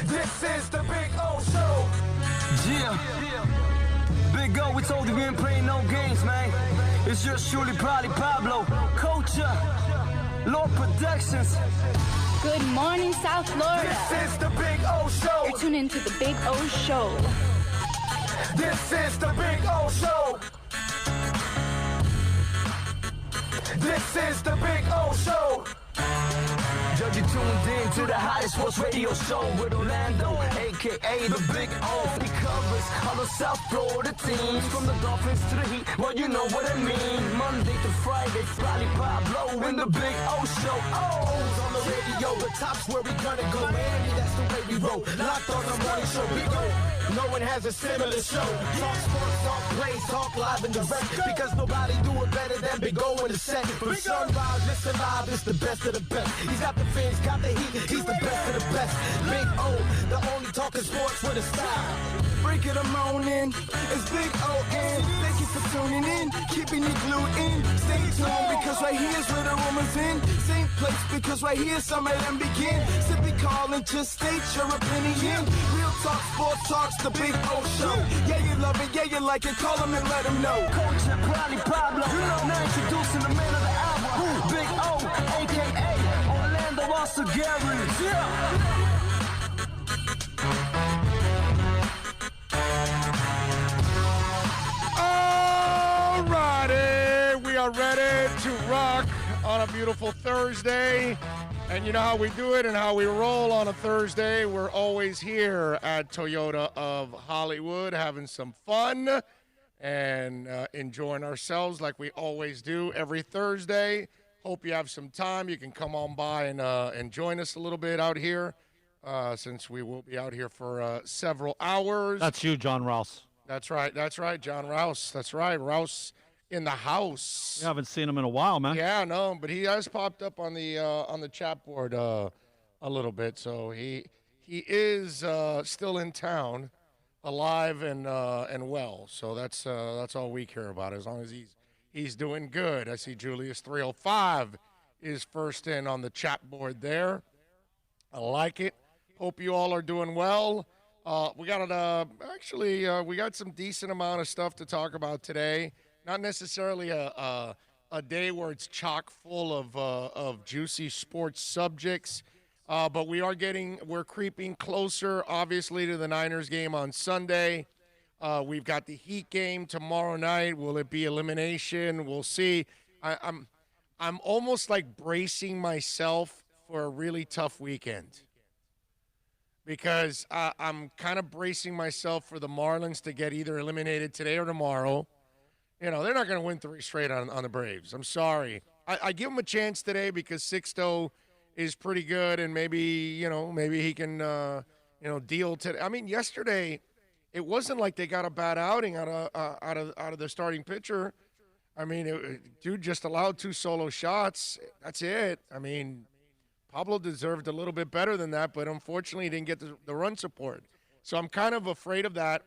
This is the Big O Show. Yeah. Big O, we told you we ain't playing no games, man. It's just surely probably Pablo, Culture, Lord Productions. Good morning, South Florida. This is the Big O Show. You're tuned into the Big O Show. This is the Big O Show. This is the Big O Show. Yo, you tuned in to the hottest sports radio show with Orlando, a.k.a. the Big O. He covers all the South Florida teams, from the Dolphins to the Heat, well, you know what I mean. Monday to Friday, Probably Pablo in the Big O Show. On the radio, the top's where we gonna go. Miami, that's the way we roll. Locked on the morning show, Big O. No one has a similar show. Talk sports, talk plays, talk live and direct. Because nobody do it better than Big O in the set. From sunrise, listen live, it's the best of the best. He's got the fans, got the heat, he's the best of the best. Big O, the only talking sports with a style. Break it a morning, it's Big O-N. Thank you for tuning in, keeping you glued in. Stay tuned, because right here's where the rumors in. Same place, because right here some of them begin. Simply call and just state your opinion. Real talk, sports talks, the Big O Show. Yeah, you love it, yeah, you like it, call them and let them know. Culture, probably Pablo. Now introducing the man of the hour, Big O, a.k.a. Orlando Gary. Yeah. Alrighty, we are ready to rock on a beautiful Thursday. And you know how we do it and how we roll on a Thursday. We're always here at Toyota of Hollywood having some fun and enjoying ourselves like we always do every Thursday. Hope you have some time. You can come on by and join us a little bit out here since we will be out here for several hours. That's you, John Rouse. That's right, John Rouse. That's right, Rouse in the house. You haven't seen him in a while, man. Yeah, no, but he has popped up on the chat board a little bit. So he is still in town, alive and well. So that's all we care about. As long as he's doing good. I see Julius 305 is first in on the chat board there. I like it. Hope you all are doing well. We got some decent amount of stuff to talk about today. Not necessarily a day where it's chock full of juicy sports subjects, but we're creeping closer, obviously, to the Niners game on Sunday. We've got the Heat game tomorrow night. Will it be elimination? We'll see. I'm almost like bracing myself for a really tough weekend. Because I'm kind of bracing myself for the Marlins to get either eliminated today or tomorrow. You know, they're not going to win 3 straight on the Braves. I'm sorry. I give them a chance today because Sixto is pretty good, and maybe he can, deal today. I mean, yesterday, it wasn't like they got a bad outing out of the starting pitcher. I mean, dude just allowed 2 solo shots. That's it. I mean, Pablo deserved a little bit better than that, but unfortunately he didn't get the run support. So I'm kind of afraid of that.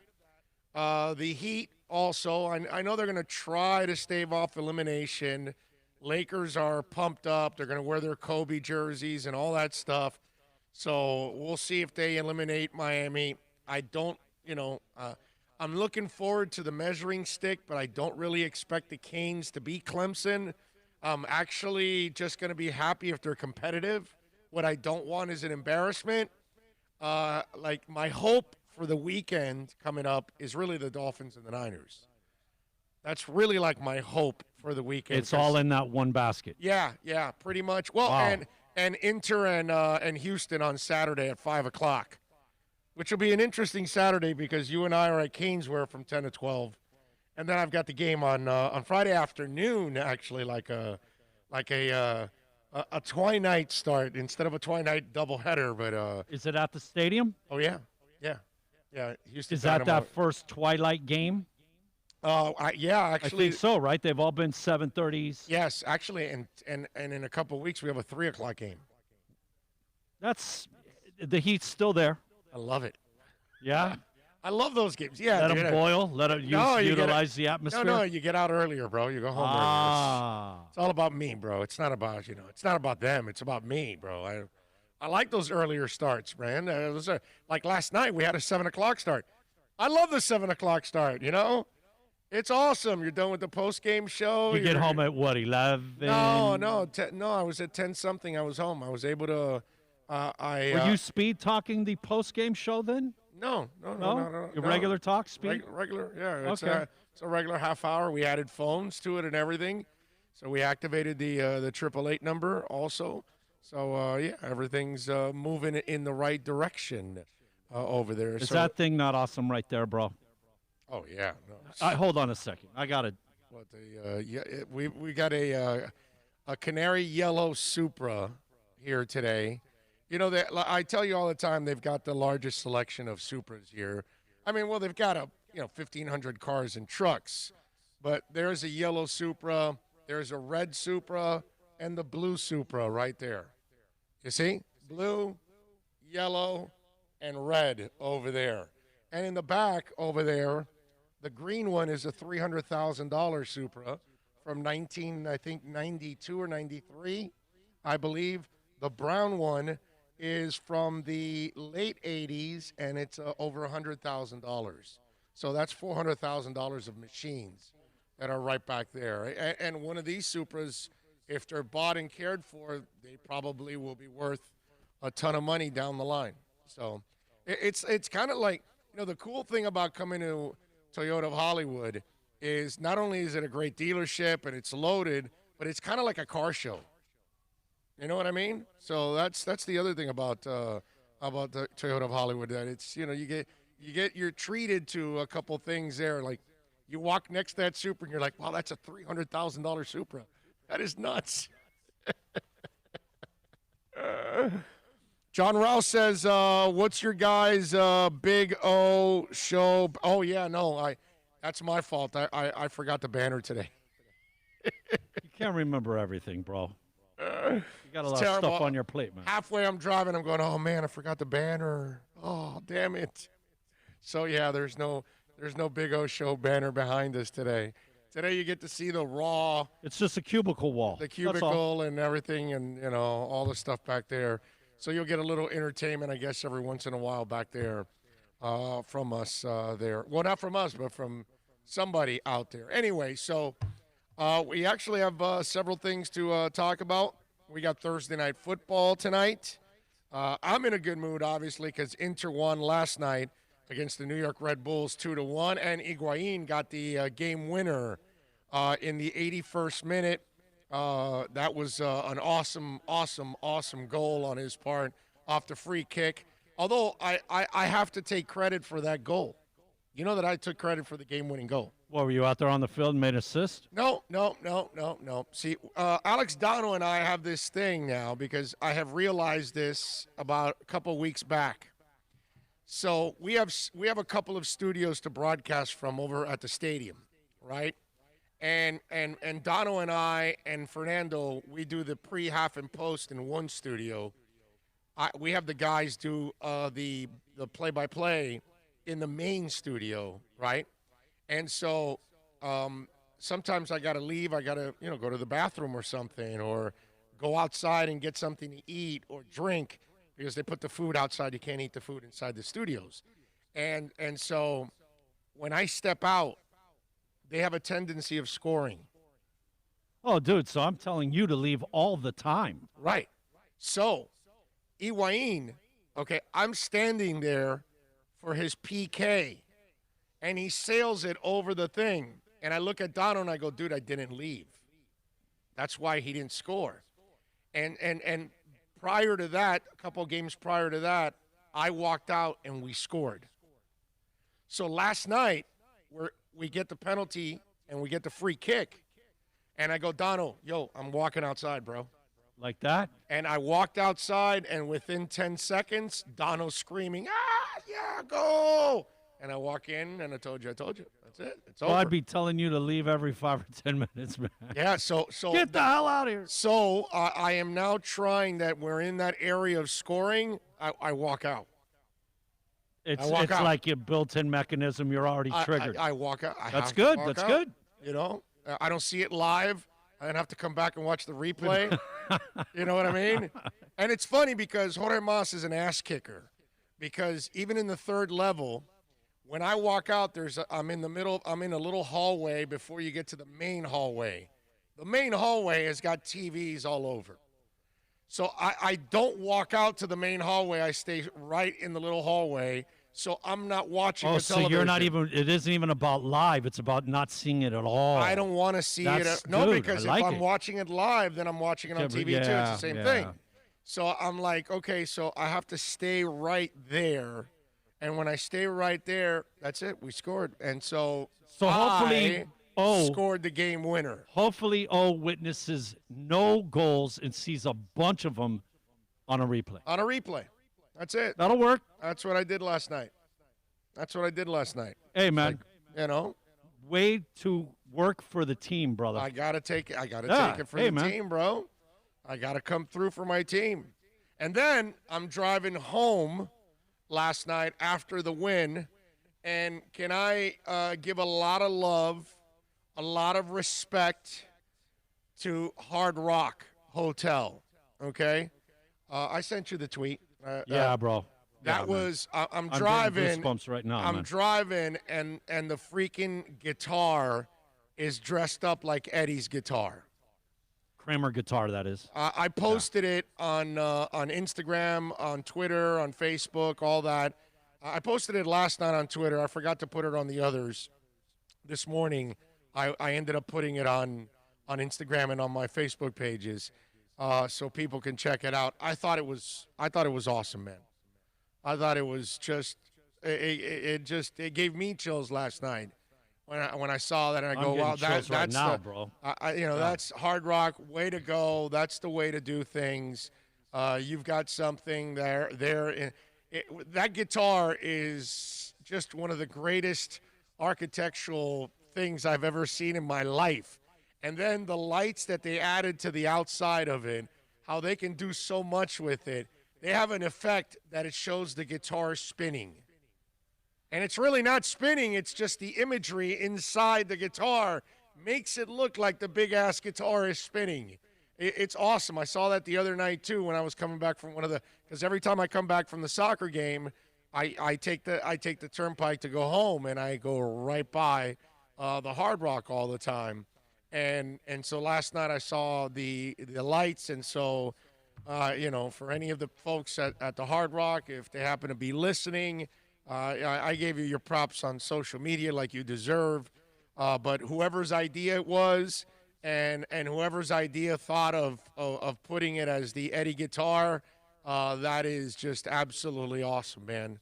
The Heat also, I know they're going to try to stave off elimination. Lakers are pumped up. They're going to wear their Kobe jerseys and all that stuff. So we'll see if they eliminate Miami. I don't, I'm looking forward to the measuring stick, but I don't really expect the Canes to beat Clemson. I'm actually just going to be happy if they're competitive. What I don't want is an embarrassment. Like my hope for the weekend coming up is really the Dolphins and the Niners. That's really like my hope for the weekend. It's all in that one basket. Yeah, pretty much. Well, wow. and Inter and Houston on Saturday at 5:00, which will be an interesting Saturday because you and I are at Caneswear from 10 to 12. And then I've got the game on Friday afternoon, actually, like a twilight start instead of a twilight doubleheader. But is it at the stadium? Oh yeah. Houston is that Dynamo. that first twilight game? Yeah, actually. I think so, right? They've all been 7:30s. Yes, actually, and in a couple of weeks we have a 3:00 game. That's the Heat's still there. I love it. Yeah. I love those games. Yeah, let them boil. Let them utilize the atmosphere. No, you get out earlier, bro. You go home earlier. It's all about me, bro. It's not about it's not about them. It's about me, bro. I like those earlier starts, man. Like last night, we had a 7 o'clock start. I love the 7 o'clock start, you know? It's awesome. You're done with the post-game show. You get home at what, 11? No, I was at 10-something. I was home. I was able to Were you speed talking the post-game show then? No. Your regular talk, speed? Regular, yeah. It's, Okay. it's a regular half hour. We added phones to it and everything. So we activated the 888 number also. So, yeah, everything's moving in the right direction over there. Is so, that thing not awesome right there, bro? Oh, yeah. No. Hold on a second. I got it. What we got a canary yellow Supra here today. You know, I tell you all the time, they've got the largest selection of Supras here. I mean, well, they've got 1,500 cars and trucks, but there's a yellow Supra, there's a red Supra, and the blue Supra right there. You see? Blue, yellow, and red over there. And in the back over there, the green one is a $300,000 Supra from 92 or 93, I believe. The brown one is from the late 80s, and it's over $100,000. So that's $400,000 of machines that are right back there. And one of these Supras, if they're bought and cared for, they probably will be worth a ton of money down the line. So it's kind of like, the cool thing about coming to Toyota of Hollywood is not only is it a great dealership and it's loaded, but it's kind of like a car show. You know what I mean? So that's the other thing about the Toyota of Hollywood, that it's, you're treated to a couple things there. Like, you walk next to that Supra and you're like, wow, that's a $300,000 Supra. That is nuts. John Rouse says, what's your guys' Big O show? Oh, yeah, no, that's my fault. I forgot the banner today. You can't remember everything, bro. You got a lot of stuff on your plate, man. Halfway I'm driving, I'm going, oh, man, I forgot the banner. Oh, damn it. So, yeah, there's no Big O show banner behind us today. Today you get to see the raw. It's just a cubicle wall. The cubicle and everything and, all the stuff back there. So you'll get a little entertainment, I guess, every once in a while back there from us there. Well, not from us, but from somebody out there. Anyway, so we actually have several things to talk about. We got Thursday Night Football tonight. I'm in a good mood, obviously, because Inter won last night against the New York Red Bulls 2-1, and Higuain got the game winner in the 81st minute. That was an awesome goal on his part off the free kick. Although I have to take credit for that goal. You know that I took credit for the game-winning goal. What, were you out there on the field and made an assist? No. See, Alex Dono and I have this thing now because I have realized this about a couple weeks back. So we have a couple of studios to broadcast from over at the stadium, right? And Dono and I and Fernando, we do the pre, half, and post in one studio. We have the guys do the play-by-play in the main studio, right? And so sometimes I got to leave. I got to, go to the bathroom or something, or go outside and get something to eat or drink because they put the food outside. You can't eat the food inside the studios. And so when I step out, they have a tendency of scoring. Oh, dude, so I'm telling you to leave all the time. Right. So, Higuain, okay, I'm standing there for his PK, and he sails it over the thing. And I look at Dono and I go, dude, I didn't leave. That's why he didn't score. And prior to that, a couple games prior to that, I walked out and we scored. So last night, we get the penalty and we get the free kick. And I go, Dono, yo, I'm walking outside, bro. Like that? And I walked outside, and within 10 seconds, Dono's screaming, yeah, go. And I walk in, and I told you. That's it. It's over. I'd be telling you to leave every 5 or 10 minutes, man. Yeah, so get the hell out of here. So I am now trying that we're in that area of scoring. I walk out. It's like your built-in mechanism. You're already triggered. I walk out. That's good. That's good. I don't see it live. I don't have to come back and watch the replay. You know what I mean? And it's funny because Jorge Mas is an ass kicker. Because even in the third level, when I walk out, I'm in a little hallway before you get to the main hallway. The main hallway has got TVs all over. So I don't walk out to the main hallway. I stay right in the little hallway. So I'm not watching the television. So you're not even, it isn't even about live. It's about not seeing it at all. I don't want to see it. No, because if I'm watching it live, then I'm watching it on TV too. It's the same thing. So I'm like, okay, so I have to stay right there. And when I stay right there, that's it. We scored. And so hopefully scored the game winner. Hopefully witnesses no goals and sees a bunch of them on a replay. On a replay. That's it. That'll work. That's what I did last night. Hey, man. Like, way to work for the team, brother. I got to take it. I got to take it for the team, bro. I got to come through for my team. And then I'm driving home last night after the win. And can I give a lot of love, a lot of respect to Hard Rock Hotel, okay? I sent you the tweet. Bro. That was I'm driving. Goosebumps right now. I'm driving, and the freaking guitar is dressed up like Eddie's guitar. Kramer guitar, that is. I posted it on Instagram, on Twitter, on Facebook, all that. I posted it last night on Twitter. I forgot to put it on the others. This morning, I ended up putting it on Instagram and on my Facebook pages, so people can check it out. I thought it was awesome, man. I thought it was just it gave me chills last night when I saw that, and I go, wow, that's now, bro. That's Hard Rock. Way to go. That's the way to do things. You've got something there. That guitar is just one of the greatest architectural things I've ever seen in my life. And then the lights that they added to the outside of it, how they can do so much with it. They have an effect that it shows the guitar spinning. And it's really not spinning, it's just the imagery inside the guitar makes it look like the big-ass guitar is spinning. It's awesome. I saw that the other night, too, when I was coming back from because every time I come back from the soccer game, I take the turnpike to go home, and I go right by the Hard Rock all the time. And so last night I saw the lights, and so, for any of the folks at the Hard Rock, if they happen to be listening, I gave you your props on social media like you deserve. But whoever's idea it was, and whoever's idea thought of putting it as the Eddie guitar, that is just absolutely awesome, man.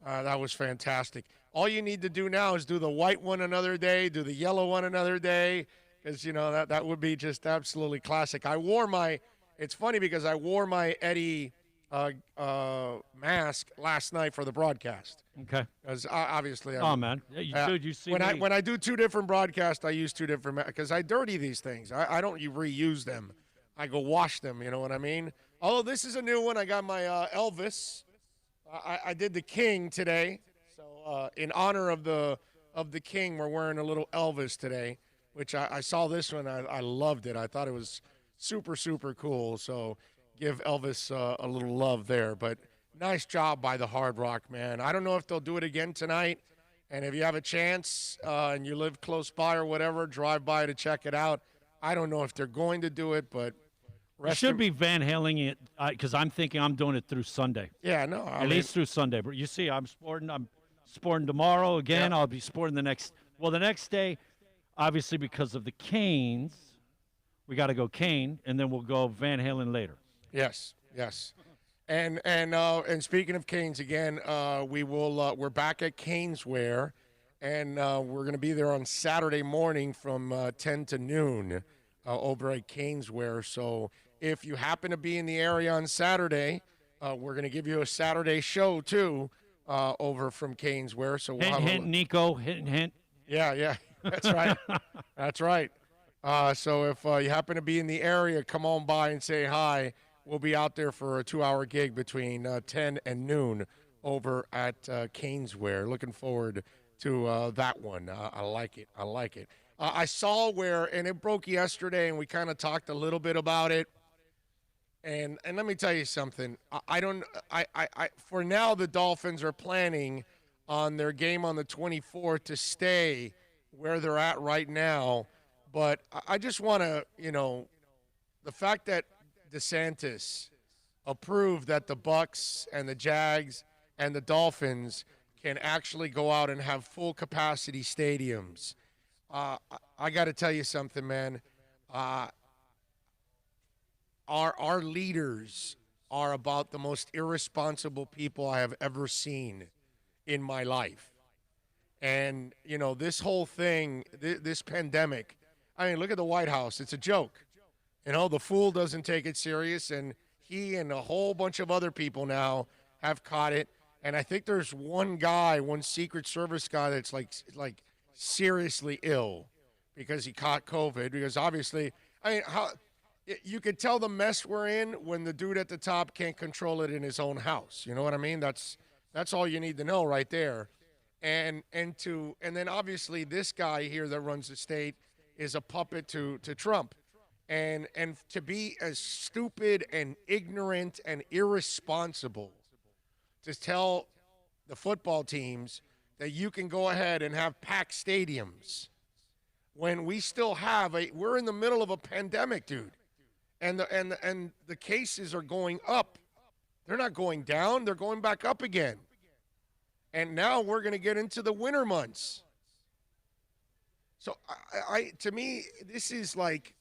That was fantastic. All you need to do now is do the white one another day, do the yellow one another day, because, that would be just absolutely classic. It's funny because I wore my Eddie mask last night for the broadcast. Okay. Because obviously, man, you see when I do two different broadcasts, I use two different because I dirty these things. I don't reuse them. I go wash them. You know what I mean? Although this is a new one, I got my Elvis. I did the King today, so in honor of the King, we're wearing a little Elvis today. Which I saw this one, I loved it. I thought it was super, super cool. So give Elvis a little love there. But nice job by the Hard Rock, man. I don't know if they'll do it again tonight. And if you have a chance and you live close by or whatever, drive by to check it out. I don't know if they're going to do it, but you should be Van Halen it because I'm thinking I'm doing it through Sunday. Yeah, no. At least through Sunday. But you see, I'm sporting tomorrow again. Yeah. I'll be sporting the next day. Obviously, because of the Canes, we got to go Kane, and then we'll go Van Halen later. Yes. And speaking of Canes again, we're back at Caneswear, and we're going to be there on Saturday morning from 10 to noon over at Caneswear. So if you happen to be in the area on Saturday, we're going to give you a Saturday show too over from Caneswear. So we'll hint, Nico, hint. Yeah. That's right. That's right. So if you happen to be in the area, come on by and say hi. We'll be out there for a 2-hour gig between 10 and noon over at Caneswear. Looking forward to that one. I like it. I saw and it broke yesterday, and we kind of talked a little bit about it. And let me tell you something. I don't. I for now the Dolphins are planning on their game on the 24th to stay where they're at right now. But I just want to, the fact that DeSantis approved that the Bucks and the Jags and the Dolphins can actually go out and have full capacity stadiums. I got to tell you something, man. Our leaders are about the most irresponsible people I have ever seen in my life. And, this whole thing, this pandemic, I mean, look at the White House. It's a joke. The fool doesn't take it serious, and he and a whole bunch of other people now have caught it. And I think there's one Secret Service guy that's like seriously ill because he caught COVID. Because obviously, you could tell the mess we're in when the dude at the top can't control it in his own house. You know what I mean? That's all you need to know right there. And then obviously this guy here that runs the state is a puppet to Trump. And to be as stupid and ignorant and irresponsible to tell the football teams that you can go ahead and have packed stadiums when we still have we're in the middle of a pandemic, dude. And the cases are going up. They're not going down, they're going back up again. And now we're going to get into the winter months. So to me, this is like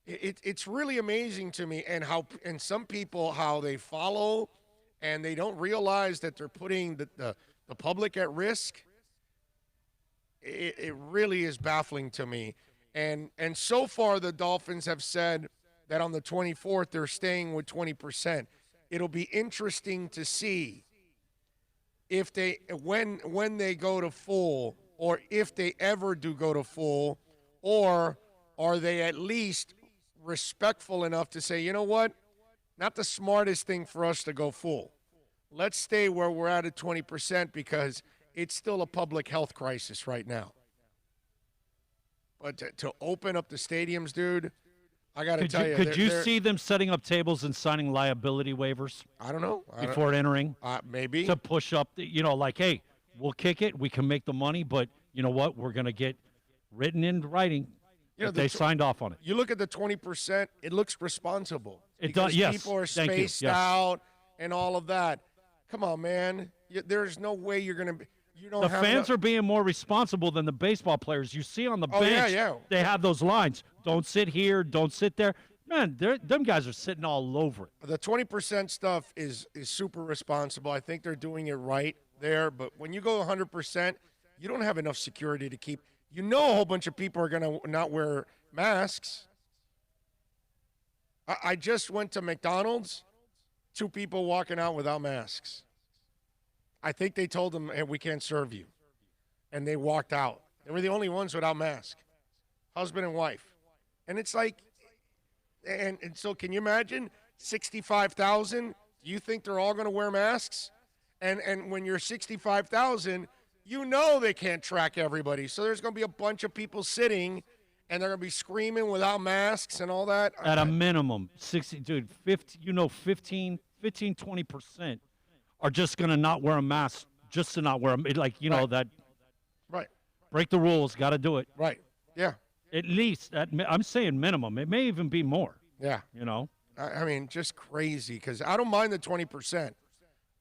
it's really amazing to me, and some people how they follow and they don't realize that they're putting the public at risk. It really is baffling to me. And so far the Dolphins have said that on the 24th they're staying with 20%. It'll be interesting to see if when they go to full, or if they ever do go to full, or are they at least respectful enough to say, you know what, not the smartest thing for us to go full. Let's stay where we're at 20% because it's still a public health crisis right now. But to open up the stadiums, dude, I got to tell you. Could you see them setting up tables and signing liability waivers? I don't know. Before entering? Maybe. To push up, hey, we'll kick it. We can make the money, but you know what? We're going to get written in writing if they signed off on it. You look at the 20%, it looks responsible. It does, yes. People are spaced out and all of that. Come on, man. There's no way you're going to be. The fans are being more responsible than the baseball players. You see on the bench, they have those lines. Don't sit here, don't sit there. Man, them guys are sitting all over it. The 20% stuff is super responsible. I think they're doing it right there. But when you go 100%, you don't have enough security to keep. A whole bunch of people are going to not wear masks. I just went to McDonald's, 2 people walking out without masks. I think they told them, hey, we can't serve you. And they walked out. They were the only ones without mask. Husband and wife. And it's like, and so can you imagine 65,000? Do you think they're all going to wear masks? And when you're 65,000, they can't track everybody. So there's going to be a bunch of people sitting, and they're going to be screaming without masks and all that. At a minimum, 15, 20% are just going to not wear a mask just to not wear them. That. Right. Break the rules. Got to do it. Right. Yeah. At least, I'm saying minimum. It may even be more. Yeah. I mean, just crazy because I don't mind the 20%.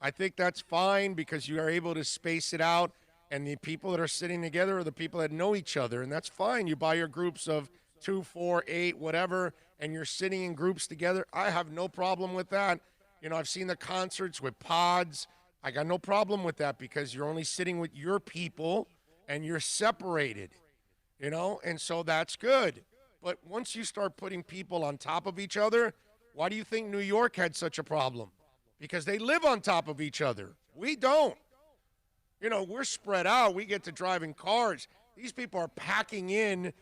I think that's fine because you are able to space it out, and the people that are sitting together are the people that know each other, and that's fine. You buy your groups of 2, 4, 8, whatever, and you're sitting in groups together. I have no problem with that. I've seen the concerts with pods. I got no problem with that because you're only sitting with your people and you're separated, and so that's good. But once you start putting people on top of each other, why do you think New York had such a problem? Because they live on top of each other. We don't. We're spread out. We get to drive in cars. These people are packing in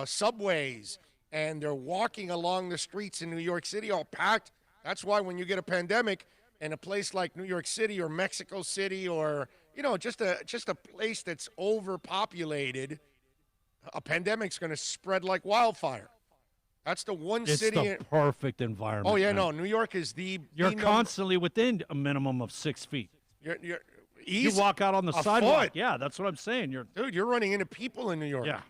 subways, and they're walking along the streets in New York City all packed. That's why when you get a pandemic in a place like New York City or Mexico City or, just a place that's overpopulated, a pandemic's going to spread like wildfire. That's the one It's city. the perfect environment. Oh, yeah, man. no. New York is the. You're the constantly within a minimum of 6 feet. You're You easy. walk out on the A sidewalk. foot. Yeah, that's what I'm saying. Dude, you're running into people in New York. Yeah.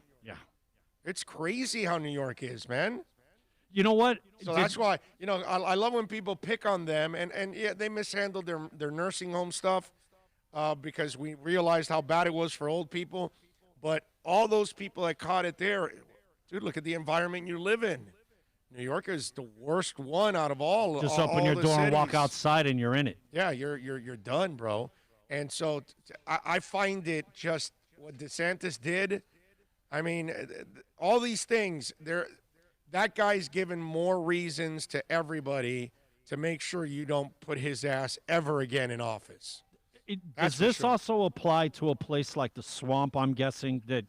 It's crazy how New York is, man. You know what? So that's why, I love when people pick on them, and yeah, they mishandled their nursing home stuff because we realized how bad it was for old people. But all those people that caught it there, dude, look at the environment you live in. New York is the worst one out of all. Just all open your the door and walk cities. outside, and you're in it. Yeah, you're done, bro. And so I find it just what DeSantis did. I mean, all these things. That guy's given more reasons to everybody to make sure you don't put his ass ever again in office. Does this also apply to a place like the Swamp? I'm guessing that,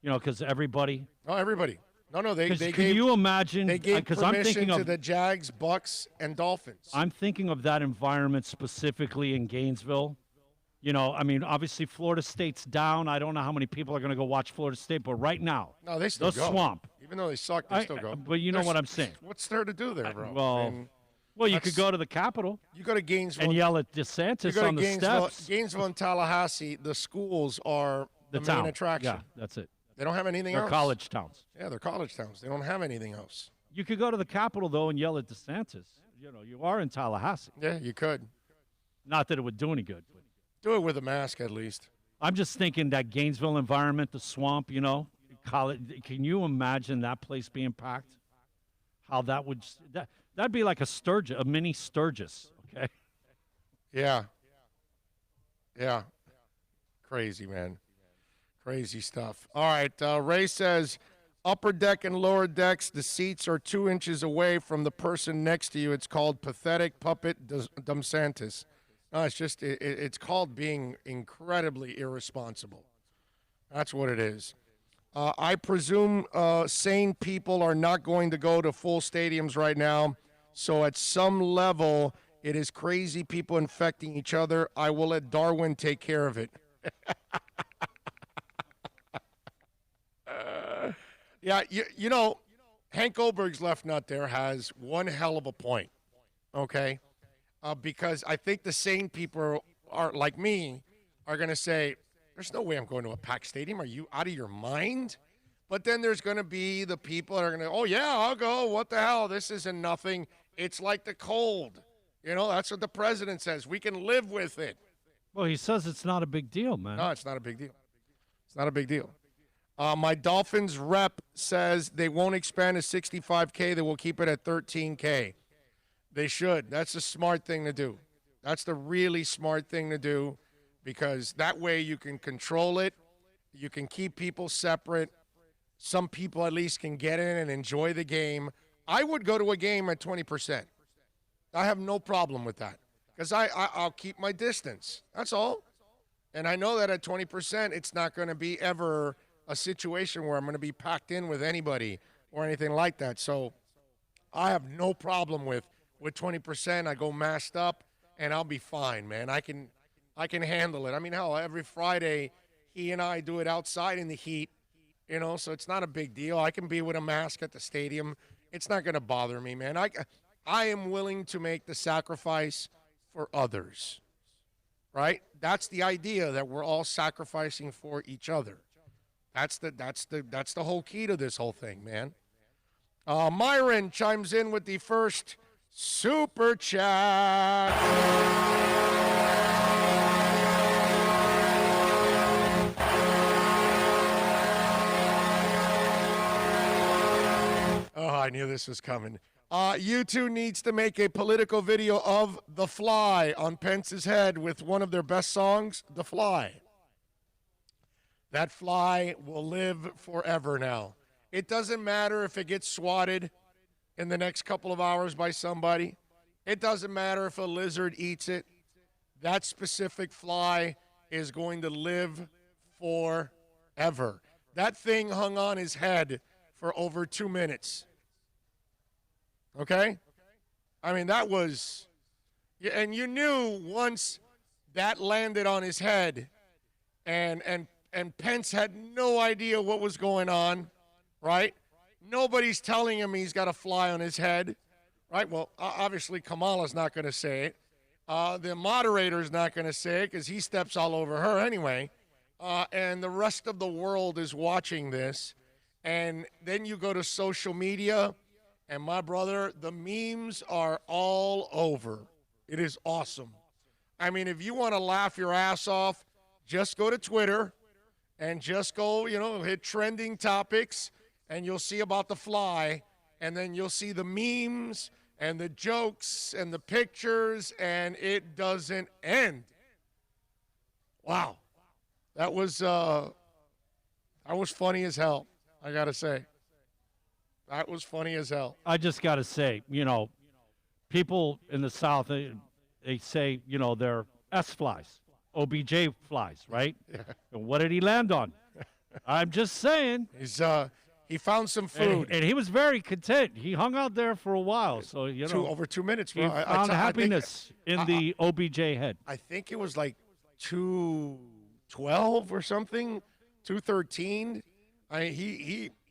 because everybody. Oh, everybody. No, they Can gave. you imagine? They gave Because I'm permission thinking to of the Jags, Bucks, and Dolphins. I'm thinking of that environment specifically in Gainesville. I mean, obviously Florida State's down. I don't know how many people are going to go watch Florida State, but right now, No, they still the go. Swamp. Even though they suck, they still go. But you know what I'm saying. What's there to do there, bro? Well, you could go to the Capitol You go to Gainesville and yell at you DeSantis go to on the Gainesville, steps. Gainesville and Tallahassee. The schools are the main town. attraction. Yeah, that's it. They don't have anything They're else. college towns. Yeah, they're college towns. They don't have anything else. You could go to the Capitol, though, and yell at DeSantis. You are in Tallahassee. Yeah, you could. Not that it would do any good. But Do it with a mask at least. I'm just thinking that Gainesville environment, the Swamp, college. Can you imagine that place being packed? How that would that'd be like a mini Sturgis, okay? Yeah. Yeah. Crazy, man. Crazy stuff. All right. Ray says, upper deck and lower decks, the seats are 2 inches away from the person next to you. It's called pathetic puppet DeSantis. No, it's just, it's called being incredibly irresponsible. That's what it is. I presume sane people are not going to go to full stadiums right now. So at some level, it is crazy people infecting each other. I will let Darwin take care of it. Yeah, Hank Goldberg's left nut there has one hell of a point, okay? Because I think the sane people are like me are going to say, there's no way I'm going to a packed stadium. Are you out of your mind? But then there's going to be the people that are going to, oh, yeah, I'll go. What the hell? This isn't nothing. It's like the cold. That's what the president says. We can live with it. Well, he says it's not a big deal, man. No, it's not a big deal. It's not a big deal. My Dolphins rep says they won't expand to 65K. They will keep it at 13K. They should. That's the smart thing to do. That's the really smart thing to do because that way you can control it. You can keep people separate. Some people at least can get in and enjoy the game. I would go to a game at 20%. I have no problem with that because I'll keep my distance. That's all. And I know that at 20%, it's not going to be ever a situation where I'm going to be packed in with anybody or anything like that. So I have no problem with 20%. I go masked up, and I'll be fine, man. I can handle it. I mean, hell, every Friday, he and I do it outside in the heat, so it's not a big deal. I can be with a mask at the stadium. It's not going to bother me, man. I am willing to make the sacrifice for others, right? That's the idea, that we're all sacrificing for each other. That's the whole key to this whole thing, man. Myron chimes in with the first super chat. Oh, I knew this was coming. U2 needs to make a political video of The Fly on Pence's head with one of their best songs, The Fly. That fly will live forever now. It doesn't matter if it gets swatted in the next couple of hours by somebody. It doesn't matter if a lizard eats it. That specific fly is going to live forever. That thing hung on his head for over 2 minutes. Okay? I mean, that was, and you knew once that landed on his head and Pence had no idea what was going on, right? Nobody's telling him he's got a fly on his head, right? Well, obviously Kamala's not going to say it. The moderator's not going to say it because he steps all over her anyway. And the rest of the world is watching this. And then you go to social media, and my brother, the memes are all over. It is awesome. I mean, if you want to laugh your ass off, just go to Twitter and just go, hit trending topics, and you'll see about the fly. And then you'll see the memes and the jokes and the pictures, and it doesn't end. Wow. That was funny as hell, I got to say. That was funny as hell. I just got to say, people in the South, they say, they're S flies, OBJ flies, right? Yeah. And what did he land on? I'm just saying. He found some food. And he was very content. He hung out there for a while. So, over 2 minutes. He found happiness in the OBJ head. I think it was like 212 or something, 213.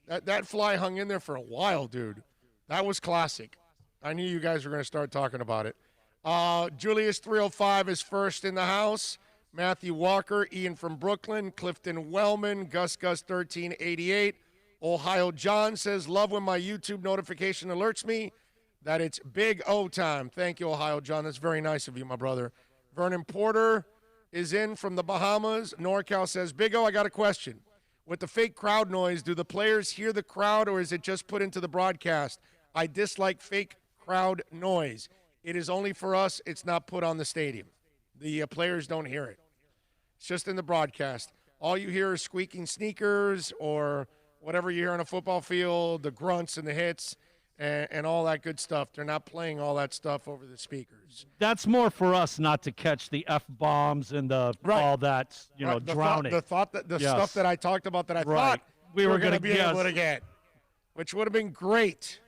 That fly hung in there for a while, dude. That was classic. I knew you guys were going to start talking about it. Julius 305 is first in the house. Matthew Walker, Ian from Brooklyn, Clifton Wellman, Gus 1388. Ohio John says, love when my YouTube notification alerts me that it's Big O time. Thank you, Ohio John. That's very nice of you, my brother. Vernon Porter is in from the Bahamas. NorCal says, Big O, I got a question. With the fake crowd noise, do the players hear the crowd or is it just put into the broadcast? I dislike fake crowd noise. It is only for us. It's not put on the stadium. The players don't hear it. It's just in the broadcast. All you hear is squeaking sneakers or whatever you hear on a football field, the grunts and the hits and all that good stuff. They're not playing all that stuff over the speakers. That's more for us not to catch the F-bombs and all that, drowning. Stuff that I talked about that I thought we were going to be able to get, which would have been great.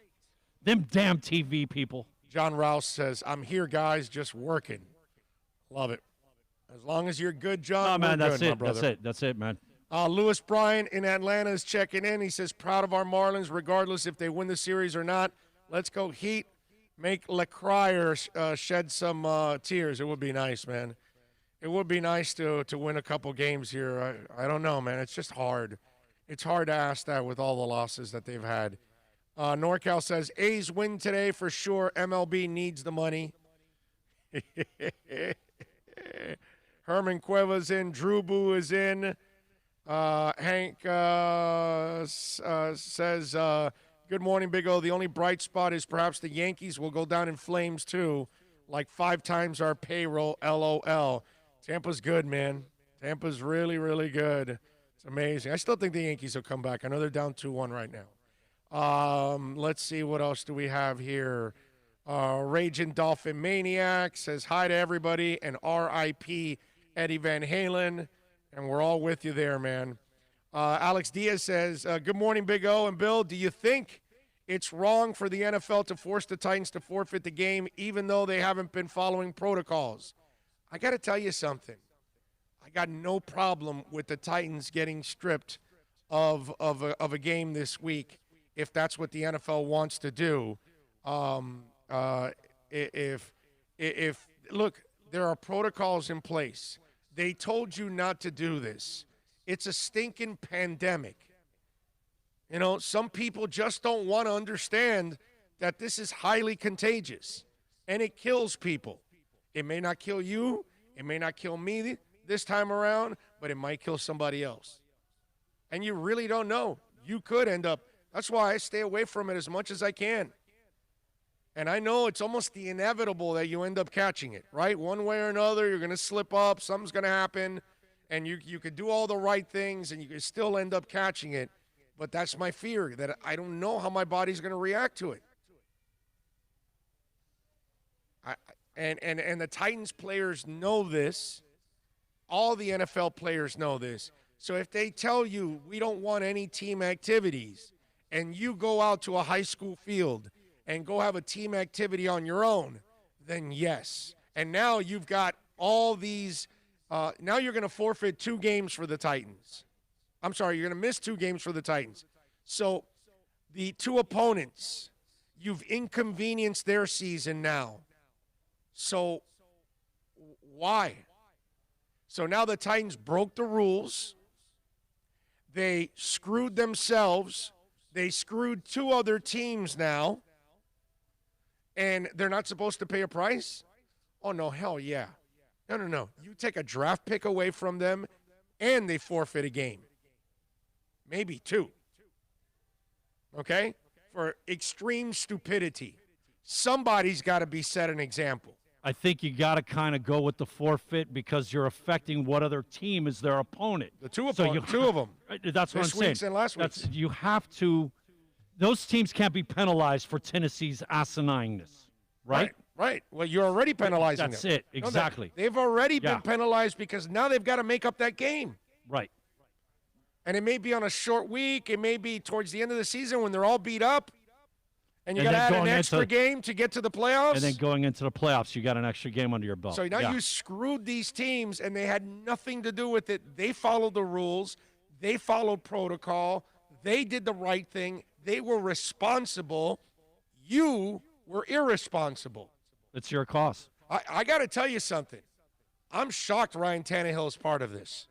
Them damn TV people. John Rouse says, I'm here, guys, just working. Love it. As long as you're good, John, man, we're that's good, it. my brother. That's it, man. Lewis Bryan in Atlanta is checking in. He says, proud of our Marlins, regardless if they win the series or not. Let's go Heat. Make LeCrier shed some tears. It would be nice, man. It would be nice to win a couple games here. I don't know, man. It's just hard. It's hard to ask that with all the losses that they've had. NorCal says, A's win today for sure. MLB needs the money. Herman Cueva's in. Drew Boo is in. Hank says, good morning, Big O. The only bright spot is perhaps the Yankees will go down in flames, too, like 5 times our payroll, LOL. Tampa's good, man. Tampa's really, really good. It's amazing. I still think the Yankees will come back. I know they're down 2-1 right now. Let's see, what else do we have here? Raging Dolphin Maniac says hi to everybody and R.I.P. Eddie Van Halen. And we're all with you there, man. Alex Diaz says, good morning, Big O and Bill. Do you think it's wrong for the NFL to force the Titans to forfeit the game even though they haven't been following protocols? I got to tell you something. I got no problem with the Titans getting stripped of a game this week if that's what the NFL wants to do. Look, there are protocols in place. They told you not to do this. It's a stinking pandemic. Some people just don't want to understand that this is highly contagious, and it kills people. It may not kill you. It may not kill me this time around, but it might kill somebody else. And you really don't know. You could end up. That's why I stay away from it as much as I can. And I know it's almost the inevitable that you end up catching it, right? One way or another, you're going to slip up, something's going to happen, and you could do all the right things, and you could still end up catching it. But that's my fear, that I don't know how my body's going to react to it. And the Titans players know this. All the NFL players know this. So if they tell you we don't want any team activities, and you go out to a high school field and go have a team activity on your own, then yes. And now you've got all these now you're going to forfeit 2 games for the Titans. I'm sorry, you're going to miss 2 games for the Titans. So the two opponents. You've inconvenienced their season now. So why? So now the Titans broke the rules. They screwed themselves. They screwed two other teams now. And they're not supposed to pay a price? Oh, no, hell yeah. No. You take a draft pick away from them, and they forfeit a game. Maybe two. Okay? For extreme stupidity. Somebody's got to be set an example. I think you got to kind of go with the forfeit because you're affecting what other team is their opponent. The two of them. That's what I'm saying. This week's and last week's. You have to – those teams can't be penalized for Tennessee's asinineness, right? Right. Well, you're already penalizing them. That's it. Exactly. They've already been penalized because now they've got to make up that game. Right. And it may be on a short week. It may be towards the end of the season when they're all beat up. And you got to add an extra game to get to the playoffs. And then going into the playoffs, you got an extra game under your belt. So now you screwed these teams, and they had nothing to do with it. They followed the rules. They followed protocol. They did the right thing. They were responsible. You were irresponsible. It's your cause. I got to tell you something. I'm shocked Ryan Tannehill is part of this.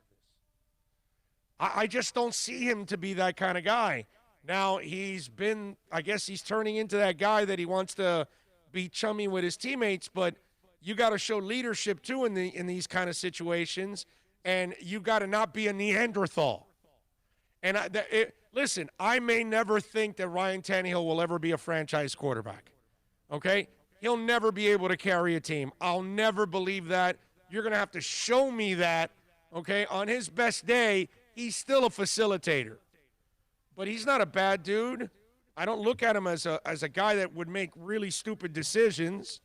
I just don't see him to be that kind of guy. Now, I guess he's turning into that guy that he wants to be chummy with his teammates, but you got to show leadership, too, in these kind of situations, and you got to not be a Neanderthal. And listen, I may never think that Ryan Tannehill will ever be a franchise quarterback, okay? He'll never be able to carry a team. I'll never believe that. You're going to have to show me that, okay? On his best day, he's still a facilitator. But he's not a bad dude. I don't look at him as a guy that would make really stupid decisions.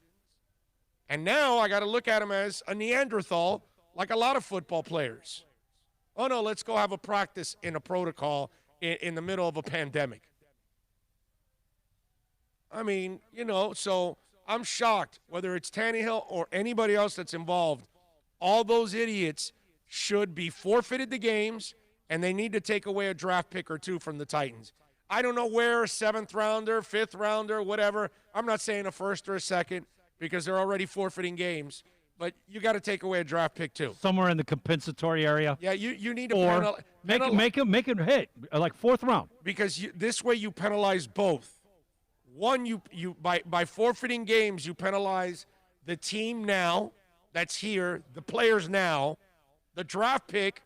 And now I got to look at him as a Neanderthal, like a lot of football players. Oh, no, let's go have a practice in a protocol in the middle of a pandemic. I mean, so I'm shocked, whether it's Tannehill or anybody else that's involved. All those idiots should be forfeited the games, and they need to take away a draft pick or two from the Titans. I don't know where, 7th rounder, 5th rounder, whatever. I'm not saying a first or a second because they're already forfeiting games. But you got to take away a draft pick too. Somewhere in the compensatory area. Yeah, you need to make him hit like 4th round. Because this way you penalize both. One, you by forfeiting games, you penalize the team now that's here, the players now, the draft pick.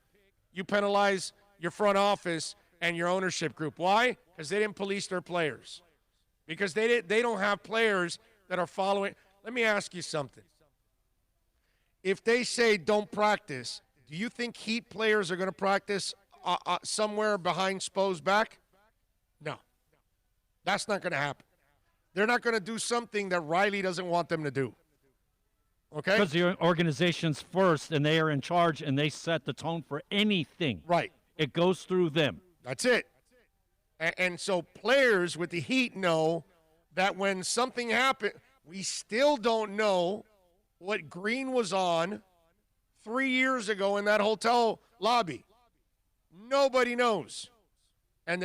You penalize your front office and your ownership group. Why? Because they didn't police their players. Because they don't have players that are following. Let me ask you something. If they say don't practice, do you think Heat players are going to practice somewhere behind Spo's back? No. That's not going to happen. They're not going to do something that Riley doesn't want them to do. Okay? Because the organization's first, and they are in charge, and they set the tone for anything. Right. It goes through them. That's it. And so players with the Heat know that when something happened, we still don't know what Green was on 3 years ago in that hotel lobby. Nobody knows. And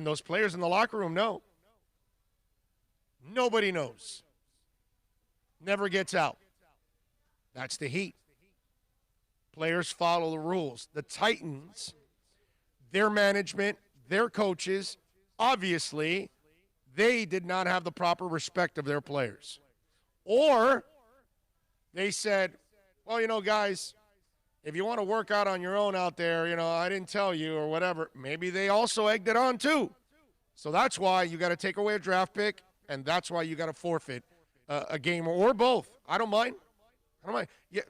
those players in the locker room know. Nobody knows. Never gets out. That's the Heat. Players follow the rules. The Titans, their management, their coaches, obviously, they did not have the proper respect of their players. Or they said, well, guys, if you want to work out on your own out there, I didn't tell you or whatever. Maybe they also egged it on too. So that's why you got to take away a draft pick, and that's why you got to forfeit a game or both. I don't mind. Yeah.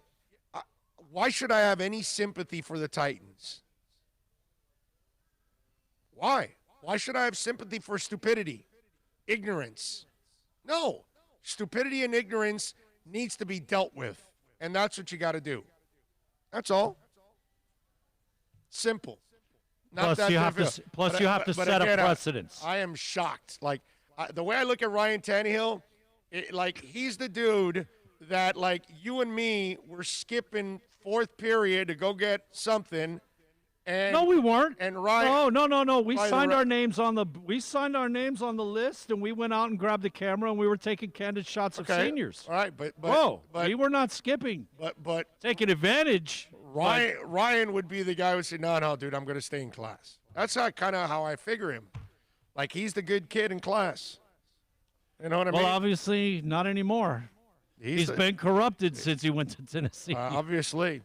Why should I have any sympathy for the Titans? Why? Why should I have sympathy for stupidity, ignorance? No. Stupidity and ignorance needs to be dealt with, and that's what you got to do. That's all. Simple. Not plus, you have to set a precedence. I am shocked. Like, the way I look at Ryan Tannehill, he's the dude that, you and me were skipping 4th period to go get something, And No, we weren't. And Ryan. No. We By the signed re- our names on the list, and we went out and grabbed the camera, and we were taking candid shots of Okay. seniors. All right, but We were not skipping. but Taking advantage. Ryan would be the guy who would say, no, dude, I'm going to stay in class. That's kind of how I figure him. Like, he's the good kid in class. You know what I mean? Well, obviously, not anymore. He's been corrupted since he went to Tennessee. Obviously.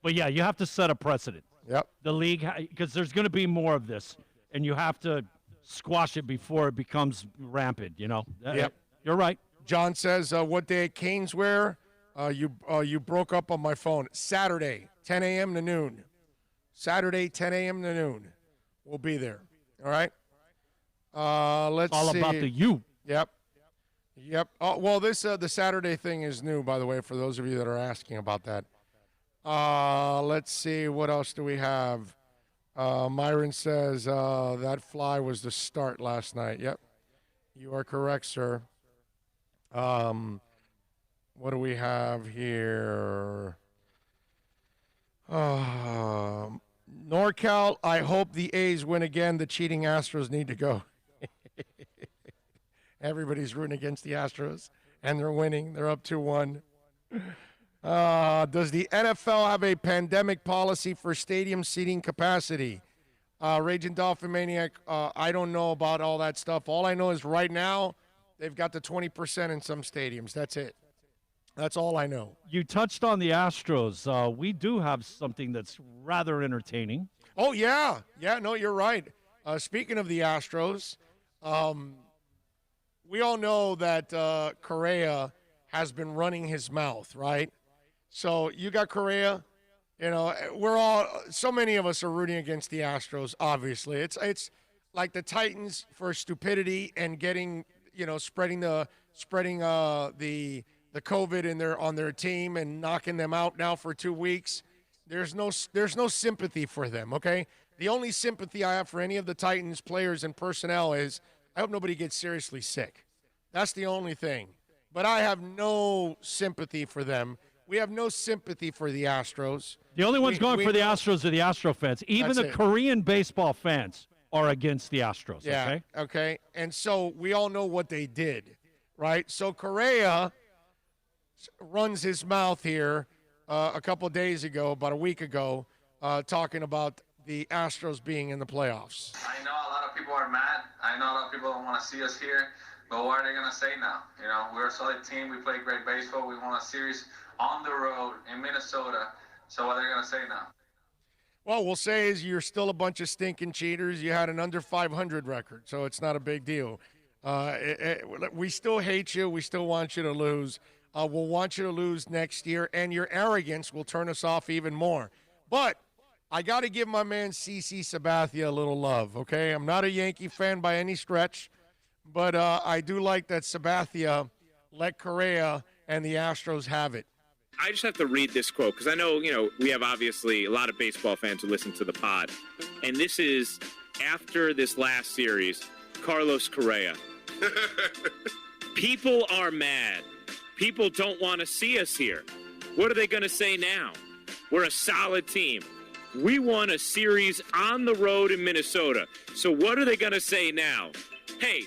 But, yeah, you have to set a precedent. Yep. The league, because there's going to be more of this, and you have to squash it before it becomes rampant, Yep. You're right. John says, what day at Canes wear? You broke up on my phone. Saturday, 10 a.m. to noon. Saturday, 10 a.m. to noon. We'll be there. All right? Let's All see. about the you. Yep. Oh, well, this the Saturday thing is new, by the way, for those of you that are asking about that. Let's see. What else do we have? Myron says that fly was the start last night. Yep. You are correct, sir. What do we have here? NorCal, I hope the A's win again. The cheating Astros need to go. Everybody's rooting against the Astros, and they're winning. They're up 2-1. Does the NFL have a pandemic policy for stadium seating capacity? Raging Dolphin Maniac, I don't know about all that stuff. All I know is right now they've got the 20% in some stadiums. That's it. That's all I know. You touched on the Astros. We do have something that's rather entertaining. Oh, yeah. Yeah, no, you're right. Speaking of the Astros, we all know that Correa has been running his mouth, right? So you got Correa. So many of us are rooting against the Astros, obviously. It's like the Titans for stupidity and getting, spreading the COVID on their team and knocking them out now for 2 weeks. There's no sympathy for them, okay? The only sympathy I have for any of the Titans players and personnel is I hope nobody gets seriously sick. That's the only thing. But I have no sympathy for them. We have no sympathy for the Astros. The only ones going for the Astros are the Astro fans. Even the Korean baseball fans are against the Astros, yeah, okay? And so we all know what they did, right? So Correa runs his mouth here a couple of days ago, about a week ago, talking about the Astros being in the playoffs. I know a lot of people are mad. I know a lot of people don't want to see us here. But what are they going to say now? We're a solid team. We play great baseball. We won a series on the road in Minnesota. So what are they going to say now? Well, we'll say is you're still a bunch of stinking cheaters. You had an under 500 record, so it's not a big deal. We still hate you. We still want you to lose. We'll want you to lose next year, and your arrogance will turn us off even more. But I got to give my man CC Sabathia a little love, okay? I'm not a Yankee fan by any stretch, but I do like that Sabathia let Correa and the Astros have it. I just have to read this quote because I know, we have obviously a lot of baseball fans who listen to the pod. And this is after this last series, Carlos Correa. People are mad. People don't want to see us here. What are they going to say now? We're a solid team. We won a series on the road in Minnesota. So what are they going to say now? Hey,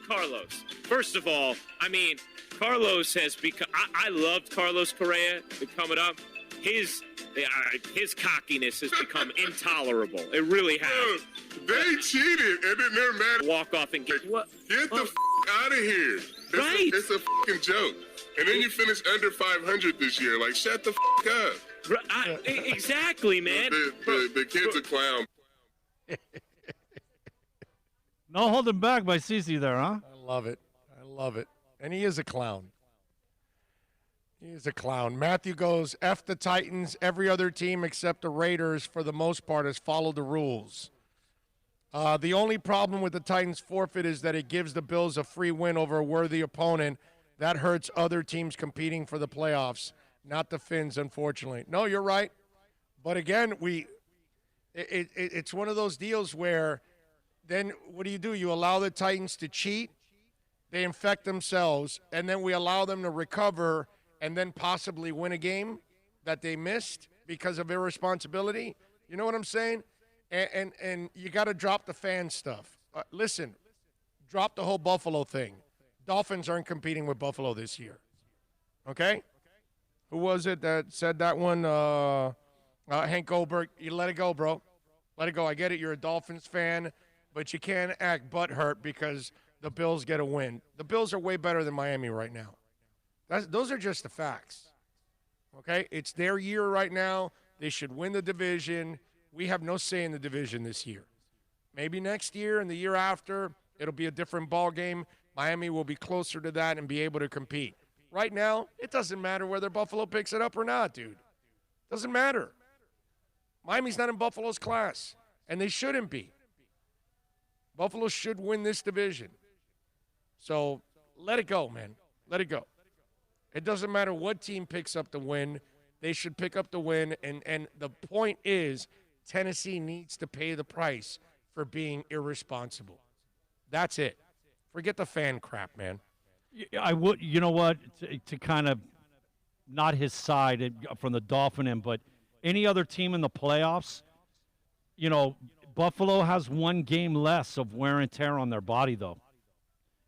Carlos. First of all, Carlos has become. I loved Carlos Correa coming up. His cockiness has become intolerable. It really has. They cheated, and then they're mad. Walk off and get what? Get the out of here. It's a fucking joke. And then you finish under 500 this year. Like, shut the up. Exactly, man. The kid's a clown. No holding back by CC there, huh? I love it. And he is a clown. Matthew goes, F the Titans. Every other team except the Raiders, for the most part, has followed the rules. The only problem with the Titans forfeit is that it gives the Bills a free win over a worthy opponent. That hurts other teams competing for the playoffs, not the Finns, unfortunately. No, you're right. But again, it's one of those deals where then what do? You allow the Titans to cheat, they infect themselves, and then we allow them to recover and then possibly win a game that they missed because of irresponsibility. You know what I'm saying? And you got to drop the fan stuff. Listen, drop the whole Buffalo thing. Dolphins aren't competing with Buffalo this year. Okay? Who was it that said that one? Hank Goldberg. You let it go, bro. Let it go. I get it. You're a Dolphins fan, but you can't act butthurt because the Bills get a win. The Bills are way better than Miami right now. Those are just the facts. Okay? It's their year right now. They should win the division. We have no say in the division this year. Maybe next year and the year after, it'll be a different ball game. Miami will be closer to that and be able to compete. Right now, it doesn't matter whether Buffalo picks it up or not, dude. Doesn't matter. Miami's not in Buffalo's class, and they shouldn't be. Buffalo should win this division. So let it go, man. Let it go. It doesn't matter what team picks up the win. They should pick up the win, and the point is Tennessee needs to pay the price for being irresponsible. That's it. Forget the fan crap, man. I would, you know what, to kind of not his side from the Dolphin end, but any other team in the playoffs, you know, Buffalo has one game less of wear and tear on their body, though.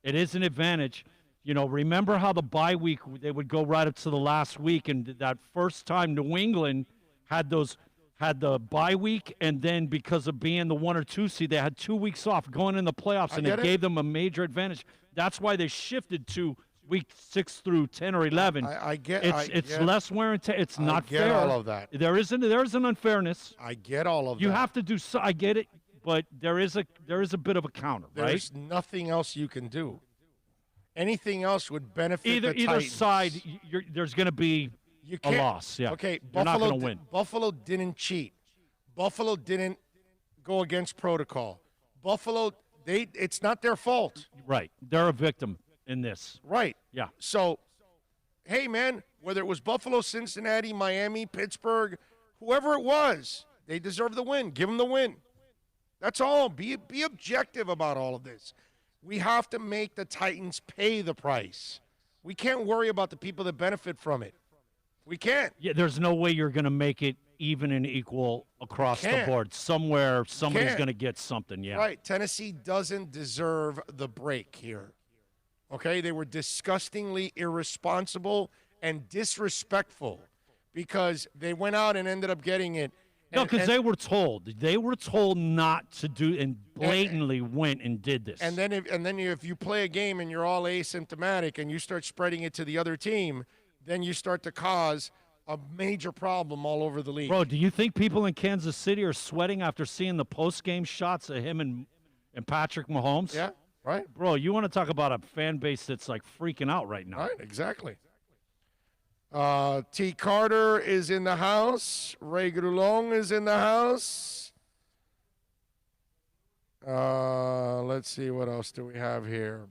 It is an advantage. You know, remember how the bye week, they would go right up to the last week, and that first time New England had the bye week, and then because of being the 1 or 2 seed, they had 2 weeks off going in the playoffs, and it gave them a major advantage. That's why they shifted to week 6 through 10 or 11. It's less wear and tear. It's not fair. I get all of that. There is an unfairness. I get all of that. You have to do so. I get it, but there is a bit of a counter, right? There's nothing else you can do. Anything else would benefit the either Titans. side. There's going to be a loss. Yeah. Okay, you're not going to win. Buffalo didn't cheat. Buffalo didn't go against protocol. Buffalo, it's not their fault. Right. They're a victim in this. Right. Yeah. So, hey, man, whether it was Buffalo, Cincinnati, Miami, Pittsburgh, whoever it was, they deserve the win. Give them the win. That's all. Be objective about all of this. We have to make the Titans pay the price. We can't worry about the people that benefit from it. We can't. Yeah, there's no way you're going to make it even and equal across the board. Somewhere, somebody's going to get something, yeah. Right. Tennessee doesn't deserve the break here. Okay? They were disgustingly irresponsible and disrespectful because they went out and ended up getting it. No, because they were told. They were told not to do, and blatantly went and did this. And then if you play a game and you're all asymptomatic and you start spreading it to the other team, then you start to cause a major problem all over the league. Bro, do you think people in Kansas City are sweating after seeing the post-game shots of him and Patrick Mahomes? Yeah, right. Bro, you want to talk about a fan base that's like freaking out right now. Right, exactly. T. Carter is in the house. Ray Grulong is in the house. Let's see, what else do we have here?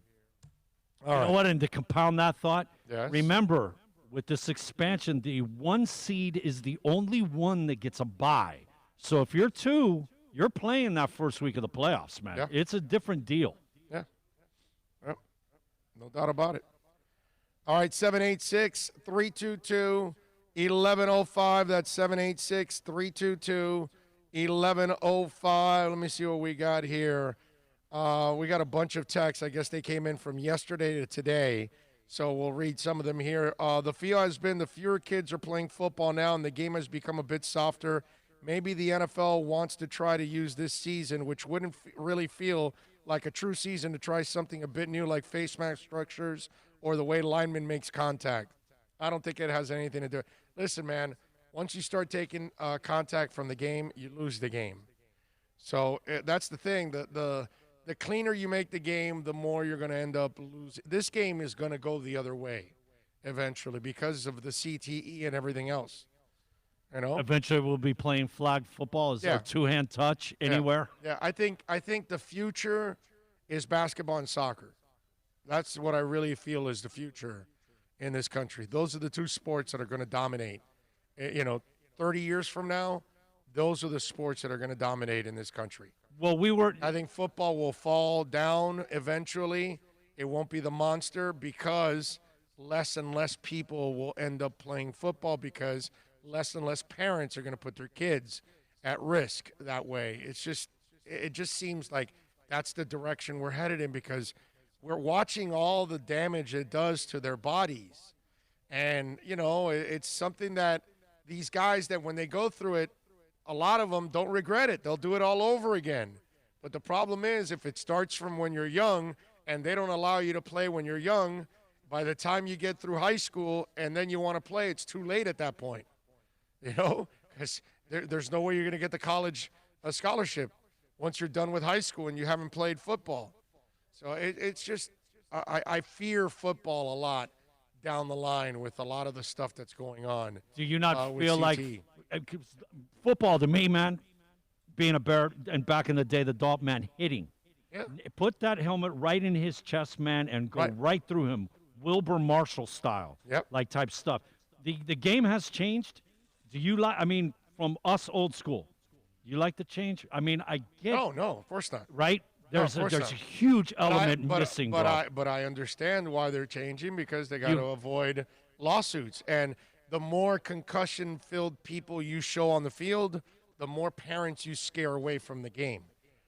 All right. You know what, and to compound that thought, yes. Remember, with this expansion, the 1 seed is the only one that gets a bye. So if you're 2, you're playing that first week of the playoffs, man. Yeah. It's a different deal. Yeah. Yep. No doubt about it. All right, 786-322-1105. That's 786-322-1105. Let me see what we got here. We got a bunch of texts. I guess they came in from yesterday to today, so we'll read some of them here. The feel has been the fewer kids are playing football now, and the game has become a bit softer. Maybe the NFL wants to try to use this season, which wouldn't really feel like a true season, to try something a bit new like face mask structures or the way lineman makes contact. I don't think it has anything to do. Listen, man, once you start taking contact from the game, you lose the game. So that's the thing. The cleaner you make the game, the more you're going to end up losing. This game is going to go the other way eventually because of the CTE and everything else. You know? Eventually we'll be playing flag football. Is there a two-hand touch anywhere? Yeah, I think the future is basketball and soccer. That's what I really feel is the future in this country. Those are the two sports that are going to dominate. 30 years from now, those are the sports that are going to dominate in this country. Well, I think football will fall down eventually. It won't be the monster because less and less people will end up playing football because less and less parents are going to put their kids at risk that way. It just seems like that's the direction we're headed in, because we're watching all the damage it does to their bodies. And, it's something that these guys, that when they go through it, a lot of them don't regret it. They'll do it all over again. But the problem is, if it starts from when you're young and they don't allow you to play when you're young, by the time you get through high school and then you want to play, it's too late at that point. Because there's no way you're going to get the college scholarship once you're done with high school and you haven't played football. So it's just, I fear football a lot down the line with a lot of the stuff that's going on. Do you not feel like football, to me, man, being a Bear, and back in the day, the Dalton man hitting. Yeah. Put that helmet right in his chest, man, and go right through him, Wilbur Marshall style, like type stuff. The game has changed. Do you like? I mean, from us old school, you like the change? I mean, I get. No, of course not. Right? There's a huge element missing. But I understand why they're changing, because they got to avoid lawsuits. And the more concussion-filled people you show on the field, the more parents you scare away from the game.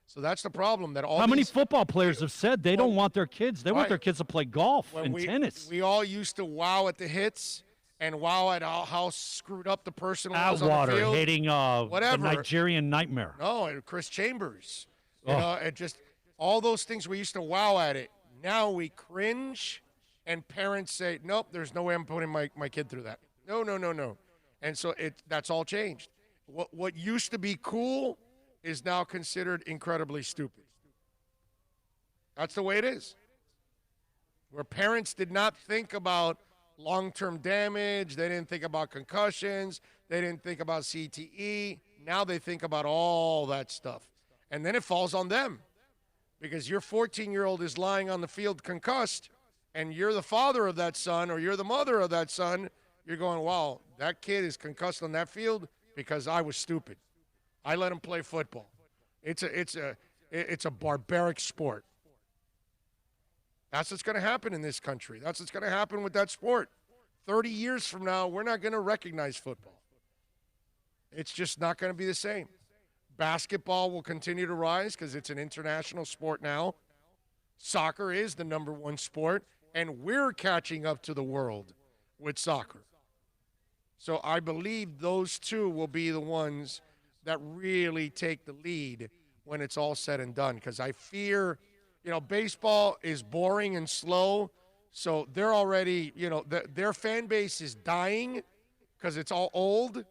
So that's the problem. That all How many football players have said they don't want their kids? They want their kids to play golf and tennis. We all used to wow at the hits and wow at how screwed up the person was on the field. Hitting the Nigerian Nightmare. No, and Chris Chambers. It just all those things we used to wow at it. Now we cringe, and parents say, "Nope, there's no way I'm putting my kid through that." No. And so that's all changed. What used to be cool is now considered incredibly stupid. That's the way it is. Where parents did not think about long-term damage, they didn't think about concussions, they didn't think about CTE. Now they think about all that stuff. And then it falls on them. Because your 14-year-old is lying on the field concussed, and you're the father of that son, or you're the mother of that son, you're going, wow, that kid is concussed on that field because I was stupid. I let him play football. It's a barbaric sport. That's what's going to happen in this country. That's what's going to happen with that sport. 30 years from now, we're not going to recognize football. It's just not going to be the same. Basketball will continue to rise because it's an international sport now. Soccer is the number one sport, and we're catching up to the world with soccer. So I believe those two will be the ones that really take the lead when it's all said and done, because I fear, baseball is boring and slow, so they're already, their fan base is dying because it's all old,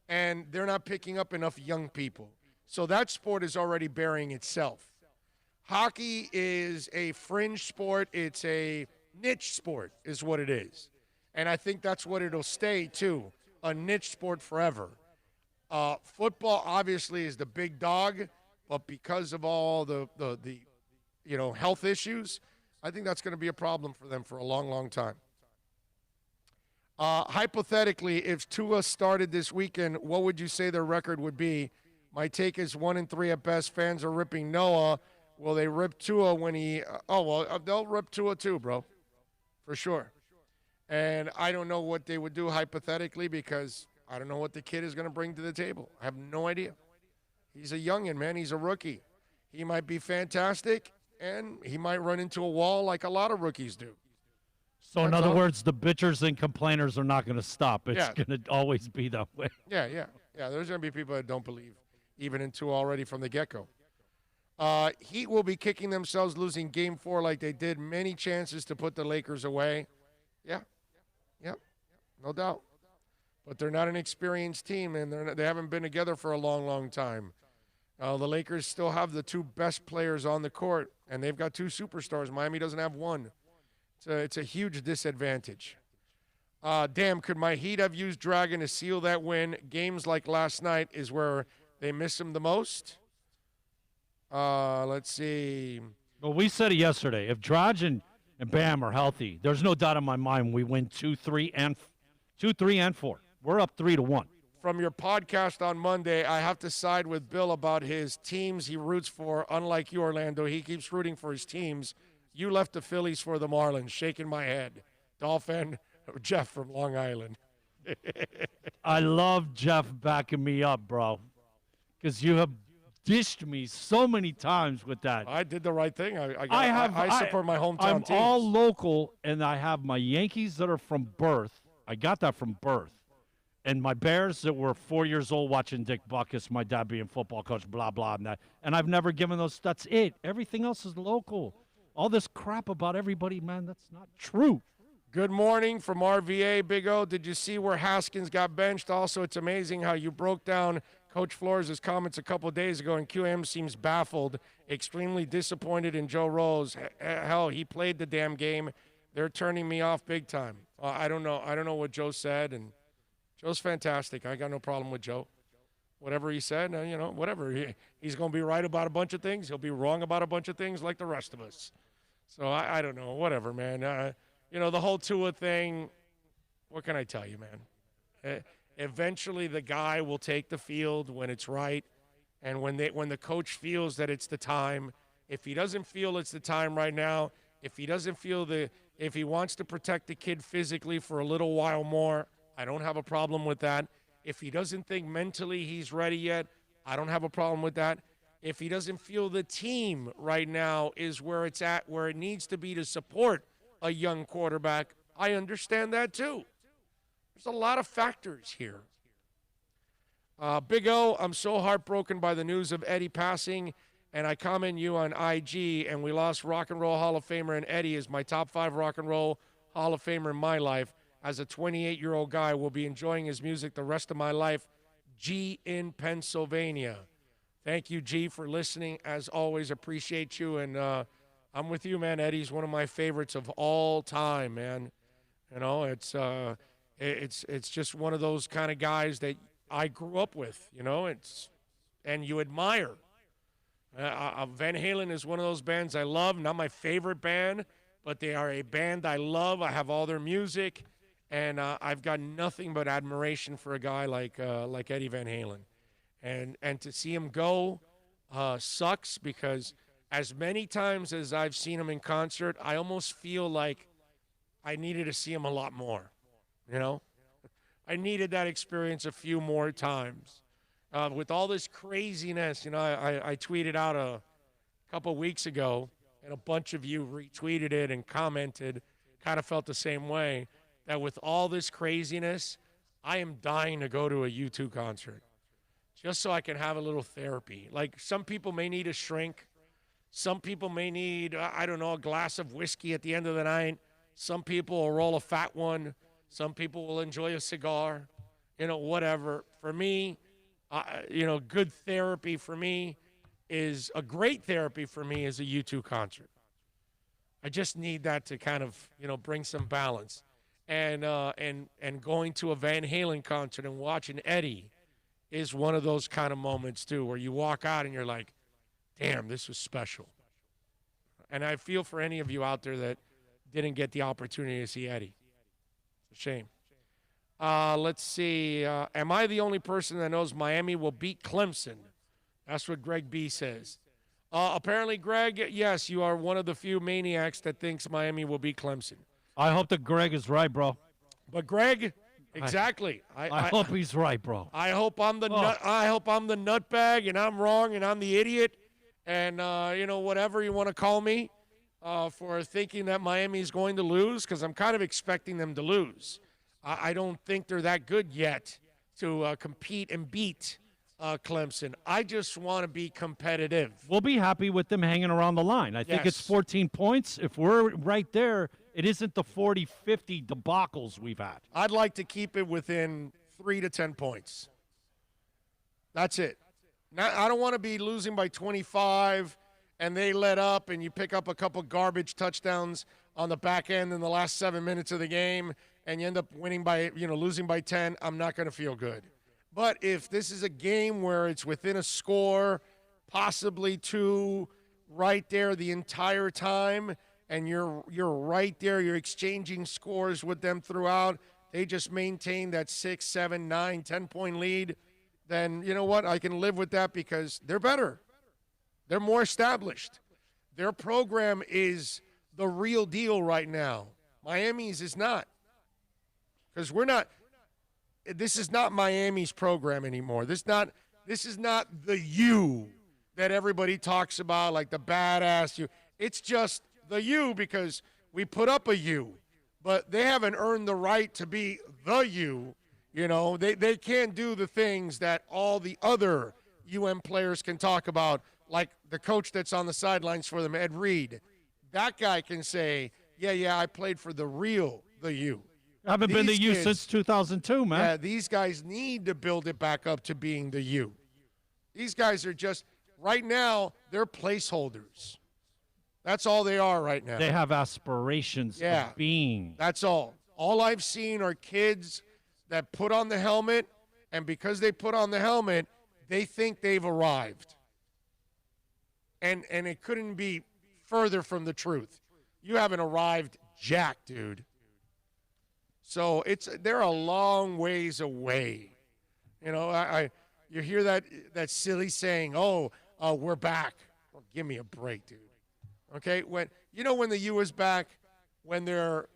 and they're not picking up enough young people. So that sport is already burying itself. Hockey is a fringe sport. It's a niche sport is what it is. And I think that's what it'll stay, too, a niche sport forever. Football, obviously, is the big dog, but because of all the health issues, I think that's going to be a problem for them for a long, long time. Hypothetically, if Tua started this weekend, what would you say their record would be? My take is 1-3 at best. Fans are ripping Noah. Will they rip Tua when he they'll rip Tua too, bro, for sure. And I don't know what they would do hypothetically, because I don't know what the kid is going to bring to the table. I have no idea. He's a youngin', man. He's a rookie. He might be fantastic, and he might run into a wall like a lot of rookies do. So in other words, the bitchers and complainers are not going to stop. It's going to always be that way. Yeah. There's going to be people that don't believe, even in Tua already from the get-go. Heat will be kicking themselves losing Game 4 like they did. Many chances to put the Lakers away. Yeah, no doubt. But they're not an experienced team, and they haven't been together for a long, long time. The Lakers still have the two best players on the court, and they've got two superstars. Miami doesn't have one. It's a huge disadvantage. Damn, could my Heat have used Dragon to seal that win? Games like last night is where they miss him the most. Let's see. Well, we said it yesterday. If Draj and Bam are healthy, there's no doubt in my mind we win 2-3 and 4. We're up 3-1. From your podcast on Monday, I have to side with Bill about his teams he roots for. Unlike you, Orlando, he keeps rooting for his teams. You left the Phillies for the Marlins. Shaking my head. Dolphin Jeff from Long Island. I love Jeff backing me up, bro, because you have dished me so many times with that. I did the right thing. I support my hometown I'm teams. all local, and I have my Yankees that are from birth. I got that from birth. And my Bears that were 4 years old watching Dick Butkus, my dad being football coach, blah, blah, and that. And I've never given those. That's it. Everything else is local. All this crap about everybody, man, that's not true. Good morning from RVA, Big O. Did you see where Haskins got benched? Also, it's amazing how you broke down Coach Flores' comments a couple of days ago, and QM seems baffled, extremely disappointed in Joe Rose. Hell, he played the damn game. They're turning me off big time. I don't know. I don't know what Joe said, and Joe's fantastic. I got no problem with Joe. Whatever he said, whatever. He's going to be right about a bunch of things. He'll be wrong about a bunch of things like the rest of us. So I don't know. Whatever, man. The whole Tua thing, what can I tell you, man? Eventually the guy will take the field when it's right, and when the coach feels that it's the time. If he doesn't feel it's the time right now, if he doesn't feel if he wants to protect the kid physically for a little while more, I don't have a problem with that. If he doesn't think mentally he's ready yet, I don't have a problem with that. If he doesn't feel the team right now is where it's at, where it needs to be to support a young quarterback, I understand that too. There's a lot of factors here. Big O, I'm so heartbroken by the news of Eddie passing, and I comment you on IG, and we lost Rock and Roll Hall of Famer, and Eddie is my top 5 Rock and Roll Hall of Famer in my life. As a 28-year-old guy, will be enjoying his music the rest of my life. G in Pennsylvania. Thank you, G, for listening. As always, appreciate you, and I'm with you, man. Eddie's one of my favorites of all time, man. It's just one of those kind of guys that I grew up with, and you admire. Van Halen is one of those bands I love. Not my favorite band, but they are a band I love. I have all their music, and I've got nothing but admiration for a guy like Eddie Van Halen. And to see him go sucks, because as many times as I've seen him in concert, I almost feel like I needed to see him a lot more. I needed that experience a few more times. With all this craziness, I tweeted out a couple weeks ago, and a bunch of you retweeted it and commented, kind of felt the same way, that with all this craziness, I am dying to go to a U2 concert just so I can have a little therapy. Like, some people may need a shrink. Some people may need, a glass of whiskey at the end of the night. Some people will roll a fat one. Some people will enjoy a cigar, whatever. For me, good therapy for me is a great therapy for me is a U2 concert. I just need that to kind of, bring some balance. And going to a Van Halen concert and watching Eddie is one of those kind of moments too, where you walk out and you're like, damn, this was special. And I feel for any of you out there that didn't get the opportunity to see Eddie. It's a shame. Let's see. Am I the only person that knows Miami will beat Clemson? That's what Greg B says. Apparently, Greg, yes, you are one of the few maniacs that thinks Miami will beat Clemson. I hope that Greg is right, bro. But Greg, exactly. I hope he's right, bro. I hope I'm the I hope I'm the nutbag and I'm wrong and I'm the idiot, and whatever you want to call me for thinking that Miami is going to lose, because I'm kind of expecting them to lose. I don't think they're that good yet to compete and beat Clemson. I just want to be competitive. We'll be happy with them hanging around the line. I think it's 14 points. If we're right there, it isn't the 40, 50 debacles we've had. I'd like to keep it within 3 to 10 points. That's it. I don't want to be losing by 25 and they let up and you pick up a couple garbage touchdowns on the back end in the last 7 minutes of the game and you end up winning by, losing by 10. I'm not going to feel good. But if this is a game where it's within a score, possibly 2, right there the entire time, and you're right there, you're exchanging scores with them throughout, they just maintain that 6, 7, 9, 10-point lead, then you know what? I can live with that because they're better. They're more established. Their program is the real deal right now. Miami's is not. Because we're not this is not Miami's program anymore. This is not the U that everybody talks about, like the badass U. It's just the U because we put up a U, but they haven't earned the right to be the U. You know, they can't do the things that all the other UM players can talk about, like the coach that's on the sidelines for them, Ed Reed. That guy can say, yeah, I played for the U. I haven't been the U since 2002, man. Yeah, these guys need to build it back up to being the U. These guys are just, right now, they're placeholders. That's all they are right now. They have aspirations of being. That's all. All I've seen are kids that put on the helmet, and because they put on the helmet, they think they've arrived. And it couldn't be further from the truth. You haven't arrived jack, dude. So they're a long ways away. You know, you hear that silly saying, we're back. Well, give me a break, dude. Okay, when the U is back, when they're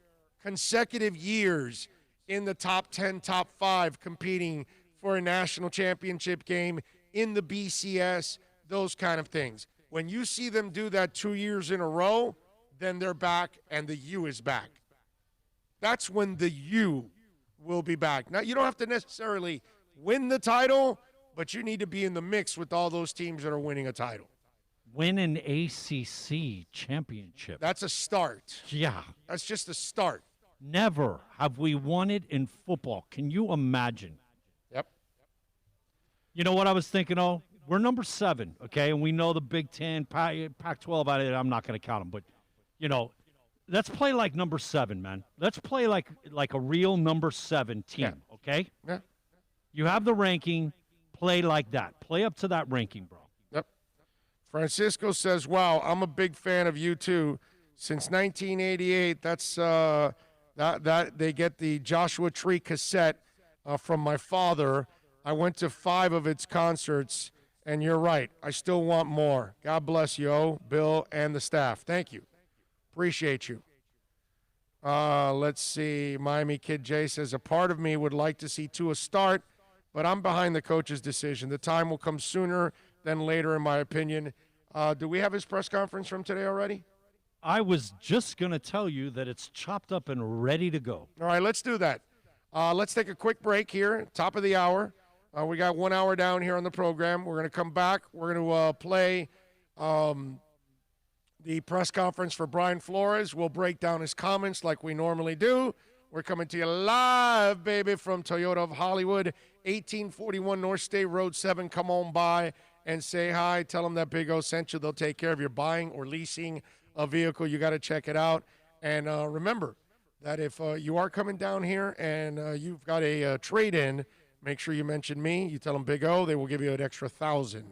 consecutive years in the top 10, top 5 competing for a national championship game in the BCS, those kind of things. When you see them do that 2 years in a row, then they're back and the U is back. That's when the U will be back. Now, you don't have to necessarily win the title, but you need to be in the mix with all those teams that are winning a title. Win an ACC championship. That's a start. Yeah. That's just a start. Never have we won it in football. Can you imagine? Yep. You know what I was thinking, we're number 7, okay? And we know the Big Ten, Pac-12 out of it. I'm not going to count them. But, let's play like number 7, man. Let's play like a real number 7 team, okay? Yeah. You have the ranking. Play like that. Play up to that ranking, bro. Yep. Francisco says, wow, I'm a big fan of you too. Since 1988, that's that they get the Joshua Tree cassette from my father. I went to 5 of its concerts, and you're right. I still want more. God bless you, Bill, and the staff. Thank you. Appreciate you. Let's see. Miami Kid J says, a part of me would like to see Tua start, but I'm behind the coach's decision. The time will come sooner than later, in my opinion. Do we have his press conference from today already? I was just going to tell you that it's chopped up and ready to go. All right, let's do that. Let's take a quick break here, top of the hour. We got 1 hour down here on the program. We're going to come back. We're going to play the press conference for Brian Flores. We'll break down his comments like we normally do. We're coming to you live, baby, from Toyota of Hollywood, 1841 North State Road 7. Come on by and say hi. Tell them that Big O sent you. They'll take care of your buying or leasing a vehicle. You got to check it out. And remember that if you are coming down here and you've got a trade-in, make sure you mention me. You tell them Big O, they will give you an extra $1,000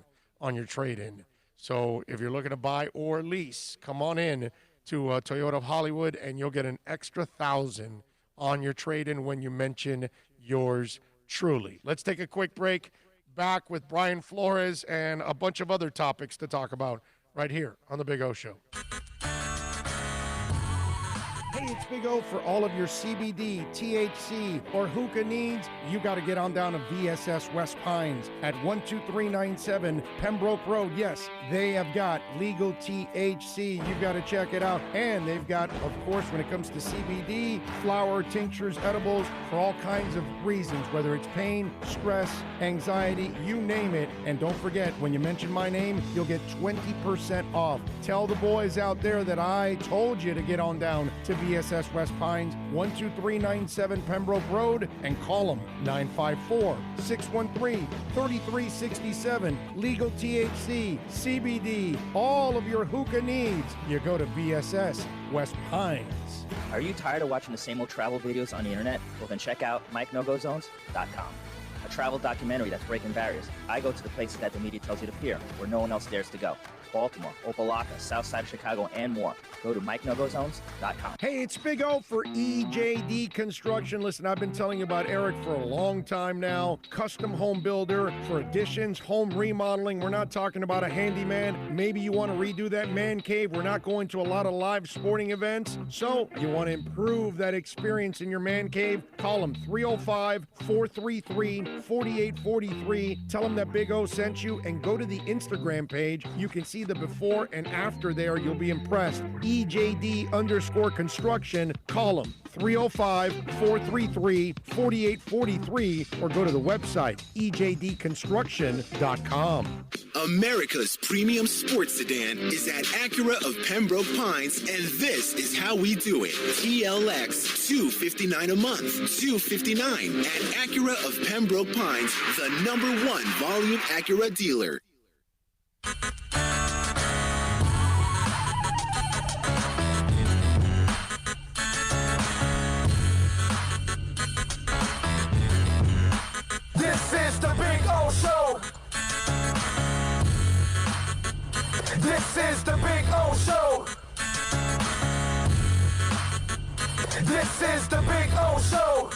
on your trade-in. So if you're looking to buy or lease, come on in to Toyota of Hollywood, and you'll get an extra $1,000 on your trade-in when you mention yours truly. Let's take a quick break. Back with Brian Flores and a bunch of other topics to talk about right here on The Big O Show. Hey, it's Big O. For all of your CBD, THC, or hookah needs, you got to get on down to VSS West Pines at 12397 Pembroke Road. Yes, they have got legal THC. You've got to check it out. And they've got, of course, when it comes to CBD, flower, tinctures, edibles, for all kinds of reasons, whether it's pain, stress, anxiety, you name it. And don't forget, when you mention my name, you'll get 20% off. Tell the boys out there that I told you to get on down to VSS West Pines, 12397 Pembroke Road, and call them 954-613-3367. Legal THC, CBD, all of your hookah needs. You go to VSS West Pines. Are you tired of watching the same old travel videos on the internet? Well, then check out MikeNoGoZones.com. a travel documentary that's breaking barriers. I go to the places that the media tells you to peer, where no one else dares to go. Baltimore, Opelika, South Side of Chicago, and more. Go to MikeNoGoZones.com. Hey, it's Big O for Ejd Construction. Listen, I've been telling you about Eric for a long time now. Custom home builder for additions, home remodeling. We're not talking about a handyman. Maybe you want to redo that man cave. We're not going to a lot of live sporting events. So you want to improve that experience in your man cave? Call them 305-433-4843. Tell them that Big O sent you and go to the Instagram page. You can see the before and after there. You'll be impressed. EJD_construction. Call them 305-433-4843 or go to the website ejdconstruction.com. America's premium sports sedan is at Acura of Pembroke Pines, and this is how we do it. TLX $259 a month, $259 at Acura of Pembroke Pines, the #1 volume Acura dealer. This is the Big O Show. This is the Big O Show. This is the Big O Show. This is the Big O Show.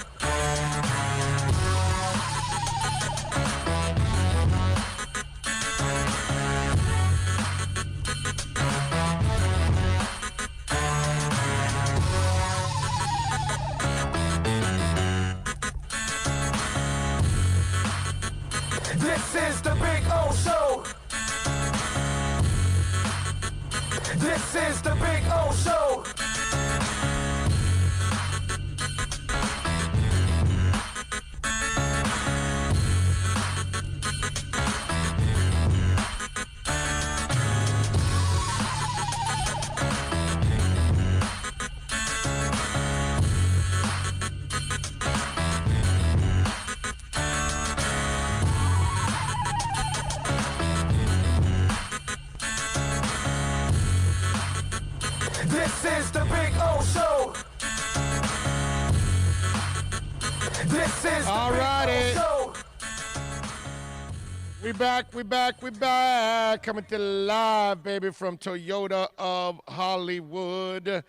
This is the Big O Show. This is the Big O Show. This is the Big O Show. We back. Coming to live, baby, from Toyota of Hollywood.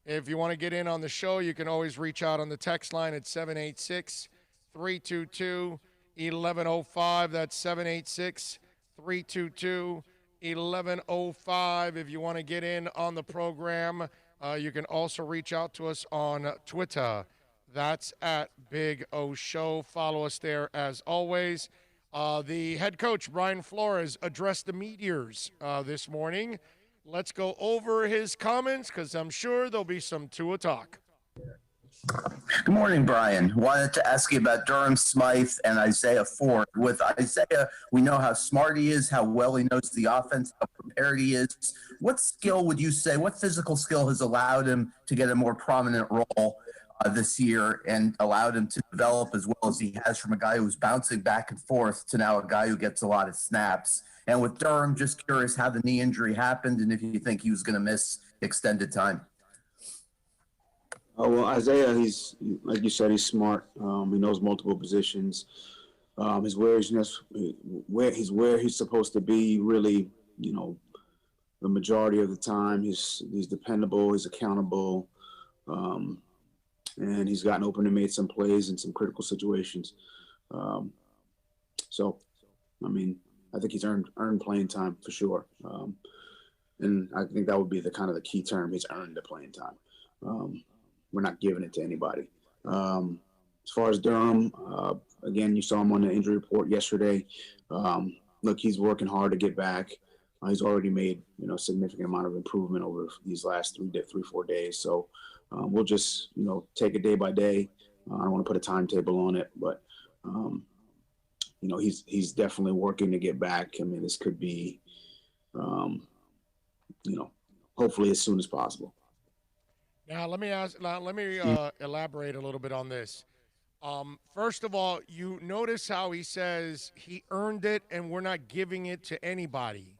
If you want to get in on the show, you can always reach out on the text line at 786-322-1105. That's 786-322-1105. If you want to get in on the program, you can also reach out to us on Twitter. That's at Big O Show. Follow us there as always. The head coach, Brian Flores, addressed the Meteors this morning. Let's go over his comments because I'm sure there'll be some Tua talk. Good morning, Brian. Wanted to ask you about Durham Smythe and Isaiah Ford. With Isaiah, we know how smart he is, how well he knows the offense, how prepared he is. What skill would you say, what physical skill has allowed him to get a more prominent role this year and allowed him to develop as well as he has from a guy who's bouncing back and forth to now a guy who gets a lot of snaps? And with Durham, just curious how the knee injury happened and if you think he was going to miss extended time. Oh, well, Isaiah, he's, like you said, he's smart. He knows multiple positions. He's where he's supposed to be really, the majority of the time. He's dependable, he's accountable, and he's gotten open and made some plays in some critical situations. So, I think he's earned playing time for sure. And I think that would be the key term. He's earned the playing time. We're not giving it to anybody. As far as Durham, again, you saw him on the injury report yesterday. Look, he's working hard to get back. He's already made, a significant amount of improvement over these last 3-4 days. So we'll just, take it day by day. I don't want to put a timetable on it, but, he's definitely working to get back. This could be, hopefully as soon as possible. Now, let me elaborate a little bit on this. First of all, you notice how he says he earned it and we're not giving it to anybody.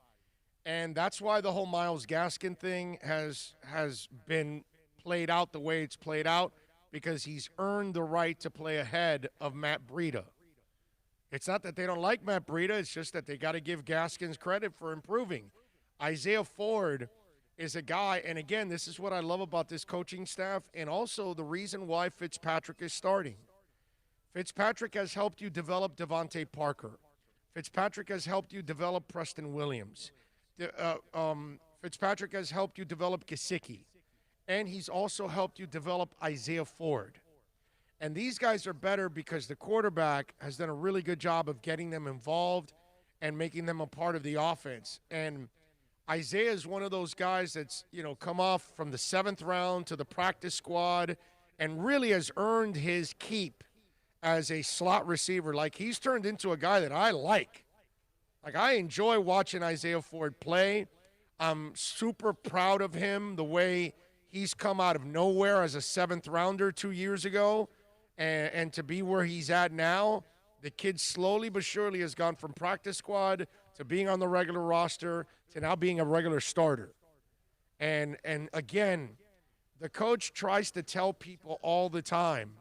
And that's why the whole Myles Gaskin thing has been played out the way it's played out, because he's earned the right to play ahead of Matt Breida. It's not that they don't like Matt Breida. It's just that they got to give Gaskins credit for improving. Isaiah Ford is a guy, and again, this is what I love about this coaching staff, and also the reason why Fitzpatrick is starting. Fitzpatrick has helped you develop Devontae Parker. Fitzpatrick has helped you develop Preston Williams. Fitzpatrick has helped you develop Gesicki. And he's also helped you develop Isaiah Ford. And these guys are better because the quarterback has done a really good job of getting them involved and making them a part of the offense. And Isaiah is one of those guys that's, come off from the 7th round to the practice squad and really has earned his keep as a slot receiver. Like, he's turned into a guy that I like. Like, I enjoy watching Isaiah Ford play. I'm super proud of him, the way he's come out of nowhere as a 7th rounder 2 years ago. And to be where he's at now, the kid slowly but surely has gone from practice squad to being on the regular roster to now being a regular starter. And again, the coach tries to tell people all the time,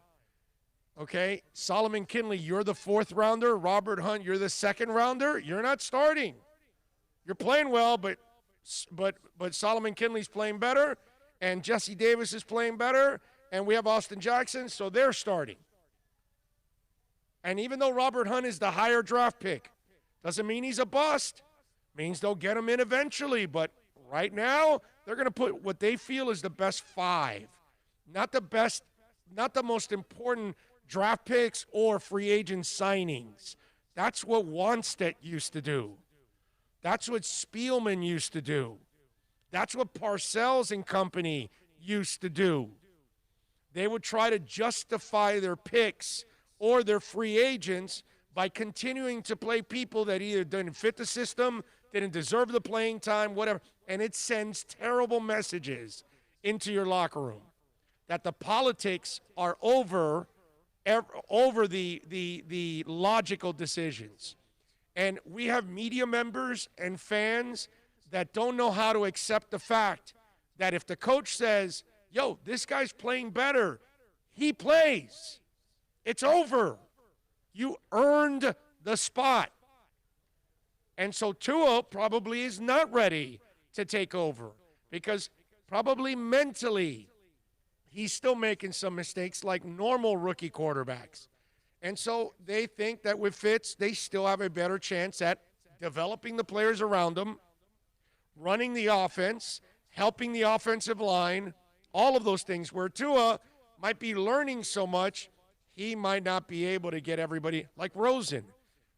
okay, Solomon Kinley, you're the 4th rounder. Robert Hunt, you're the 2nd rounder. You're not starting. You're playing well, but Solomon Kinley's playing better, and Jesse Davis is playing better, and we have Austin Jackson, so they're starting. And even though Robert Hunt is the higher draft pick, doesn't mean he's a bust. Means they'll get him in eventually, but right now they're going to put what they feel is the best 5. Not the best, not the most important draft picks or free agent signings. That's what Wannstedt used to do. That's what Spielman used to do. That's what Parcells and company used to do. They would try to justify their picks or their free agents by continuing to play people that either didn't fit the system, didn't deserve the playing time, whatever. And it sends terrible messages into your locker room that the politics are over the logical decisions. And we have media members and fans that don't know how to accept the fact that if the coach says, yo, this guy's playing better, he plays. It's over. You earned the spot. And so Tua probably is not ready to take over because probably mentally he's still making some mistakes like normal rookie quarterbacks. And so they think that with Fitz, they still have a better chance at developing the players around them, running the offense, helping the offensive line, all of those things, where Tua might be learning so much, he might not be able to get everybody, like Rosen.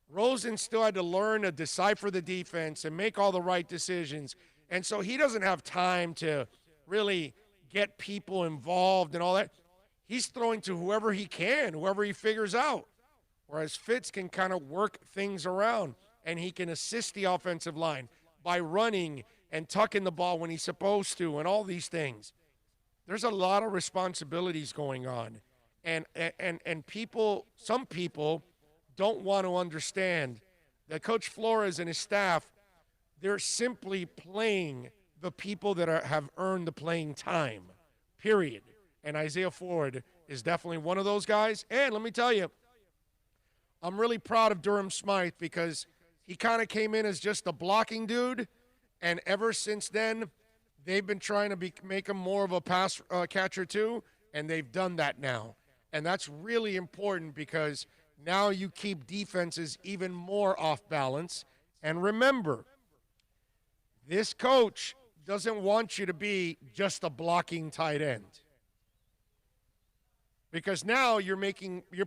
Rosen still had to learn to decipher the defense and make all the right decisions. And so he doesn't have time to really get people involved and all that. He's throwing to whoever he can, whoever he figures out. Whereas Fitz can kind of work things around, and he can assist the offensive line by running and tucking the ball when he's supposed to and all these things. There's a lot of responsibilities going on. And people, some people don't want to understand that Coach Flores and his staff, they're simply playing the people that have earned the playing time, period. And Isaiah Ford is definitely one of those guys. And let me tell you, I'm really proud of Durham Smythe because he kind of came in as just a blocking dude. And ever since then, they've been trying to make him more of a pass catcher too. And they've done that now. And that's really important because now you keep defenses even more off balance. And remember, this coach doesn't want you to be just a blocking tight end. Because now you're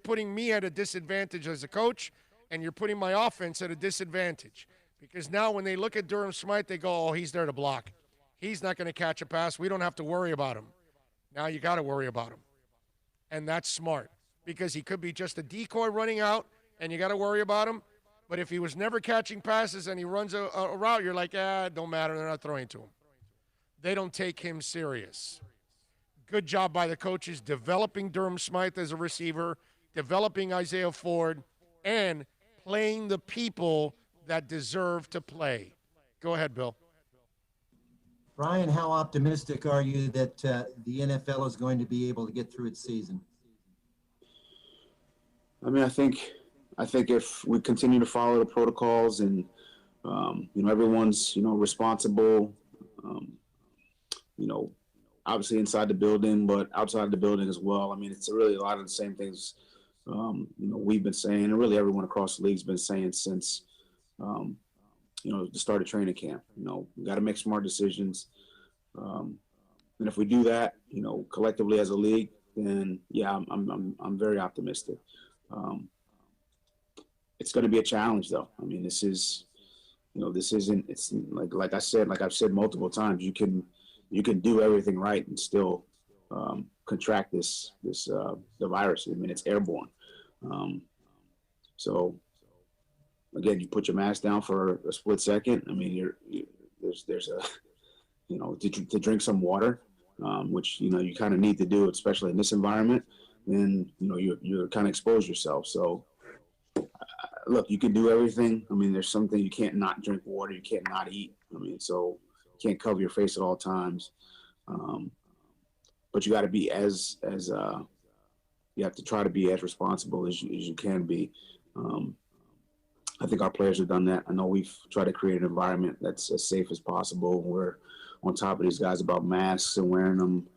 putting me at a disadvantage as a coach, and you're putting my offense at a disadvantage. Because now when they look at Durham Smythe, they go, oh, he's there to block. He's not going to catch a pass. We don't have to worry about him. Now you got to worry about him. And that's smart because he could be just a decoy running out, and you got to worry about him. But if he was never catching passes and he runs a route, you're like, it don't matter. They're not throwing to him. They don't take him serious. Good job by the coaches developing Durham Smythe as a receiver, developing Isaiah Ford, and playing the people that deserve to play. Go ahead, Bill. Brian, how optimistic are you that the NFL is going to be able to get through its season? I mean, I think I think if we continue to follow the protocols and, everyone's, responsible, obviously inside the building, but outside the building as well. I mean, it's really a lot of the same things, we've been saying, and really everyone across the league's been saying since, the start of training camp. We got to make smart decisions. And if we do that, collectively as a league, then yeah, I'm very optimistic. It's going to be a challenge, though. I mean, this isn't. It's like I've said multiple times. You can do everything right and still contract the virus. I mean, it's airborne. So again, you put your mask down for a split second. I mean, there's a to drink some water, which you kind of need to do, especially in this environment. Then you're kind of expose yourself. So. Look, you can do everything. I mean, there's something you can't not drink water. You can't not eat. I mean, so you can't cover your face at all times. But you got to be as you have to try to be as responsible as you can be. I think our players have done that. I know we've tried to create an environment that's as safe as possible. We're on top of these guys about masks and wearing them,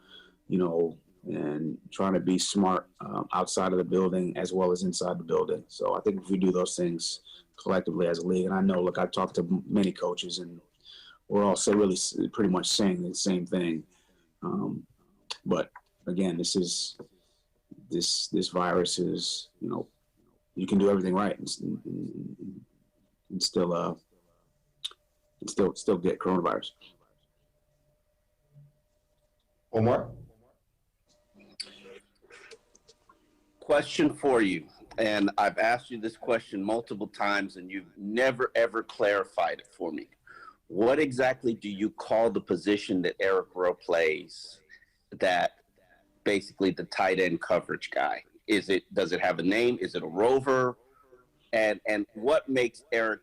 and trying to be smart outside of the building as well as inside the building. So I think if we do those things collectively as a league, and I know, look, I've talked to many coaches and we're all really pretty much saying the same thing. But again, this virus is, you can do everything right and still get coronavirus. One more. Question for you, and I've asked you this question multiple times and you've never ever clarified it for me. What exactly do you call the position that Eric Rowe plays, that basically the tight end coverage guy? Does it have a name? Is it a rover? And what makes Eric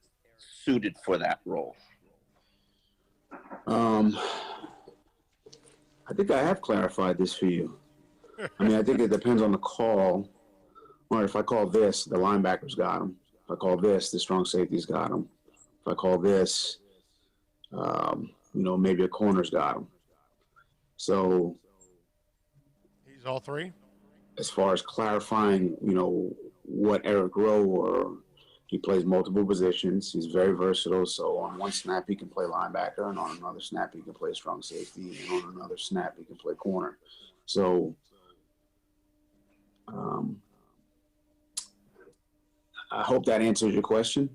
suited for that role? I think I have clarified this for you. I mean, I think it depends on the call. Or if I call this, the linebackers got him. If I call this, the strong safeties got him. If I call this, maybe a corner's got him. So he's all three? As far as clarifying, what Eric Rowe, or he plays multiple positions. He's very versatile. So on one snap, he can play linebacker, and on another snap, he can play strong safety, and on another snap, he can play corner. So I hope that answers your question.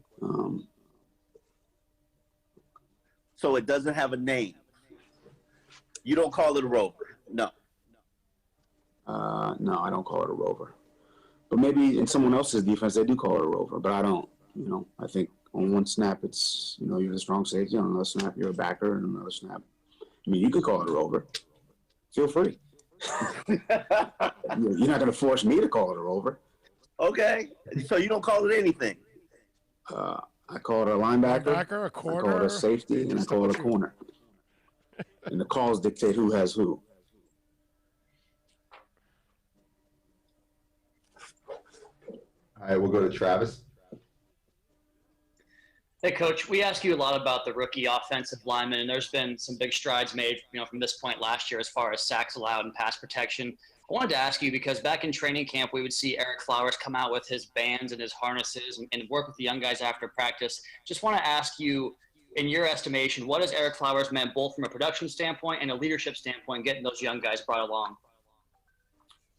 So it doesn't have a name. You don't call it a rover? No. No, I don't call it a rover. But maybe in someone else's defense, they do call it a rover, but I don't. I think on one snap, it's, you're the strong safety. On another snap, you're a backer. And another snap, I mean, you could call it a rover. Feel free. You're not going to force me to call it a rover. Okay. So you don't call it anything? I call it a linebacker, a corner, I call it a safety, and I call it a corner. And the calls dictate who has who. All right, we'll go to Travis. Hey, Coach, we ask you a lot about the rookie offensive lineman, and there's been some big strides made, from this point last year as far as sacks allowed and pass protection. I wanted to ask you, because back in training camp, we would see Eric Flowers come out with his bands and his harnesses and work with the young guys after practice. Just want to ask you, in your estimation, what has Eric Flowers meant both from a production standpoint and a leadership standpoint, getting those young guys brought along?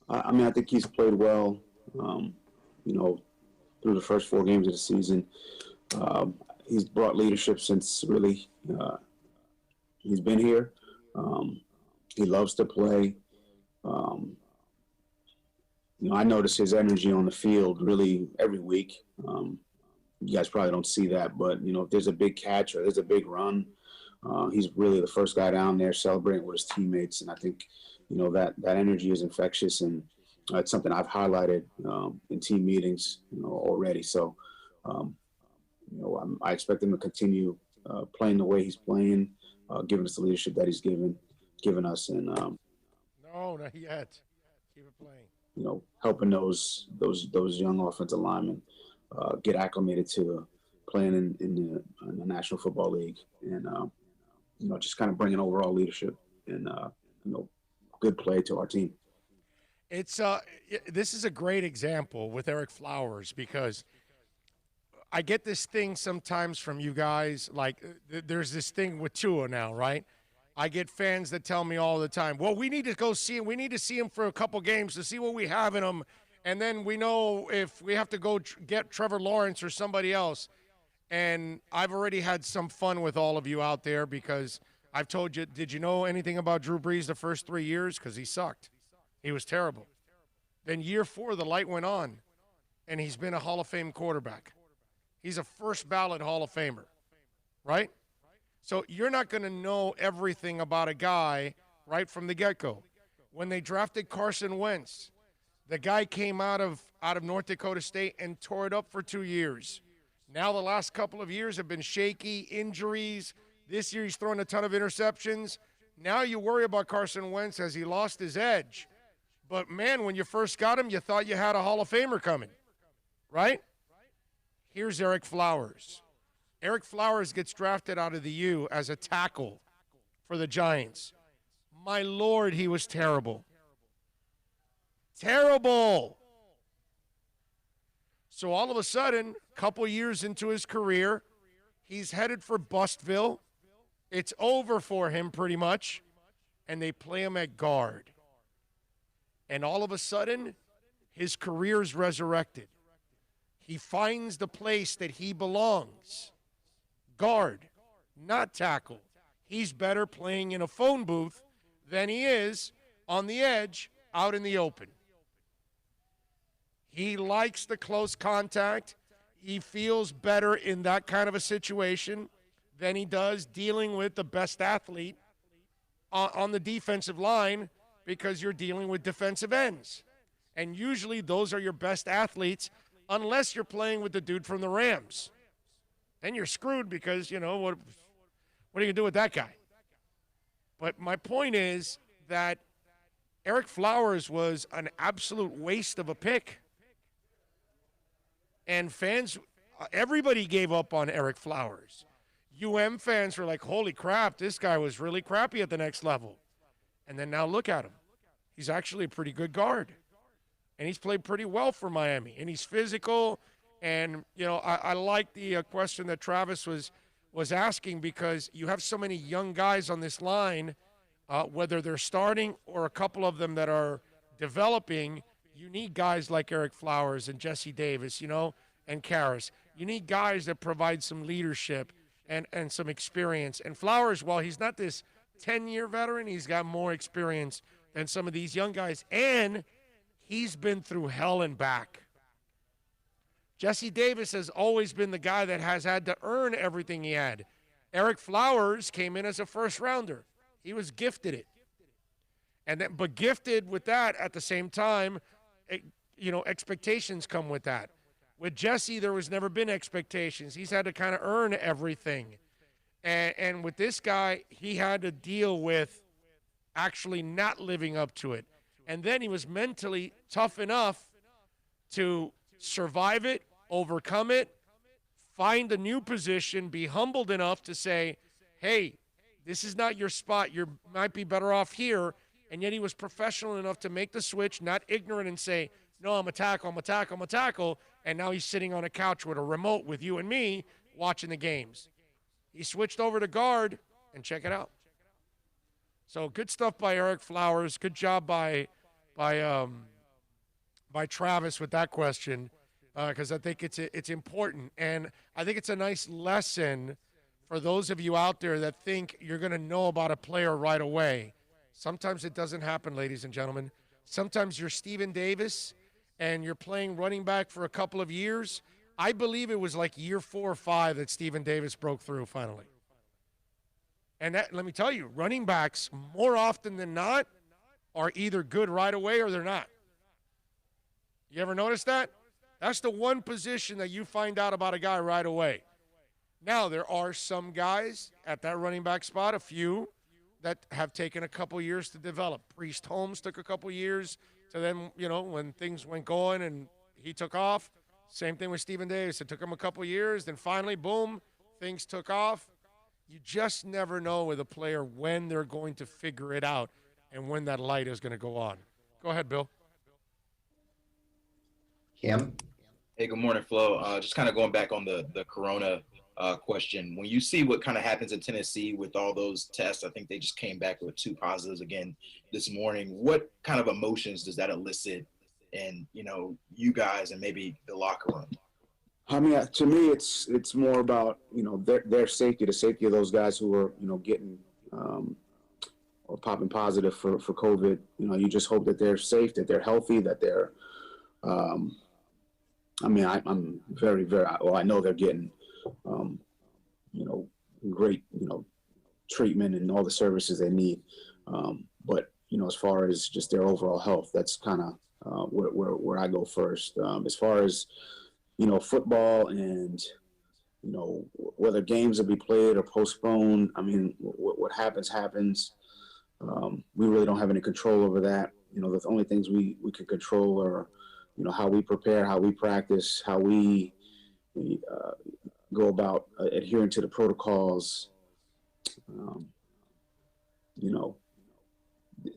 I mean, I think he's played well, through the first 4 games of the season. He's brought leadership since really he's been here. He loves to play. I notice his energy on the field really every week. You guys probably don't see that, but, if there's a big catch or there's a big run, he's really the first guy down there celebrating with his teammates. And I think, that energy is infectious, and it's something I've highlighted in team meetings, already. So, I expect him to continue playing the way he's playing, giving us the leadership that he's given us, and no, not yet. Keep it playing. Helping those young offensive linemen. get acclimated to playing in the National Football League, and just kind of bringing overall leadership and good play to our team. It's this is a great example with Eric Flowers, because I get this thing sometimes from you guys, like there's this thing with Tua now, right? I get fans that tell me all the time, well, we need to go see him. We need to see him for a couple games to see what we have in him. And then we know if we have to go get Trevor Lawrence or somebody else. And I've already had some fun with all of you out there, because I've told you, did you know anything about Drew Brees the first 3 years? Because he sucked. He was terrible. Then year 4, the light went on, and he's been a Hall of Fame quarterback. He's a first ballot Hall of Famer, right? So you're not going to know everything about a guy right from the get-go. When they drafted Carson Wentz, the guy came out of North Dakota State and tore it up for 2 years. Now the last couple of years have been shaky, injuries. This year he's thrown a ton of interceptions. Now you worry about Carson Wentz as he lost his edge. But, man, when you first got him, you thought you had a Hall of Famer coming, right? Here's Eric Flowers. Eric Flowers gets drafted out of the U as a tackle for the Giants. My Lord, he was terrible. Terrible. So all of a sudden, a couple years into his career, he's headed for Bustville. It's over for him pretty much, and they play him at guard. And all of a sudden, his career's resurrected. He finds the place that he belongs. Guard, not tackle. He's better playing in a phone booth than he is on the edge out in the open. He likes the close contact. He feels better in that kind of a situation than he does dealing with the best athlete on the defensive line, because you're dealing with defensive ends. And usually those are your best athletes, unless you're playing with the dude from the Rams. Then you're screwed, because, what are you going to do with that guy? But my point is that Eric Flowers was an absolute waste of a pick. And fans, everybody gave up on Eric Flowers. fans were like, holy crap, this guy was really crappy at the next level. And then now look at him. He's actually a pretty good guard. And he's played pretty well for Miami. And he's physical. And, I like the question that Travis was asking, because you have so many young guys on this line, whether they're starting or a couple of them that are developing. You need guys like Eric Flowers and Jesse Davis, and Karras. You need guys that provide some leadership and some experience. And Flowers, while he's not this 10-year veteran, he's got more experience than some of these young guys. And he's been through hell and back. Jesse Davis has always been the guy that has had to earn everything he had. Eric Flowers came in as a first-rounder. He was gifted it. But gifted with that at the same time, expectations come with that. With Jesse, there was never been expectations. He's had to kind of earn everything. And with this guy, he had to deal with actually not living up to it. And then he was mentally tough enough to survive it, overcome it, find a new position, be humbled enough to say, hey, this is not your spot. You might be better off here. And yet he was professional enough to make the switch, not ignorant, and say, no, I'm a tackle. And now he's sitting on a couch with a remote with you and me watching the games. He switched over to guard, and check it out. So good stuff by Eric Flowers. Good job by Travis with that question, because I think it's important. And I think it's a nice lesson for those of you out there that think you're going to know about a player right away. Sometimes it doesn't happen, ladies and gentlemen. Sometimes you're Steven Davis, and you're playing running back for a couple of years. I believe it was like year 4 or 5 that Steven Davis broke through finally. And that, let me tell you, running backs, more often than not, are either good right away or they're not. You ever notice that? That's the one position that you find out about a guy right away. Now, there are some guys at that running back spot, a few, that have taken a couple years to develop. Priest Holmes took a couple years to then, when things went going and he took off. Same thing with Stephen Davis. It took him a couple years. Then finally, boom, things took off. You just never know with a player when they're going to figure it out and when that light is going to go on. Go ahead, Bill. Cam? Hey, good morning, Flo. Just kind of going back on the corona question. When you see what kind of happens in Tennessee with all those tests, I think they just came back with 2 positives again this morning. What kind of emotions does that elicit in, you guys and maybe the locker room? I mean, to me, it's more about, their safety, the safety of those guys who are, getting or popping positive for COVID. You just hope that they're safe, that they're healthy, that they're, I'm very, very, well, I know they're getting, great, treatment and all the services they need. But, as far as just their overall health, that's kind of where I go first. As far as, football and, whether games will be played or postponed, I mean, what happens. We really don't have any control over that. The only things we can control are, how we prepare, how we practice, how we go about adhering to the protocols. Do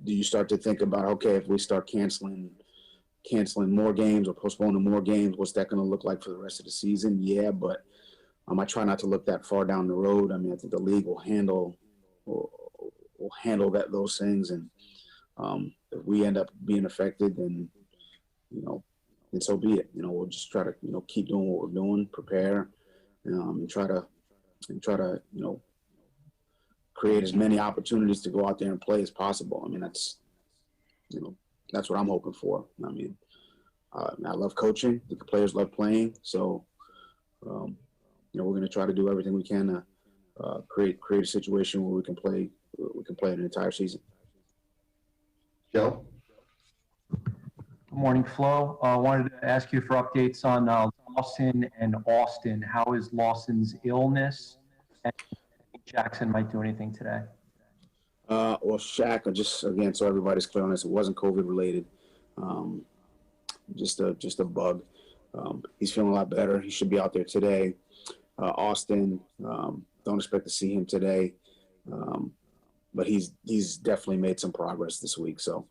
you start to think about, okay, if we start canceling more games or postponing more games, what's that going to look like for the rest of the season? Yeah, but I try not to look that far down the road. I mean, I think the league will handle those things, and if we end up being affected, then and so be it. We'll just try to keep doing what we're doing, prepare, and try to create as many opportunities to go out there and play as possible. I mean, that's what I'm hoping for. I mean, I love coaching. The players love playing. So, we're going to try to do everything we can to create a situation where we can play an entire season. Joe? Good morning, Flo. I wanted to ask you for updates on Lawson and Austin. How is Lawson's illness? And Jackson might do anything today. Well, Shaq, just again, so everybody's clear on this, it wasn't COVID related. Just a bug. He's feeling a lot better. He should be out there today. Austin, don't expect to see him today, but he's definitely made some progress this week. So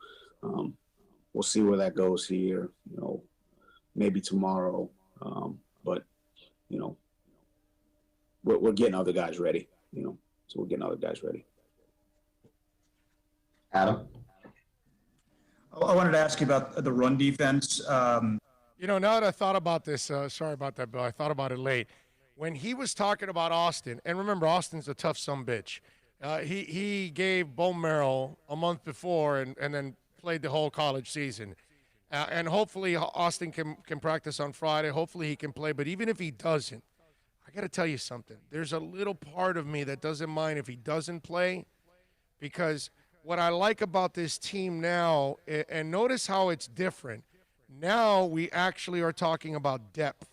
we'll see where that goes here. Maybe tomorrow, but we're getting other guys ready. So we're getting other guys ready. Adam? I wanted to ask you about the run defense. Now that I thought about this, sorry about that, Bill. I thought about it late. When he was talking about Austin, and remember, Austin's a tough sumbitch. He gave bone marrow a month before and then played the whole college season. And hopefully Austin can practice on Friday. Hopefully he can play. But even if he doesn't, I got to tell you something. There's a little part of me that doesn't mind if he doesn't play, because what I like about this team now, and notice how it's different, now we actually are talking about depth.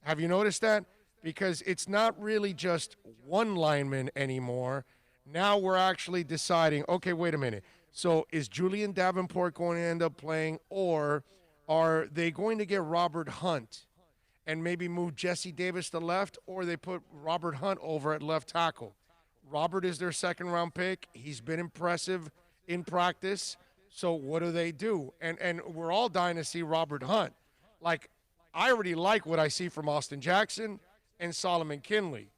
Have you noticed that? Because it's not really just one lineman anymore. Now we're actually deciding, okay, wait a minute. So is Julian Davenport going to end up playing, or are they going to get Robert Hunt and maybe move Jesse Davis to left, or they put Robert Hunt over at left tackle? Robert is their second-round pick. He's been impressive in practice. So what do they do? And we're all dying to see Robert Hunt. Like, I already like what I see from Austin Jackson and Solomon Kinley.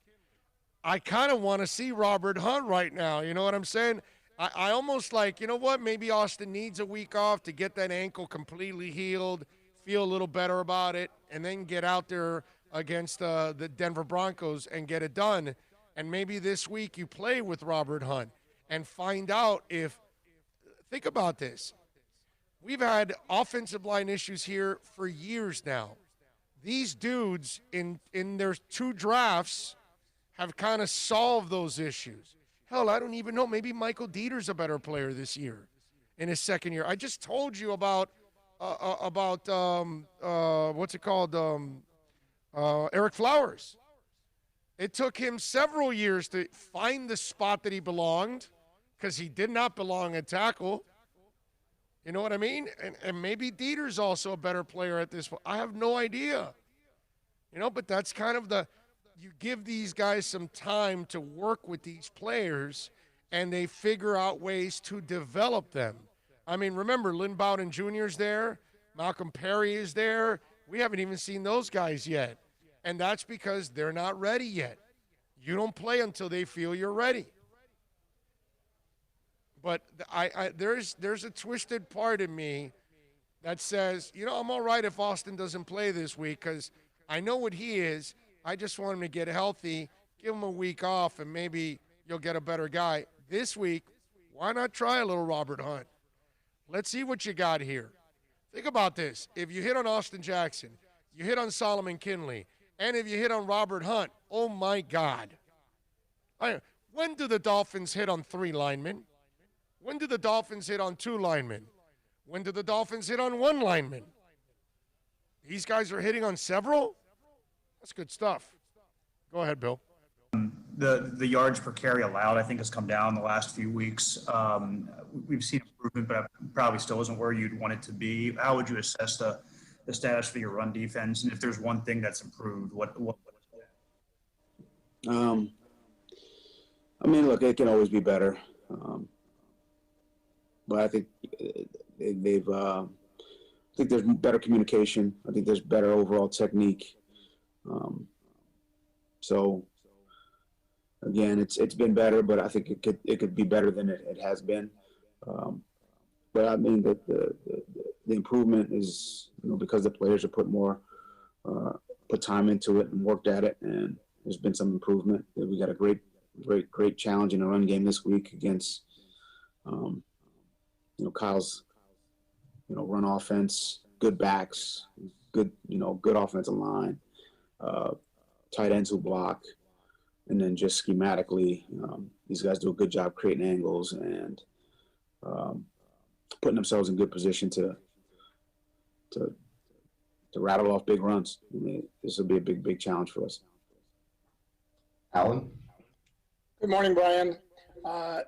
I kind of want to see Robert Hunt right now. You know what I'm saying? I almost like, you know what, maybe Austin needs a week off to get that ankle completely healed, feel a little better about it, and then get out there against the Denver Broncos and get it done. And maybe this week you play with Robert Hunt and find out if – think about this. We've had offensive line issues here for years now. These dudes in their 2 drafts have kind of solved those issues. Hell, I don't even know. Maybe Michael Dieter's a better player this year in his second year. I just told you about what's it called? Eric Flowers. It took him several years to find the spot that he belonged, because he did not belong at tackle. You know what I mean? And maybe Dieter's also a better player at this point. I have no idea. You know, but that's kind of you give these guys some time to work with these players, and they figure out ways to develop them. I mean, remember, Lynn Bowden Jr.'s there. Malcolm Perry is there. We haven't even seen those guys yet. And that's because they're not ready yet. You don't play until they feel you're ready. But there's a twisted part of me that says, you know, I'm all right if Austin doesn't play this week because I know what he is. I just want him to get healthy, give him a week off, and maybe you'll get a better guy. This week, why not try a little Robert Hunt? Let's see what you got here. Think about this. If you hit on Austin Jackson, you hit on Solomon Kinley, and if you hit on Robert Hunt, oh, my God. When do the Dolphins hit on 3 linemen? When do the Dolphins hit on 2 linemen? When do the Dolphins hit on 1 lineman? These guys are hitting on several? That's good stuff. Go ahead, Bill. The yards per carry allowed, I think, has come down the last few weeks. We've seen improvement, but it probably still isn't where you'd want it to be. How would you assess the status for your run defense? And if there's one thing that's improved, what is it? I mean, look, it can always be better. But I think I think there's better communication. I think there's better overall technique. So again, it's been better, but I think it could be better than it has been. But I mean the improvement is, you know, because the players have put time into it and worked at it, and there's been some improvement. We got a great challenge in the run game this week against you know, Kyle's, you know, run offense, good backs, good offensive line, tight ends who block, and then just schematically, these guys do a good job creating angles and putting themselves in good position to rattle off big runs. I mean, this will be a big challenge for us. Alan? Good morning, Brian.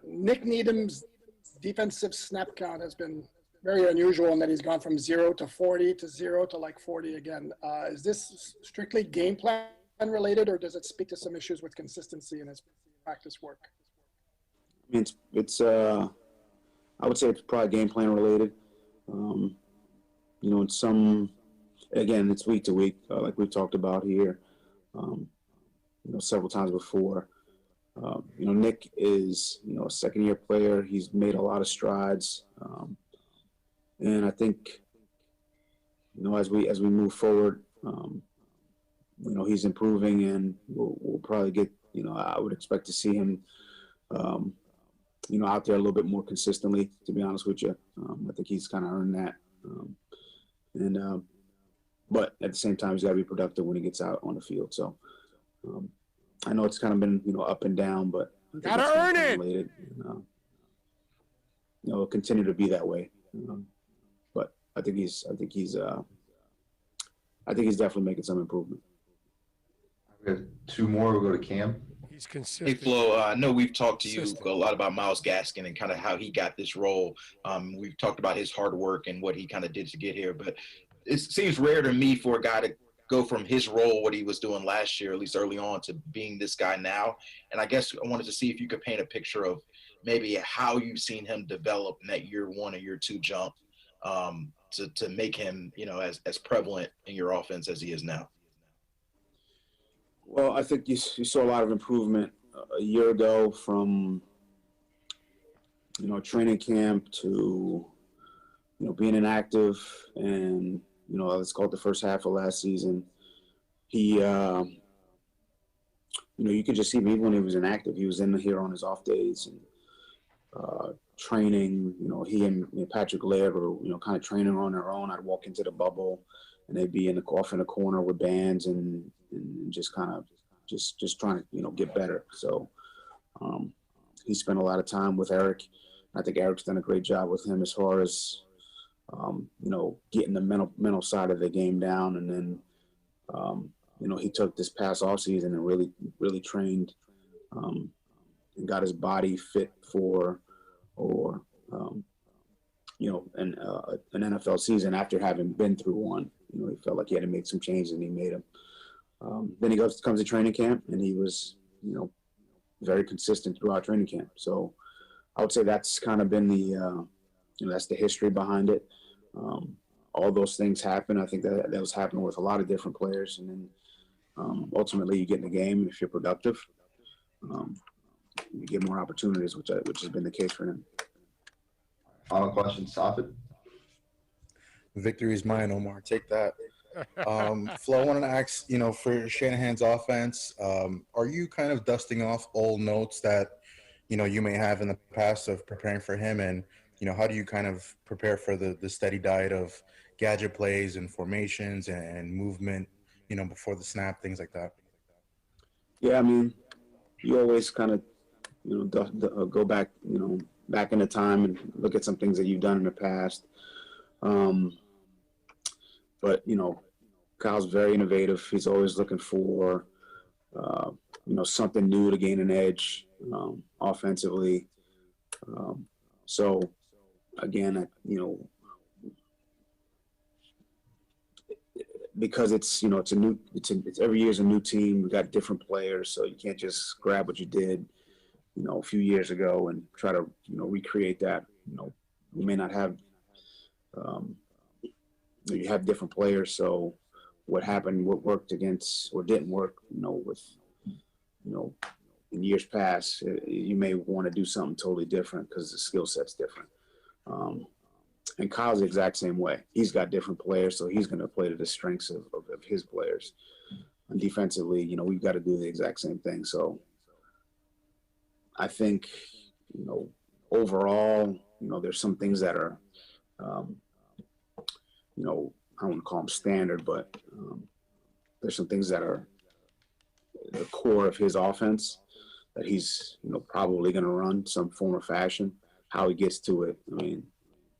Nick Needham's defensive snap count has been very unusual in that he's gone from 0 to 40 to 0 to like 40 again. Is this strictly game plan related, or does it speak to some issues with consistency in his practice work? I mean, it's I would say it's probably game plan related. You know, again, it's week to week, like we've talked about here, you know, several times before. You know, Nick is, you know, a second-year player. He's made a lot of strides, and I think, you know, as we move forward, you know, he's improving, and we'll probably get, you know, I would expect to see him, you know, out there a little bit more consistently. To be honest with you, I think he's kind of earned that, but at the same time, he's got to be productive when he gets out on the field. So. I know it's kind of been, you know, up and down, but gotta earn it. You know, it'll continue to be that way. But I think he's definitely making some improvement. We have 2 more. We'll go to Cam. He's consistent. Hey, Flo, I know we've talked to you a lot about Myles Gaskin and kind of how he got this role. We've talked about his hard work and what he kind of did to get here, but it seems rare to me for a guy to go from his role, what he was doing last year, at least early on, to being this guy now. And I guess I wanted to see if you could paint a picture of maybe how you've seen him develop in that year 1 or year 2 jump to make him, you know, as prevalent in your offense as he is now. Well, I think you saw a lot of improvement a year ago from, you know, training camp to, you know, being inactive and, you know, let's call it the first half of last season. He, you know, you could just see him even when he was inactive. He was in here on his off days and training. You know, he and Patrick Laird were, you know, kind of training on their own. I'd walk into the bubble, and they'd be off in the corner with bands and just kind of just trying to, you know, get better. So he spent a lot of time with Eric. I think Eric's done a great job with him as far as, you know, getting the mental side of the game down. And then, you know, he took this past off season and really trained and got his body fit for an NFL season after having been through one. He felt like he had to make some changes, and he made them. Then he comes to training camp, and he was, very consistent throughout training camp. So I would say that's kind of been the, that's the history behind it. All those things happen. I think that was happening with a lot of different players, and then ultimately you get in the game if you're productive. You get more opportunities, which has been the case for him. Final question, Safid. Victory is mine, Omar. Take that. Flo, I wanted to ask, for Shanahan's offense, are you kind of dusting off old notes that, you may have in the past of preparing for him? And, how do you kind of prepare for the steady diet of gadget plays and formations and movement, before the snap, things like that? Yeah, I mean, you always kind of, go back, back into time and look at some things that you've done in the past. But, Kyle's very innovative. He's always looking for, something new to gain an edge offensively. So, again, because it's every year's a new team. We got different players, so you can't just grab what you did, a few years ago and try to, recreate that. We may not have, you have different players, so what happened, what worked against or didn't work, with, in years past, you may want to do something totally different because the skill set's different. And Kyle's the exact same way. He's got different players, so he's going to play to the strengths of his players. And defensively, we've got to do the exact same thing. So I think, overall, there's some things that are, I wouldn't call them standard, but there's some things that are the core of his offense that he's, probably going to run some form or fashion. How he gets to it, I mean,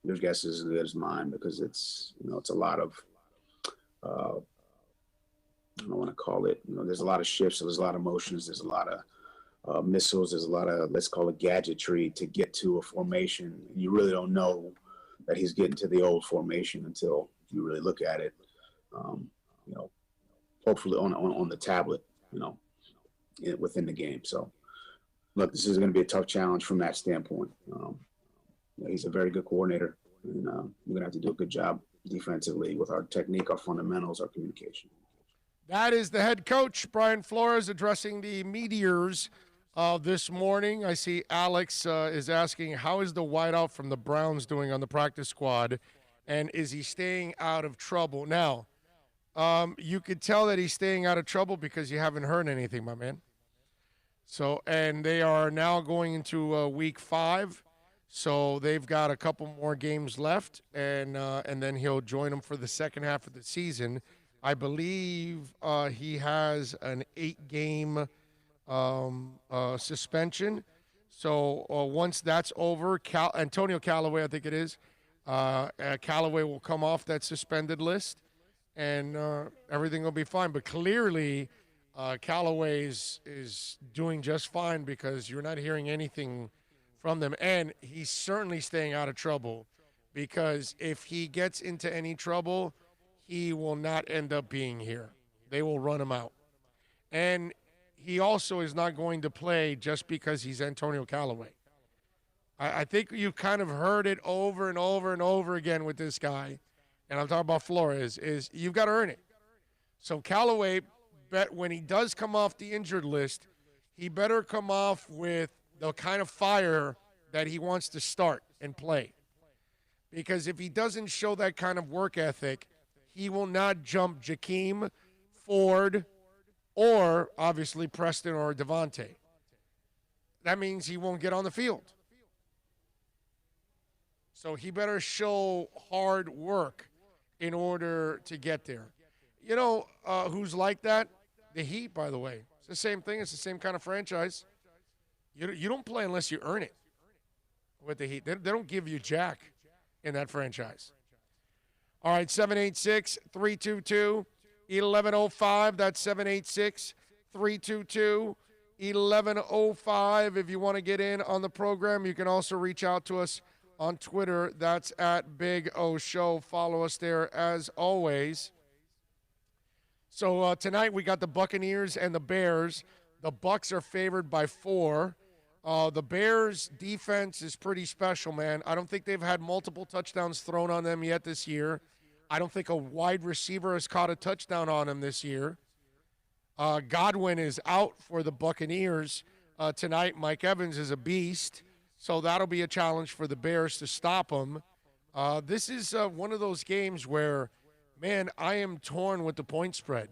your guess is as good as mine, because it's, it's a lot of, I don't want to call it, there's a lot of shifts, there's a lot of motions, there's a lot of missiles, there's a lot of, let's call it gadgetry to get to a formation. You really don't know that he's getting to the old formation until you really look at it, hopefully on the tablet, within the game. So, look, this is going to be a tough challenge from that standpoint. He's a very good coordinator, and we're going to have to do a good job defensively with our technique, our fundamentals, our communication. That is the head coach, Brian Flores, addressing the Meteors this morning. I see Alex is asking, how is the wideout from the Browns doing on the practice squad, and is he staying out of trouble? Now, you could tell that he's staying out of trouble because you haven't heard anything, my man. So, and they are now going into week 5. So they've got a couple more games left, and then he'll join them for the second half of the season. I believe he has an 8-game suspension. So once that's over, Antonio Callaway, I think it is, Callaway will come off that suspended list, and everything will be fine. But clearly, Callaway is doing just fine because you're not hearing anything from them. And he's certainly staying out of trouble, because if he gets into any trouble, he will not end up being here. They will run him out. And he also is not going to play just because he's Antonio Callaway. I think you've kind of heard it over and over and over again with this guy, and I'm talking about Flores, is you've got to earn it. So Callaway, when he does come off the injured list, he better come off with the kind of fire that he wants to start and play. Because if he doesn't show that kind of work ethic, he will not jump Jakeem, Ford, or obviously Preston or Devontae. That means he won't get on the field. So he better show hard work in order to get there. You know who's like that? The Heat, by the way. It's the same thing. It's the same kind of franchise. You don't play unless you earn it with the Heat. They don't give you jack in that franchise. All right, 786-322-1105. That's 786-322-1105. If you want to get in on the program, you can also reach out to us on Twitter. That's at Big O Show. Follow us there as always. So tonight we got the Buccaneers and the Bears. The Bucs are favored by 4. The Bears' defense is pretty special, man. I don't think they've had multiple touchdowns thrown on them yet this year. I don't think a wide receiver has caught a touchdown on them this year. Godwin is out for the Buccaneers tonight. Mike Evans is a beast, so that'll be a challenge for the Bears to stop him. This is one of those games where, man, I am torn with the point spread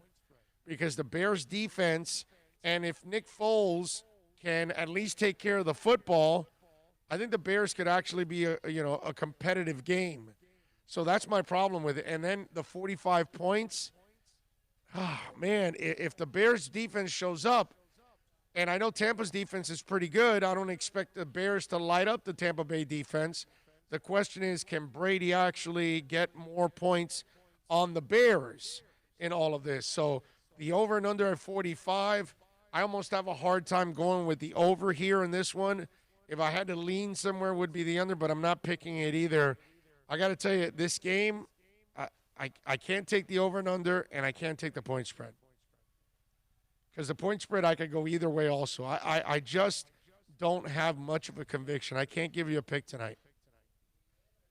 because the Bears' defense, and if Nick Foles can at least take care of the football, I think the Bears could actually be a competitive game. So that's my problem with it. And then the 45 points, man, if the Bears' defense shows up, and I know Tampa's defense is pretty good, I don't expect the Bears to light up the Tampa Bay defense. The question is, can Brady actually get more points on the Bears in all of this? So the over and under at 45, I almost have a hard time going with the over here in this one. If I had to lean somewhere, it would be the under, but I'm not picking it either. I got to tell you, this game, I can't take the over and under, and I can't take the point spread. Because the point spread, I could go either way also. I just don't have much of a conviction. I can't give you a pick tonight,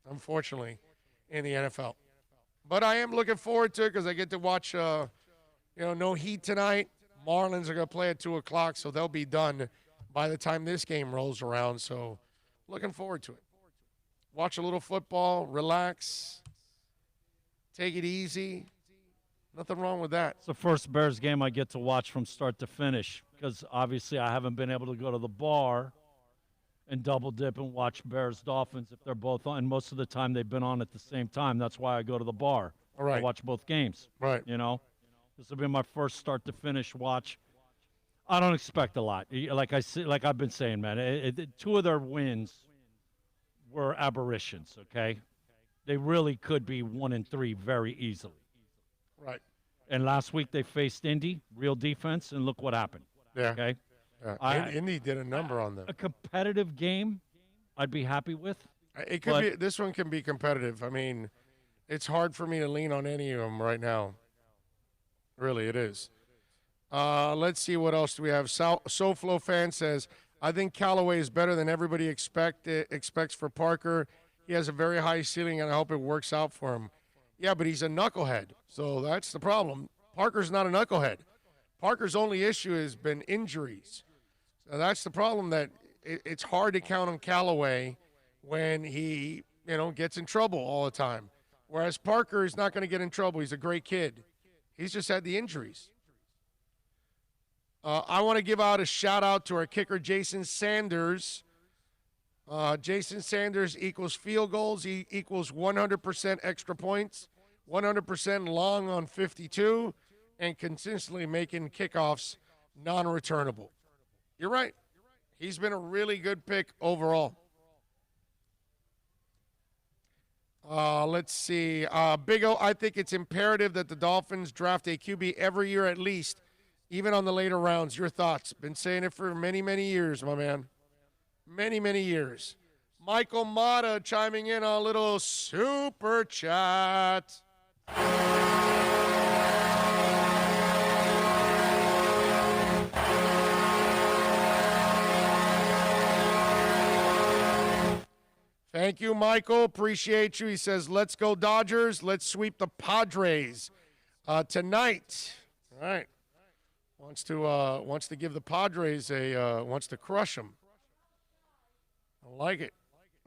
unfortunately, in the NFL. But I am looking forward to it because I get to watch, no Heat tonight. Marlins are going to play at 2 o'clock, so they'll be done by the time this game rolls around. So looking forward to it. Watch a little football, relax, take it easy. Nothing wrong with that. It's the first Bears game I get to watch from start to finish because obviously I haven't been able to go to the bar and double dip and watch Bears-Dolphins if they're both on. And most of the time they've been on at the same time. That's why I go to the bar. All right. I watch both games. Right. This will be my first start to finish watch. I don't expect a lot. Like I've been saying, man, 2 of their wins were aberrations, okay? They really could be 1-3 very easily. Right. And last week they faced Indy, real defense, and look what happened. Yeah. Okay? Yeah. Indy did a number on them. A competitive game I'd be happy with. It could be. This one can be competitive. I mean, it's hard for me to lean on any of them right now. Really, it is. Let's see, what else do we have? SoFlo fan says, I think Callaway is better than everybody expects for Parker. He has a very high ceiling, and I hope it works out for him. Yeah, but he's a knucklehead, so that's the problem. Parker's not a knucklehead. Parker's only issue has been injuries. So that's the problem, that it's hard to count on Callaway when he, gets in trouble all the time. Whereas Parker is not going to get in trouble. He's a great kid. He's just had the injuries. I want to give out a shout-out to our kicker, Jason Sanders. Jason Sanders equals field goals. He equals 100% extra points, 100% long on 52, and consistently making kickoffs non-returnable. You're right. He's been a really good pick overall. Let's see. Big O, I think it's imperative that the Dolphins draft a QB every year at least, even on the later rounds. Your thoughts? Been saying it for many, many years, my man. Many, many years. Michael Mata chiming in on a little super chat. Thank you, Michael. Appreciate you. He says, let's go Dodgers. Let's sweep the Padres tonight. All right. Wants to give the Padres wants to crush them. I like it.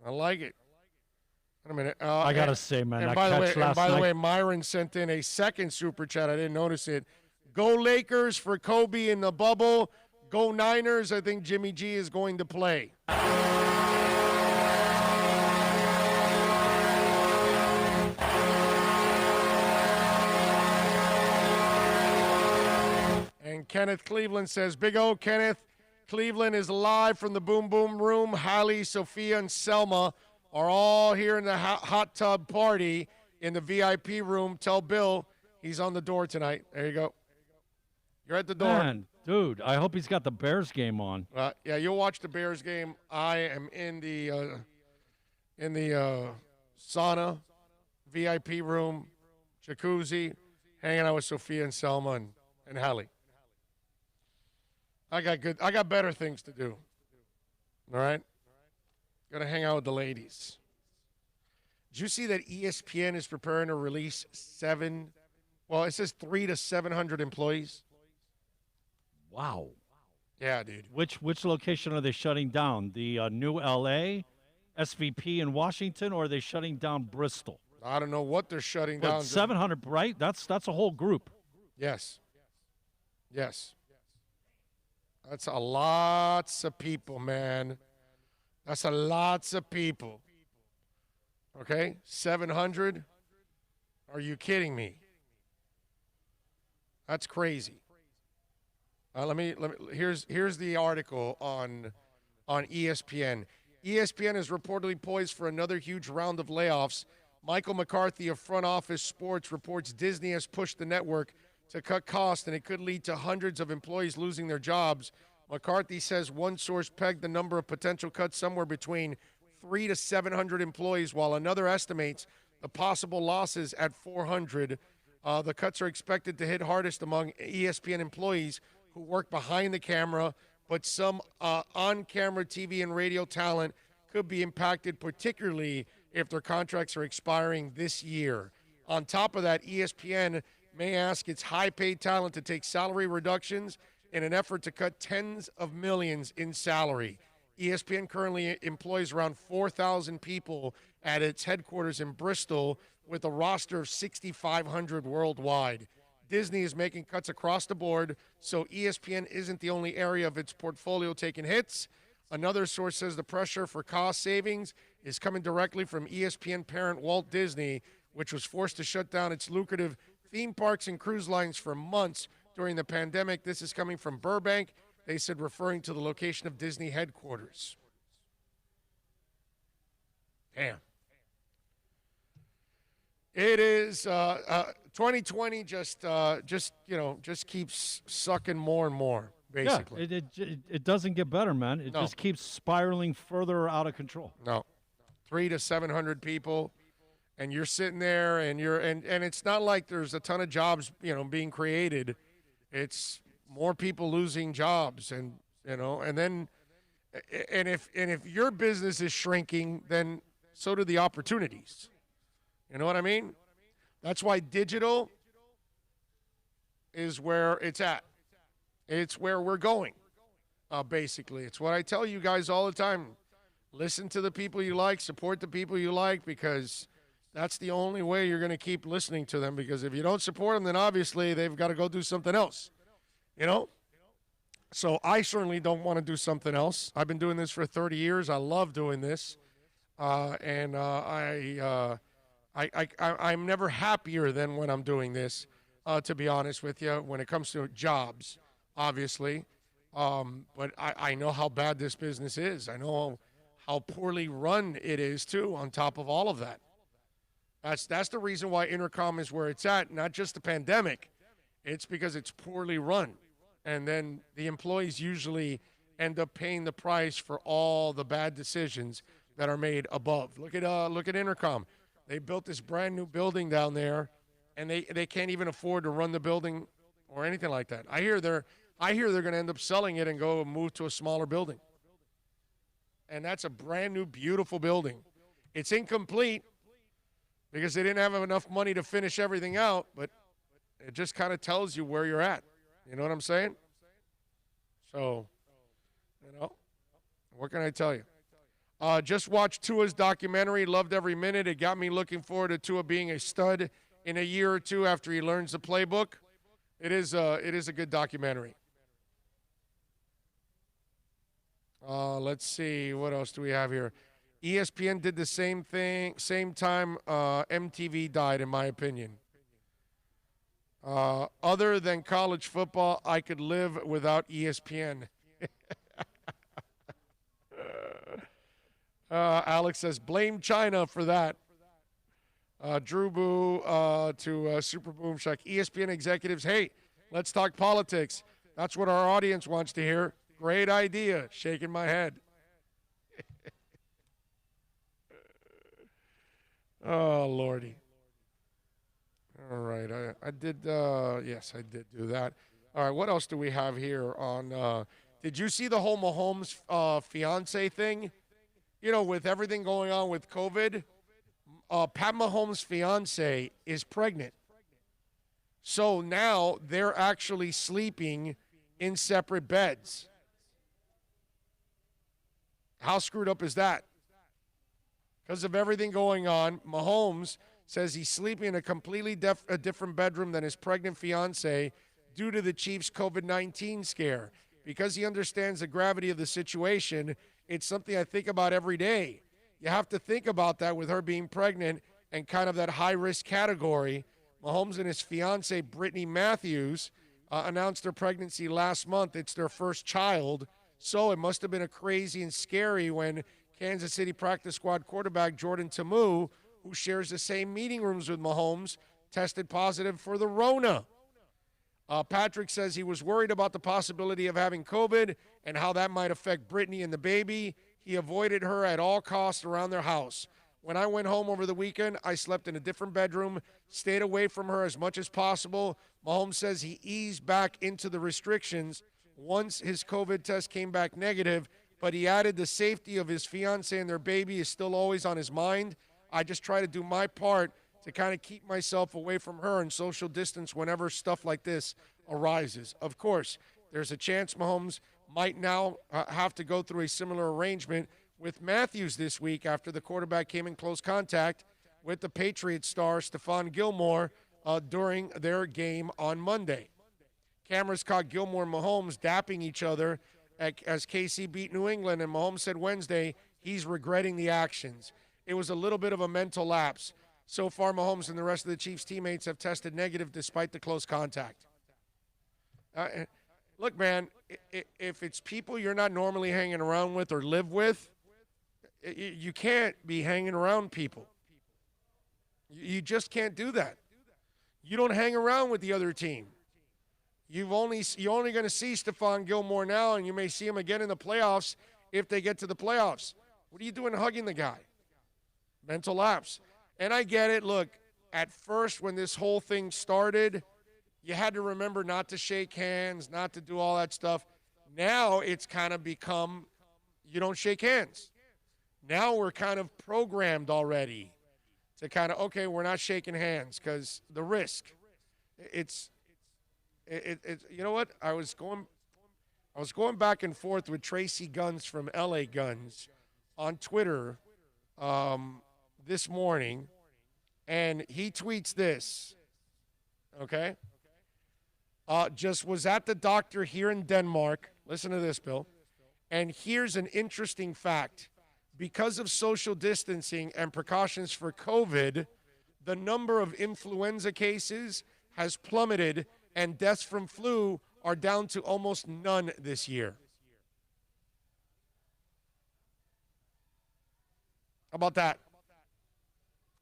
Wait a minute. I got to say, man, and that by catch last the night. way, Myron sent in a second super chat. I didn't notice it. Go Lakers for Kobe in the bubble. Go Niners. I think Jimmy G is going to play. And Kenneth Cleveland says, Big O, Kenneth, Cleveland is live from the Boom Boom Room. Hallie, Sophia, and Selma are all here in the hot tub party in the VIP room. Tell Bill he's on the door tonight. There you go. You're at the door. Man, dude, I hope he's got the Bears game on. Yeah, you'll watch the Bears game. I am in the in the sauna, VIP room, jacuzzi, hanging out with Sophia and Selma and Hallie. I got better things to do. All right? Got to hang out with the ladies. Did you see that ESPN is preparing to release it says 300 to 700 employees? Wow. Yeah, dude. Which location are they shutting down? The new LA, SVP in Washington, or are they shutting down Bristol? I don't know what they're shutting But down. 700, right? That's a whole group. Yes. Yes. That's a lots of people, man. That's a lots of people. Okay? 700? Are you kidding me? That's crazy. Here's the article on ESPN. ESPN is reportedly poised for another huge round of layoffs. Michael McCarthy of Front Office Sports reports Disney has pushed the network to cut costs, and it could lead to hundreds of employees losing their jobs. McCarthy says one source pegged the number of potential cuts somewhere between 300 to 700 employees, while another estimates the possible losses at 400. The cuts are expected to hit hardest among ESPN employees who work behind the camera, but some on-camera TV and radio talent could be impacted, particularly if their contracts are expiring this year. On top of that, ESPN may ask its high-paid talent to take salary reductions in an effort to cut tens of millions in salary. ESPN currently employs around 4,000 people at its headquarters in Bristol with a roster of 6,500 worldwide. Disney is making cuts across the board, so ESPN isn't the only area of its portfolio taking hits. Another source says the pressure for cost savings is coming directly from ESPN parent Walt Disney, which was forced to shut down its lucrative theme parks and cruise lines for months during the pandemic. This is coming from Burbank, they said, referring to the location of Disney headquarters. Damn. It is 2020 just keeps sucking more and more, basically. Yeah, it doesn't get better, man. It just keeps spiraling further out of control. No. 300 to 700 people, and you're sitting there, and it's not like there's a ton of jobs, being created. It's more people losing jobs, and if your business is shrinking, then so do the opportunities. You know what I mean? That's why digital is where it's at. It's where we're going, basically. It's what I tell you guys all the time. Listen to the people you like, support the people you like, because that's the only way you're going to keep listening to them, because if you don't support them, then obviously they've got to go do something else, So I certainly don't want to do something else. I've been doing this for 30 years. I love doing this. I'm never happier than when I'm doing this, to be honest with you, when it comes to jobs, obviously. But I know how bad this business is. I know how poorly run it is, too, on top of all of that. That's the reason why Intercom is where it's at, not just the pandemic. It's because it's poorly run. And then the employees usually end up paying the price for all the bad decisions that are made above. Look at Intercom. They built this brand new building down there, and they can't even afford to run the building or anything like that. I hear they're going to end up selling it and go move to a smaller building. And that's a brand new, beautiful building. It's incomplete because they didn't have enough money to finish everything out, but it just kind of tells you where you're at. You know what I'm saying? So, what can I tell you? Just watched Tua's documentary. Loved every minute. It got me looking forward to Tua being a stud in a year or two after he learns the playbook. It is a good documentary. Let's see. What else do we have here? ESPN did the same thing, same time MTV died, in my opinion. Other than college football, I could live without ESPN. Alex says, blame China for that. Drew Boo to Super Boom Shack. ESPN executives, hey, let's talk politics. That's what our audience wants to hear. Great idea. Shaking my head. Oh, Lordy. All right. I did, yes, I did do that. All right. What else do we have here on, did you see the whole Mahomes fiance thing? You know, with everything going on with COVID, Pat Mahomes' fiance is pregnant. So now they're actually sleeping in separate beds. How screwed up is that? Because of everything going on, Mahomes says he's sleeping in a completely different bedroom than his pregnant fiance due to the Chiefs' COVID-19 scare. Because he understands the gravity of the situation, it's something I think about every day. You have to think about that with her being pregnant and kind of that high-risk category. Mahomes and his fiance, Brittany Matthews, announced their pregnancy last month. It's their first child. So it must have been a crazy and scary when Kansas City practice squad quarterback Jordan Ta'amu, who shares the same meeting rooms with Mahomes, tested positive for the Rona. Patrick says he was worried about the possibility of having COVID and how that might affect Brittany and the baby. He avoided her at all costs around their house. When I went home over the weekend, I slept in a different bedroom, stayed away from her as much as possible. Mahomes says he eased back into the restrictions once his COVID test came back negative, but he added the safety of his fiance and their baby is still always on his mind. I just try to do my part to kind of keep myself away from her and social distance whenever stuff like this arises. Of course, there's a chance Mahomes might now have to go through a similar arrangement with Matthews this week after the quarterback came in close contact with the Patriots star Stephon Gilmore during their game on Monday. Cameras caught Gilmore and Mahomes dapping each other as KC beat New England, and Mahomes said Wednesday he's regretting the actions. It was a little bit of a mental lapse. So far, Mahomes and the rest of the Chiefs' teammates have tested negative despite the close contact. Look, man, if it's people you're not normally hanging around with or live with, you can't be hanging around people. You just can't do that. You don't hang around with the other team. You're only going to see Stephon Gilmore now, and you may see him again in the playoffs if they get to the playoffs. What are you doing hugging the guy? Mental lapse. And I get it. Look, at first when this whole thing started, you had to remember not to shake hands, not to do all that stuff. Now it's kind of become you don't shake hands. Now we're kind of programmed already to kind of, okay, we're not shaking hands because the risk. It's you know what? I was going back and forth with Tracy Guns from LA Guns on Twitter this morning, and he tweets this, okay? Just was at the doctor here in Denmark. Listen to this, Bill. And here's an interesting fact. Because of social distancing and precautions for COVID, the number of influenza cases has plummeted and deaths from flu are down to almost none this year. How about that?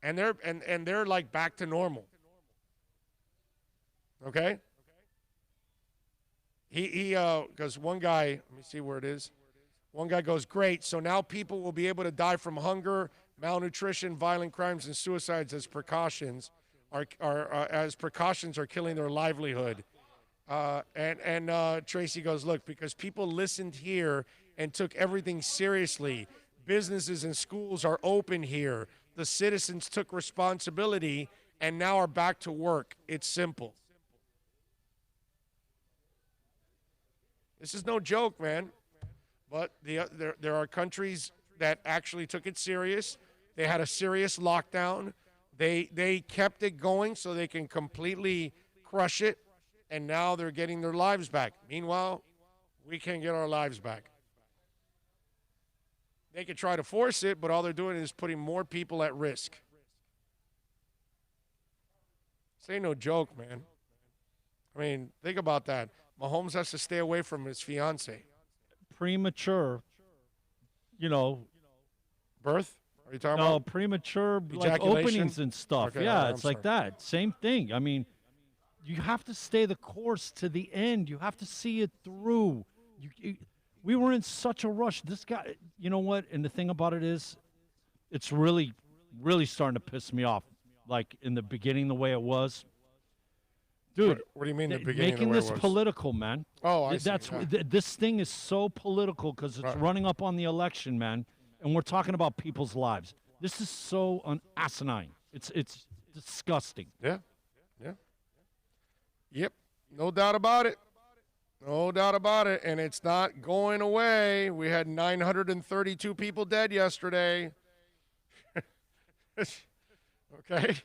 And they're like back to normal. Okay? He because one guy, let me see where it is. One guy goes, great, so now people will be able to die from hunger, malnutrition, violent crimes, and suicides as precautions are killing their livelihood. And Tracy goes, look, because people listened here and took everything seriously. Businesses and schools are open here. The citizens took responsibility and now are back to work. It's simple. This is no joke, man. But there are countries that actually took it serious. They had a serious lockdown. They kept it going so they can completely crush it, and now they're getting their lives back. Meanwhile, we can't get our lives back. They could try to force it, but all they're doing is putting more people at risk. This ain't no joke, man. I mean, think about that. Mahomes has to stay away from his fiance. Premature, birth? Are you talking about? No, about premature like openings and stuff. Okay, yeah, right, it's like that. Same thing. I mean, you have to stay the course to the end. You have to see it through. We were in such a rush. This guy, you know what? And the thing about it is, it's really really starting to piss me off. Like in the beginning, the way it was. Dude, what do you mean the beginning making the way it this was? political, man. Oh, I see, That's yeah. this thing is so political because it's running up on the election, man, and we're talking about people's lives. This is so asinine. It's disgusting. Yeah. Yep, no doubt about it. No doubt about it, and it's not going away. We had 932 people dead yesterday. Okay,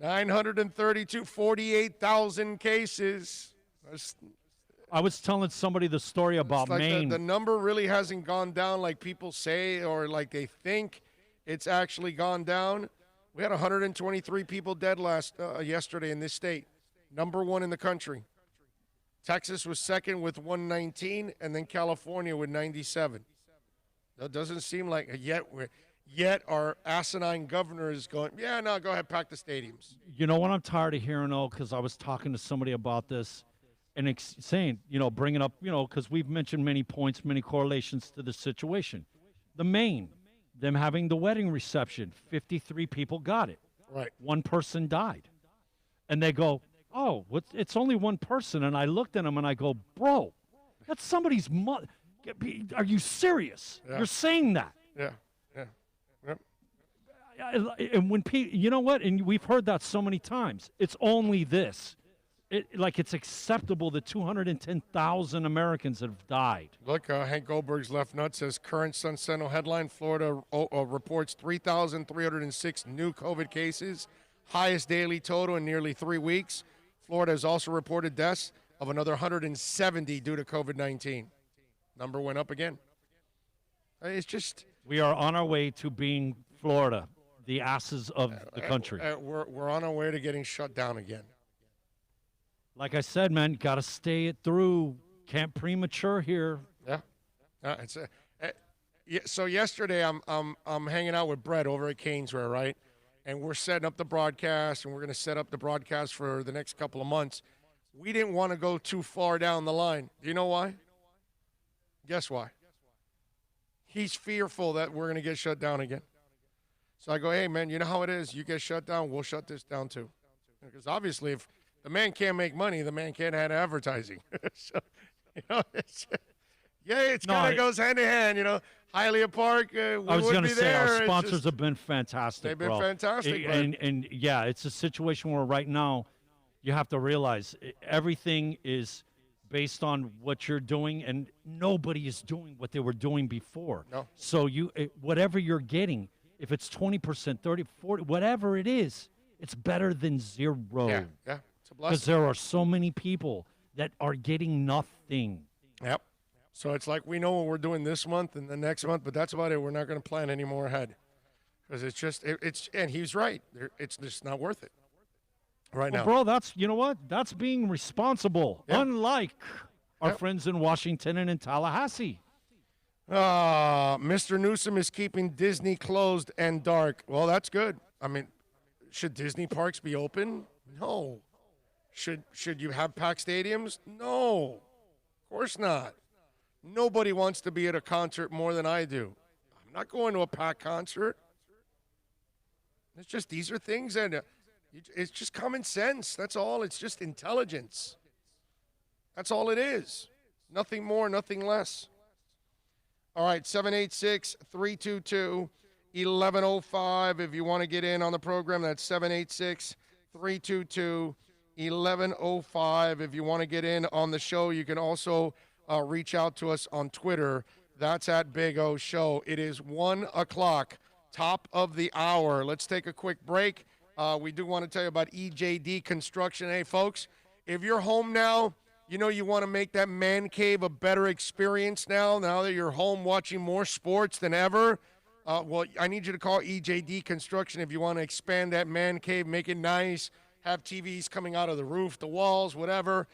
932, 48,000 cases. I was telling somebody the story about Like Maine. the number really hasn't gone down like people say or like they think it's actually gone down. We had 123 people dead yesterday in this state, number 1 in the country. Texas was second with 119, and then California with 97. That doesn't seem like yet our asinine governor is going, yeah, no, go ahead, pack the stadiums. You know what I'm tired of hearing, though, because I was talking to somebody about this and saying, bringing up, because we've mentioned many points, many correlations to the situation. The Maine, them having the wedding reception, 53 people got it. Right. 1 person died. And they go, oh, it's only 1 person. And I looked at him and I go, bro, that's somebody's mother. Are you serious? Yeah. You're saying that. Yeah. And when people, you know what? And we've heard that so many times. It's only this. It's acceptable that 210,000 Americans have died. Look, Hank Goldberg's left nut says current Sun Sentinel headline, Florida reports 3,306 new COVID cases, highest daily total in nearly 3 weeks. Florida has also reported deaths of another 170 due to COVID-19. Number went up again. It's just... We are on our way to being Florida, the asses of the country. We're on our way to getting shut down again. Like I said, man, got to stay it through. Can't premature here. Yeah. So yesterday I'm hanging out with Brett over at Canesware, right? And we're setting up the broadcast, and we're going to set up the broadcast for the next couple of months. We didn't want to go too far down the line. Do you know why? Guess why? He's fearful that we're going to get shut down again. So I go, hey, man, you know how it is. You get shut down, we'll shut this down too. Because obviously if the man can't make money, the man can't have advertising. So, it kind of goes hand in hand, Hialeah Park, I was going to say, our sponsors have been fantastic, They've been bro. fantastic. And yeah, it's a situation where right now you have to realize everything is based on what you're doing, and nobody is doing what they were doing before. No. So whatever you're getting, if it's 20%, 30, 40, whatever it is, it's better than zero. Yeah, it's a blessing. Because there are so many people that are getting nothing. Yep. So it's like we know what we're doing this month and the next month, but that's about it. We're not going to plan any more ahead because it's just and he's right. It's just not worth it now. Bro, you know what? That's being responsible. Yep. Unlike our friends in Washington and in Tallahassee. Mr. Newsom is keeping Disney closed and dark. Well, that's good. I mean, should Disney parks be open? No. Should you have packed stadiums? No. Of course not. Nobody wants to be at a concert more than I do. I'm not going to a packed concert. It's just, these are things that it's just common sense. That's all. It's just intelligence. That's all it is. Nothing more, nothing less. All right, 786-322-1105. If you want to get in on the program, that's 786-322-1105. If you want to get in on the show, you can also reach out to us on Twitter. That's at Big O Show. It is 1 o'clock, top of the hour. Let's take a quick break. We do want to tell you about Ejd Construction. Hey, folks, if you're home now, you want to make that man cave a better experience now that you're home watching more sports than ever. Well, I need you to call Ejd Construction if you want to expand that man cave, make it nice, have TVs coming out of the roof, the walls, whatever.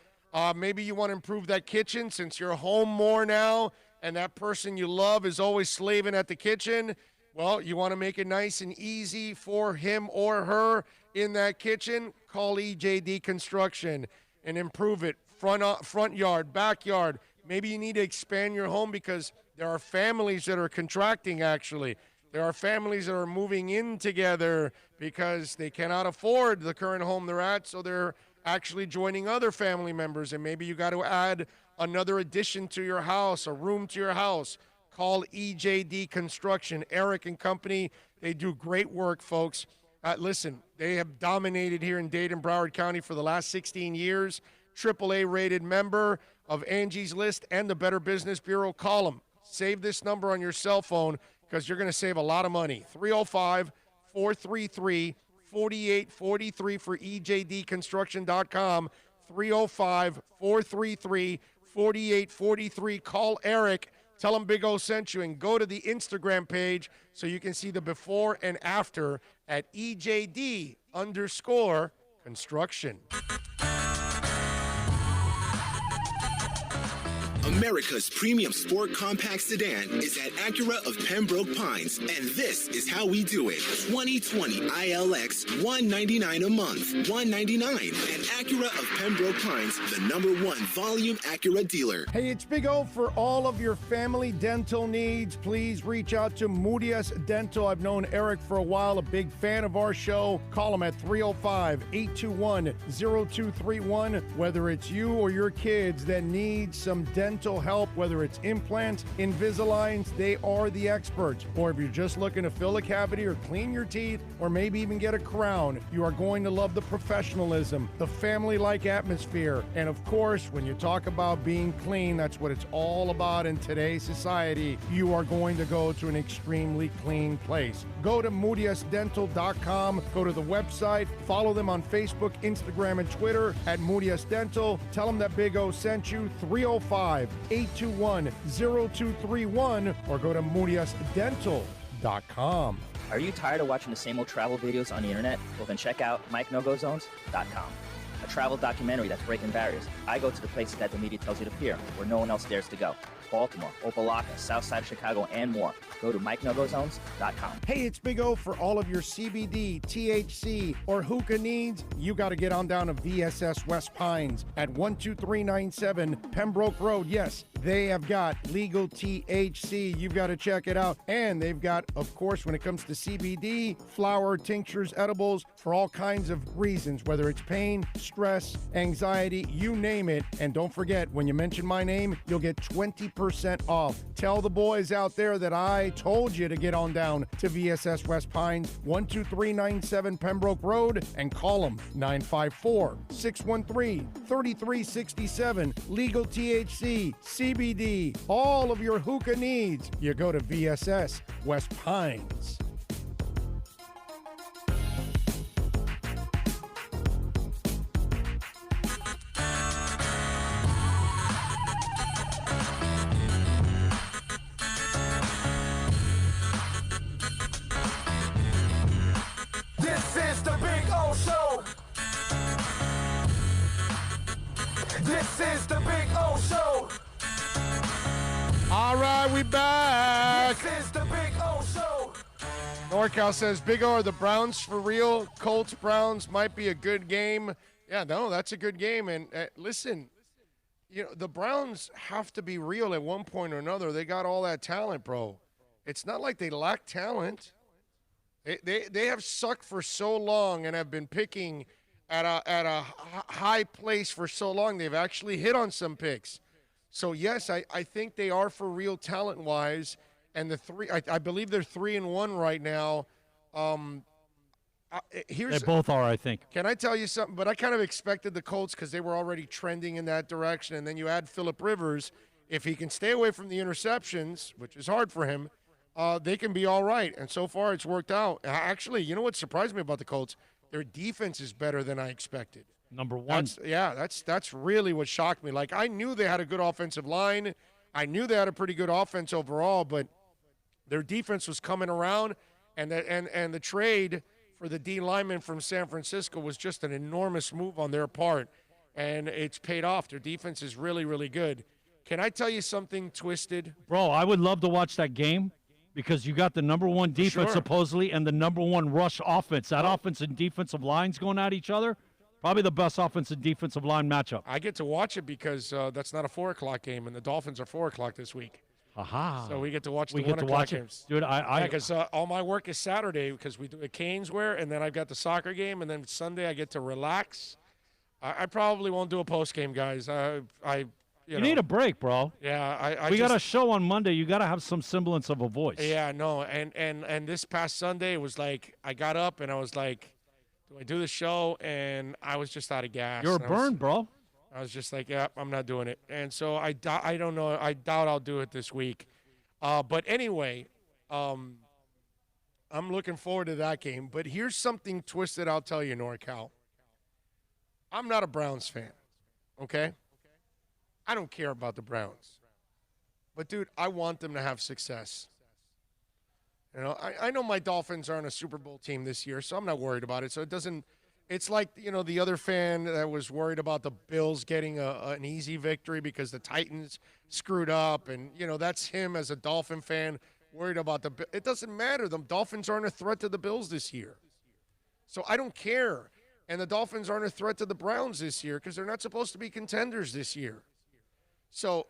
Maybe you want to improve that kitchen since you're home more now and that person you love is always slaving at the kitchen. Well, you want to make it nice and easy for him or her in that kitchen. Call Ejd Construction and improve it. Front yard, backyard. Maybe you need to expand your home because there are families that are contracting, actually. There are families that are moving in together because they cannot afford the current home they're at, so they're actually joining other family members, and maybe you got to add another addition to your house, a room to your house. Call Ejd Construction. Eric and company, they do great work, folks. Listen, they have dominated here in Dade, Broward County for the last 16 years. AAA rated member of Angie's List and the Better Business Bureau. Call them. Save this number on your cell phone because you're going to save a lot of money. 305-433-4843 for ejdconstruction.com. 305-433-4843. Call Eric. Tell him Big O sent you, and go to the Instagram page so you can see the before and after at EJD_construction. America's premium sport compact sedan is at Acura of Pembroke Pines, and this is how we do it. 2020 ILX, $199 a month, $199 at Acura of Pembroke Pines, the #1 volume Acura dealer. Hey, it's Big O. For all of your family dental needs, please reach out to Moody's Dental. I've known Eric for a while, a big fan of our show. Call him at 305-821-0231. Whether it's you or your kids that need some dental help, whether it's implants, Invisaligns, they are the experts. Or if you're just looking to fill a cavity or clean your teeth, or maybe even get a crown, you are going to love the professionalism, the family-like atmosphere. And of course, when you talk about being clean, that's what it's all about in today's society. You are going to go to an extremely clean place. Go to moodyusdental.com, go to the website, follow them on Facebook, Instagram, and Twitter at Moodius Dental. Tell them that Big O sent you. 305-821-0231, or go to moodyusdental.com. Are you tired of watching the same old travel videos on the internet? Well, then check out MikeNoGoZones.com. A travel documentary that's breaking barriers. I go to the places that the media tells you to appear, where no one else dares to go. Baltimore, Opelika, South Side of Chicago, and more. Go to MikeNoGoZones.com. Hey, it's Big O. For all of your CBD, THC, or hookah needs, you got to get on down to VSS West Pines at 12397 Pembroke Road. Yes, they have got legal THC. You've got to check it out. And they've got, of course, when it comes to CBD, flower, tinctures, edibles, for all kinds of reasons, whether it's pain, stress, anxiety, you name it. And don't forget, when you mention my name, you'll get 20% off. Tell the boys out there that I told you to get on down to VSS West Pines, 12397 Pembroke Road, and call them 954-613-3367. Legal THC, CBD, all of your hookah needs. You go to VSS West Pines. This is the Big O Show. This is the Big O Show. All right, we back. This is the Big O Show. NorCal says, Big O, are the Browns for real? Colts, Browns might be a good game. Yeah, no, that's a good game. And listen, you know, the Browns have to be real at one point or another. They got all that talent, bro. It's not like they lack talent. They have sucked for so long and have been picking at a high place for so long. They've actually hit on some picks. So, yes, I think they are for real talent-wise. And I believe they're 3-1 right now. They both are, I think. Can I tell you something? But I kind of expected the Colts because they were already trending in that direction. And then you add Phillip Rivers. If he can stay away from the interceptions, which is hard for him, they can be all right. And so far it's worked out. Actually, you know what surprised me about the Colts? Their defense is better than I expected. Number one. That's really what shocked me. Like, I knew they had a good offensive line. I knew they had a pretty good offense overall, but their defense was coming around, and the trade for the D lineman from San Francisco was just an enormous move on their part, and it's paid off. Their defense is really, really good. Can I tell you something twisted? Bro, I would love to watch that game because you got the number one defense supposedly and the number one rush offense. That offense and defensive lines going at each other, probably the best offensive and defensive line matchup. I get to watch it because that's not a 4 o'clock game, and the Dolphins are 4 o'clock this week. Aha. So we get to watch We the get 1 to o'clock watch it. games. Dude, because all my work is Saturday because we do a Canes wear, and then I've got the soccer game, and then Sunday I get to relax. I probably won't do a post game, guys. You need a break, bro. Yeah, we got a just- show on Monday. You got to have some semblance of a voice. Yeah, no, and this past Sunday it was like I got up and I was like, do I do the show? And I was just out of gas. You're And I was- burned, bro. I was just like, yeah, I'm not doing it. And so I don't know. I doubt I'll do it this week. But anyway, I'm looking forward to that game. But here's something twisted I'll tell you, NorCal. I'm not a Browns fan, okay? I don't care about the Browns. But, dude, I want them to have success. You know, I know my Dolphins aren't a Super Bowl team this year, so I'm not worried about it. So it doesn't – it's like, you know, the other fan that was worried about the Bills getting an easy victory because the Titans screwed up. And, you know, that's him as a Dolphin fan worried about the – it doesn't matter. The Dolphins aren't a threat to the Bills this year. So I don't care. And the Dolphins aren't a threat to the Browns this year because they're not supposed to be contenders this year. So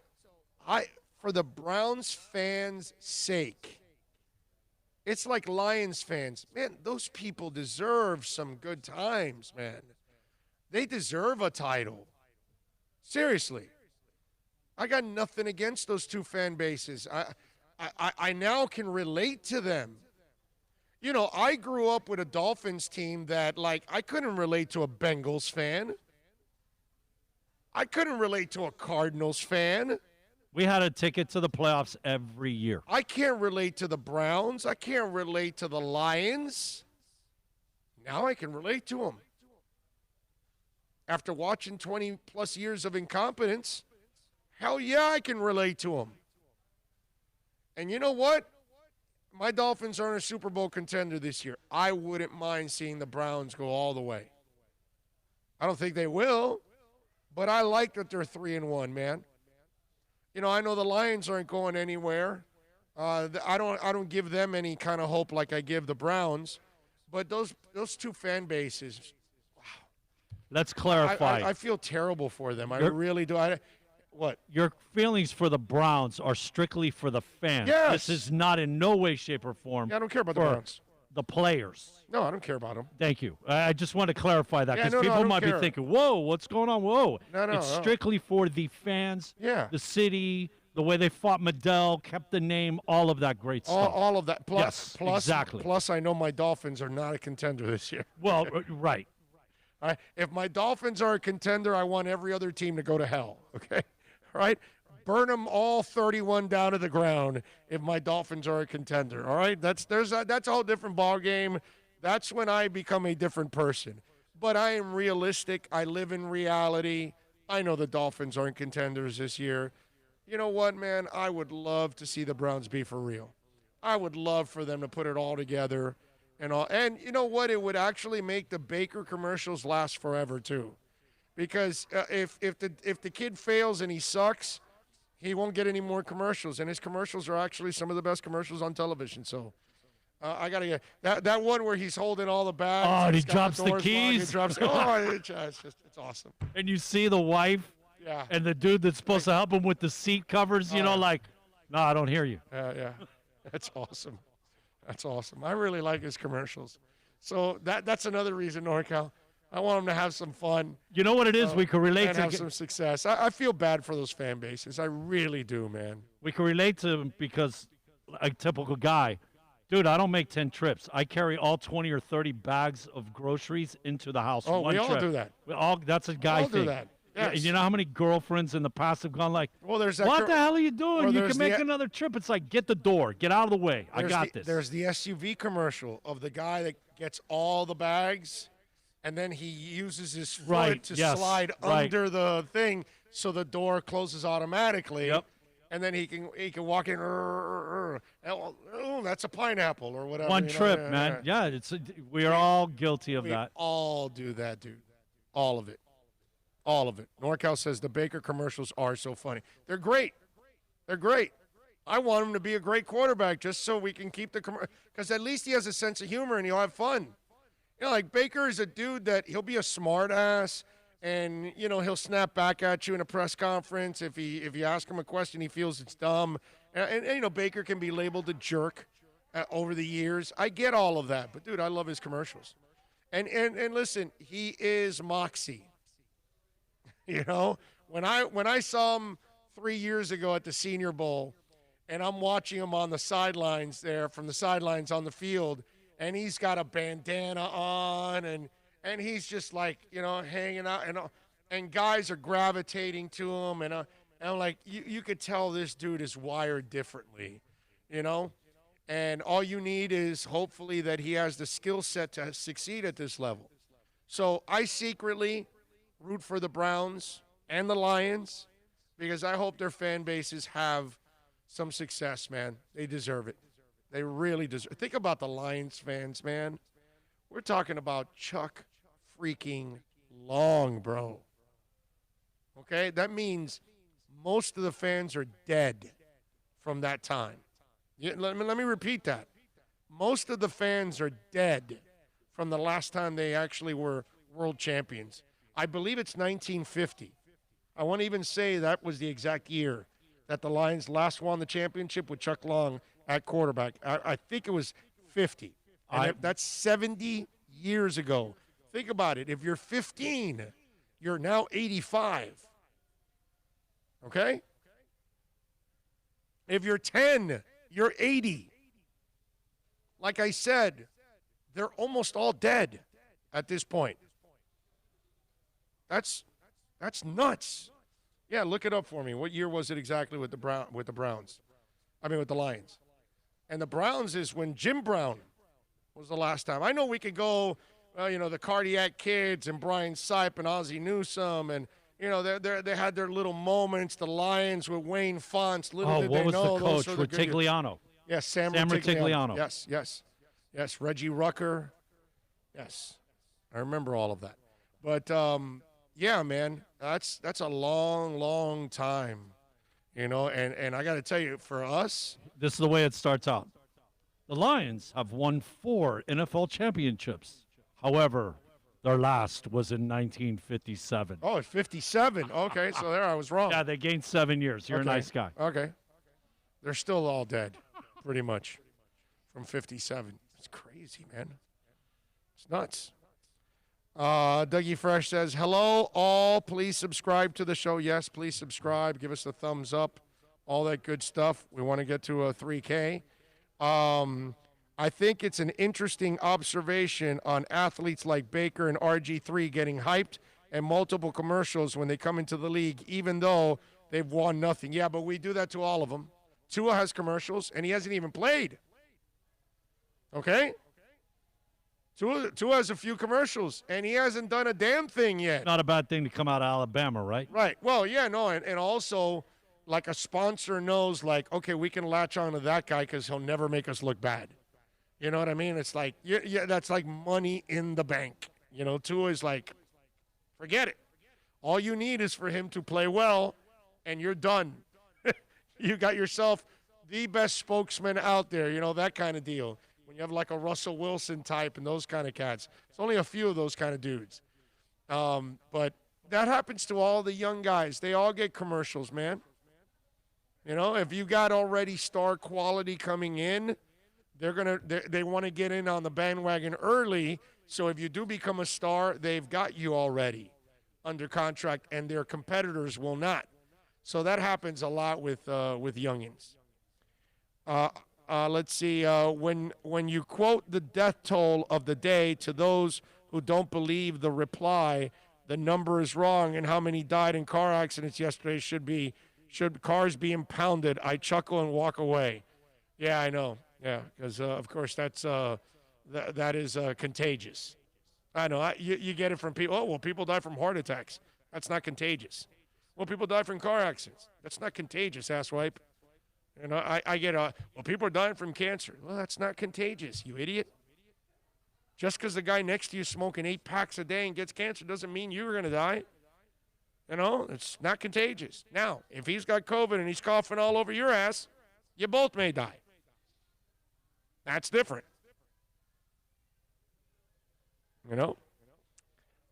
for the Browns fans' sake, it's like Lions fans. Man, those people deserve some good times, man. They deserve a title. Seriously. I got nothing against those two fan bases. I now can relate to them. You know, I grew up with a Dolphins team that, like, I couldn't relate to a Bengals fan. I couldn't relate to a Cardinals fan. We had a ticket to the playoffs every year. I can't relate to the Browns. I can't relate to the Lions. Now I can relate to them. After watching 20-plus years of incompetence, hell yeah, I can relate to them. And you know what? My Dolphins aren't a Super Bowl contender this year. I wouldn't mind seeing the Browns go all the way. I don't think they will, but I like that they're 3-1, man. You know, I know the Lions aren't going anywhere. I don't give them any kind of hope like I give the Browns. But those two fan bases, Let's clarify. I feel terrible for them. I You're- really do. What? Your feelings for the Browns are strictly for the fans. Yes. This is not in no way, shape, or form. Yeah, I don't care about the for Browns. The players. No, I don't care about them. Thank you. I just want to clarify that Yeah, because no, I people don't might care. be thinking, whoa, what's going on? Whoa. No, it's no. strictly for the fans, the city, the way they fought Medell, kept the name, all of that great stuff. All of that. Yes, exactly. Plus, I know my Dolphins are not a contender this year. Well, right. All right. If my Dolphins are a contender, I want every other team to go to hell. Okay. All right. Burn them all 31 down to the ground if my Dolphins are a contender. All right. That's a whole different ball game. That's when I become a different person. But I am realistic. I live in reality. I know the Dolphins aren't contenders this year. You know what, man? I would love to see the Browns be for real. I would love for them to put it all together and all. And you know what? It would actually make the Baker commercials last forever too, because if the kid fails and he sucks, he won't get any more commercials. And his commercials are actually some of the best commercials on television. So I gotta get that one where he's holding all the bags. Oh, and he he's got drops the doors locked, keys. He drops. It's awesome. And you see the wife Yeah. and the dude that's supposed to help him with the seat covers, you know, like, no, I don't hear you. Yeah. That's awesome. That's awesome. I really like his commercials. So that's another reason, NorCal. I want him to have some fun. You know what it is? We can relate and to have some success. I feel bad for those fan bases. I really do, man. We can relate to him because a typical guy, dude, I don't make 10 trips. I carry all 20 or 30 bags of groceries into the house. Oh, one we all trip. do that. That's a guy all thing. do that. Yeah, Yes. you know how many girlfriends in the past have gone like, well, there's that what girl- the hell are you doing? or You there's can make the- another trip. It's like, get the door. Get out of the way. I got this. There's the SUV commercial of the guy that gets all the bags, and then he uses his foot Right, to yes, slide right. under the thing so the door closes automatically. Yep. And then he can walk in. Oh, that's a pineapple or whatever. One you know, trip, yeah, man. yeah. Yeah, we are all guilty of We that. all do that, dude. All of it. All of it. NorCal says the Baker commercials are so funny. They're great. They're great. I want him to be a great quarterback just so we can keep the because at least he has a sense of humor and he'll have fun. You know, like Baker is a dude that he'll be a smart ass and, you know, he'll snap back at you in a press conference if you ask him a question he feels it's dumb And Baker can be labeled a jerk over the years. I get all of that. But, dude, I love his commercials. And listen, he is moxie. When I saw him 3 years ago at the Senior Bowl, and I'm watching him on the sidelines there, from the sidelines on the field, and he's got a bandana on, and he's just like, hanging out, and guys are gravitating to him, and I'm like, you could tell this dude is wired differently, and all you need is hopefully that he has the skill set to succeed at this level. So I secretly root for the Browns and the Lions because I hope their fan bases have some success, man. They deserve it. They really deserve it. Think about the Lions fans, man. We're talking about Chuck freaking Long, bro. Okay? That means most of the fans are dead from that time. Let me repeat that. Most of the fans are dead from the last time they actually were world champions. I believe it's 1950. I want to even say that was the exact year that the Lions last won the championship with Chuck Long at quarterback. I think it was 50. And that's 70 years ago. Think about it. If you're 15, you're now 85. Okay? If you're 10, you're 80. Like I said, they're almost all dead at this point. That's nuts. Yeah, look it up for me. What year was it exactly with the Browns? With the Lions. And the Browns is when Jim Brown was the last time. I know we could go, the Cardiac Kids and Brian Sipe and Ozzie Newsome and, they had their little moments. The Lions with Wayne Fonts. Little did what they was know the coach? those are the good years. Rutigliano. Yes, Sam Rutigliano. Yes, Reggie Rucker. Yes, I remember all of that. But, yeah, man, that's a long, long time, and I got to tell you, for us. This is the way it starts out. The Lions have won 4 NFL championships. However, their last was in 1957. Oh, it's 57. Okay, so there I was wrong. Yeah, they gained 7 years. You're a nice guy. Okay. They're still all dead, pretty much, from 57. It's crazy, man. It's nuts. Dougie Fresh says, hello, all. Please subscribe to the show. Yes, please subscribe. Give us a thumbs up. All that good stuff. We want to get to a 3K. I think it's an interesting observation on athletes like Baker and RG3 getting hyped and multiple commercials when they come into the league, even though they've won nothing. Yeah, but we do that to all of them. Tua has commercials, and he hasn't even played. Okay? Tua has a few commercials, and he hasn't done a damn thing yet. Not a bad thing to come out of Alabama, right? Right. Well, yeah, no, and also, like a sponsor knows, like, okay, we can latch on to that guy because he'll never make us look bad. You know what I mean? It's like, yeah, that's like money in the bank. Tua is like, forget it. All you need is for him to play well, and you're done. You got yourself the best spokesman out there, that kind of deal. When you have like a Russell Wilson type and those kind of cats. It's only a few of those kind of dudes. But that happens to all the young guys. They all get commercials, man. If you got already star quality coming in, they want to get in on the bandwagon early. So if you do become a star, they've got you already under contract, and their competitors will not. So that happens a lot with youngins. Let's see. When you quote the death toll of the day to those who don't believe the reply, the number is wrong, and how many died in car accidents yesterday should cars be impounded. I chuckle and walk away. Yeah, I know. Yeah, because of course that is contagious. I know. You get it from people. Oh, well, people die from heart attacks. That's not contagious. Well, people die from car accidents. That's not contagious, asswipe. I get well, people are dying from cancer. Well, that's not contagious, you idiot. Just because the guy next to you is smoking 8 packs a day and gets cancer doesn't mean you're going to die. It's not contagious. Now, if he's got COVID and he's coughing all over your ass, you both may die. That's different.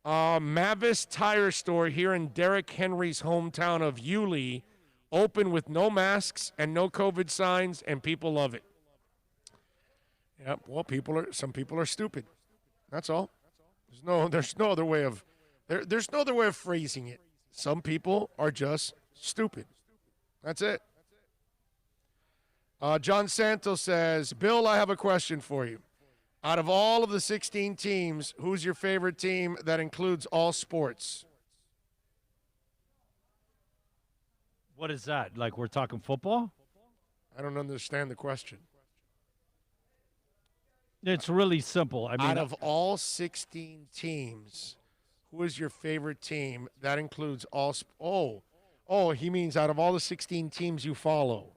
Mavis Tire Store here in Derrick Henry's hometown of Yulee Open with no masks and no COVID signs, and people love it. Yep. Well, some people are stupid. That's all. There's no other way of phrasing it. Some people are just stupid. That's it. John Santos says, Bill, I have a question for you. Out of all of the 16 teams, who's your favorite team that includes all sports? What is that? Like we're talking football? I don't understand the question. It's really simple. I mean, out of all 16 teams, who is your favorite team that includes all? He means out of all the 16 teams you follow.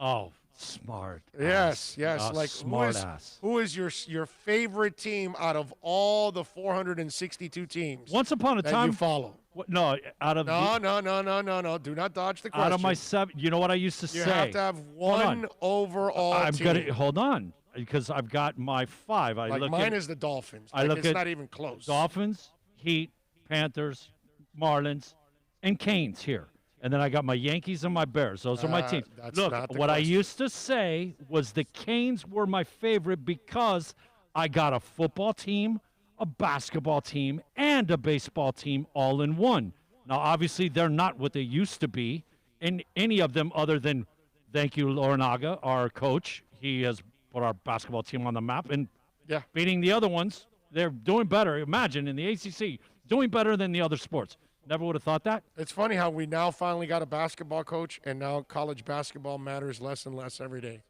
Oh, smart. Yes. Like smart ass. Who is your favorite team out of all the 462 teams? Once upon a that time, you follow. No, out of no. Do not dodge the question. Out of my 7, you know what I used to say? You have to have one overall team. Hold on, because I've got my 5. Mine is the Dolphins. It's not even close. Dolphins, Heat, Panthers, Marlins, and Canes here. And then I got my Yankees and my Bears. Those are my teams. Look, what I used to say was the Canes were my favorite because I got a football team, a basketball team, and a baseball team all in one. Now, obviously, they're not what they used to be in any of them other than, thank you, Loranaga, our coach. He has put our basketball team on the map and beating the other ones. They're doing better. Imagine in the ACC, doing better than the other sports. Never would have thought that. It's funny how we now finally got a basketball coach, and now college basketball matters less and less every day.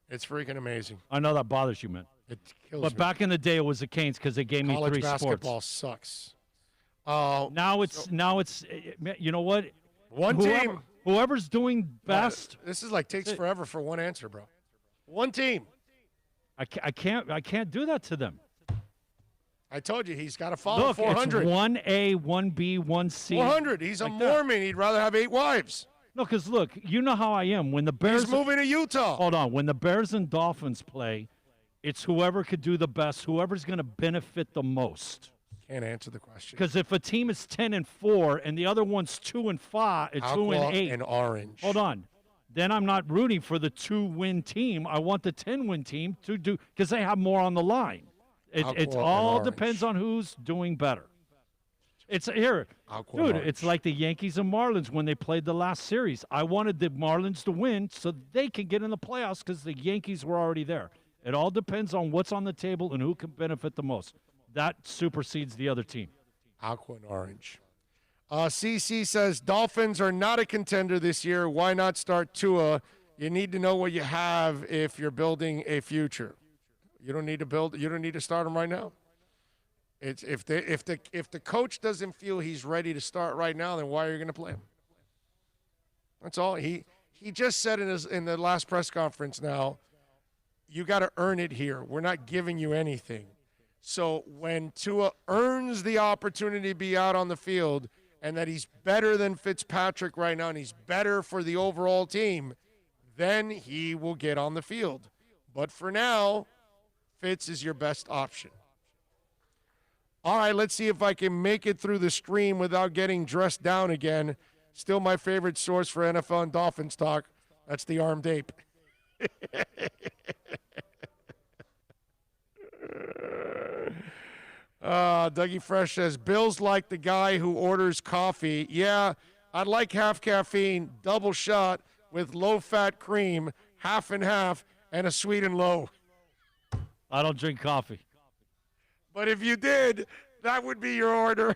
It's freaking amazing. I know that bothers you, man. It kills But me. back in the day, it was the Canes because they gave me 3 sports. College basketball sucks. Now it's you know what? Team. Whoever's doing best. This is takes forever for one answer, bro. One team. I can't do that to them. I told you he's got to follow 400. It's 1A, 1B, 1C. 400. He's a Mormon. He'd rather have 8 wives. No, because look, you know how I am. When the Bears He's moving to Utah. Hold on. When the Bears and Dolphins play, it's whoever could do the best, whoever's going to benefit the most. Can't answer the question. Because if a team is 10-4 and the other one's 2-5, 2-8, and orange. Hold on. Then I'm not rooting for the 2-win team. I want the 10-win team to do because they have more on the line. It all depends on who's doing better. It's here, dude. It's like the Yankees and Marlins when they played the last series. I wanted the Marlins to win so they can get in the playoffs because the Yankees were already there. It all depends on what's on the table and who can benefit the most. That supersedes the other team. Aqua and orange. CC says Dolphins are not a contender this year. Why not start Tua? You need to know what you have if you're building a future. You don't need to build. You don't need to start him right now. It's if the coach doesn't feel he's ready to start right now, then why are you going to play him? That's all. He just said in the last press conference. Now, you got to earn it here. We're not giving you anything. So when Tua earns the opportunity to be out on the field, and that he's better than Fitzpatrick right now, and he's better for the overall team, then he will get on the field. But for now, Fitz is your best option. All right, let's see if I can make it through the stream without getting dressed down again. Still my favorite source for NFL and Dolphins talk. That's the Armed Ape. Dougie Fresh says, Bill's like the guy who orders coffee. Yeah, I'd like half caffeine, double shot with low-fat cream, half and half, and a sweet and low. I don't drink coffee. But if you did, that would be your order.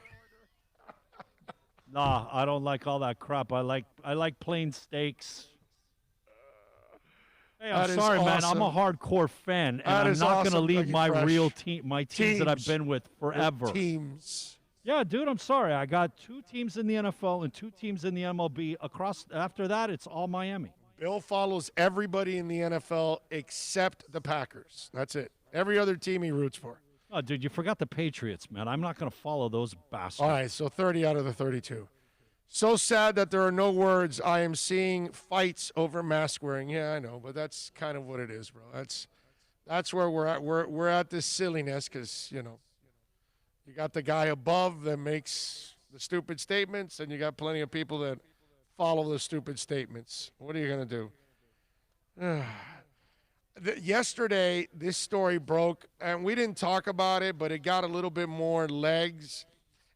Nah, I don't like all that crap. I like plain steaks. Hey, I'm sorry, man. I'm a hardcore fan, and I'm not going to leave my real team, my teams that I've been with forever. Teams. Yeah, dude, I'm sorry. I got 2 teams in the NFL and 2 teams in the MLB. After that, it's all Miami. Bill follows everybody in the NFL except the Packers. That's it. Every other team he roots for. Oh, dude, you forgot the Patriots, man. I'm not going to follow those bastards. All right, so 30 out of the 32. So sad that there are no words. I am seeing fights over mask wearing. Yeah, I know, but that's kind of what it is, bro. That's where we're at. We're at this silliness because, you got the guy above that makes the stupid statements, and you got plenty of people that follow the stupid statements. What are you going to do? Yesterday, this story broke, and we didn't talk about it, but it got a little bit more legs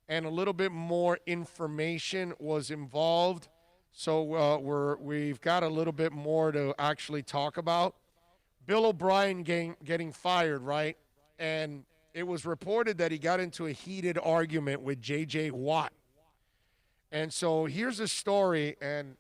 and a little bit more information was involved. So we've got a little bit more to actually talk about. Bill O'Brien getting fired, right? And it was reported that he got into a heated argument with J.J. Watt. And so here's a story, and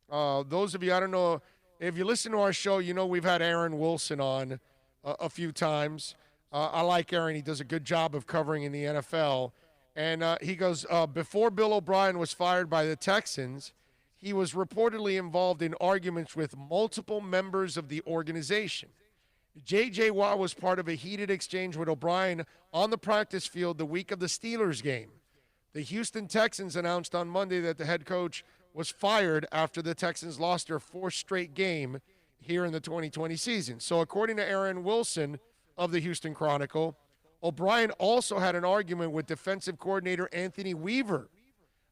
those of you, I don't know, if you listen to our show, you know we've had Aaron Wilson on a few times. I like Aaron. He does a good job of covering in the NFL. And he goes, before Bill O'Brien was fired by the Texans, he was reportedly involved in arguments with multiple members of the organization. J.J. Watt was part of a heated exchange with O'Brien on the practice field the week of the Steelers game. The Houston Texans announced on Monday that the head coach was fired after the Texans lost their fourth straight game here in the 2020 season. So according to Aaron Wilson of the Houston Chronicle, O'Brien also had an argument with defensive coordinator Anthony Weaver,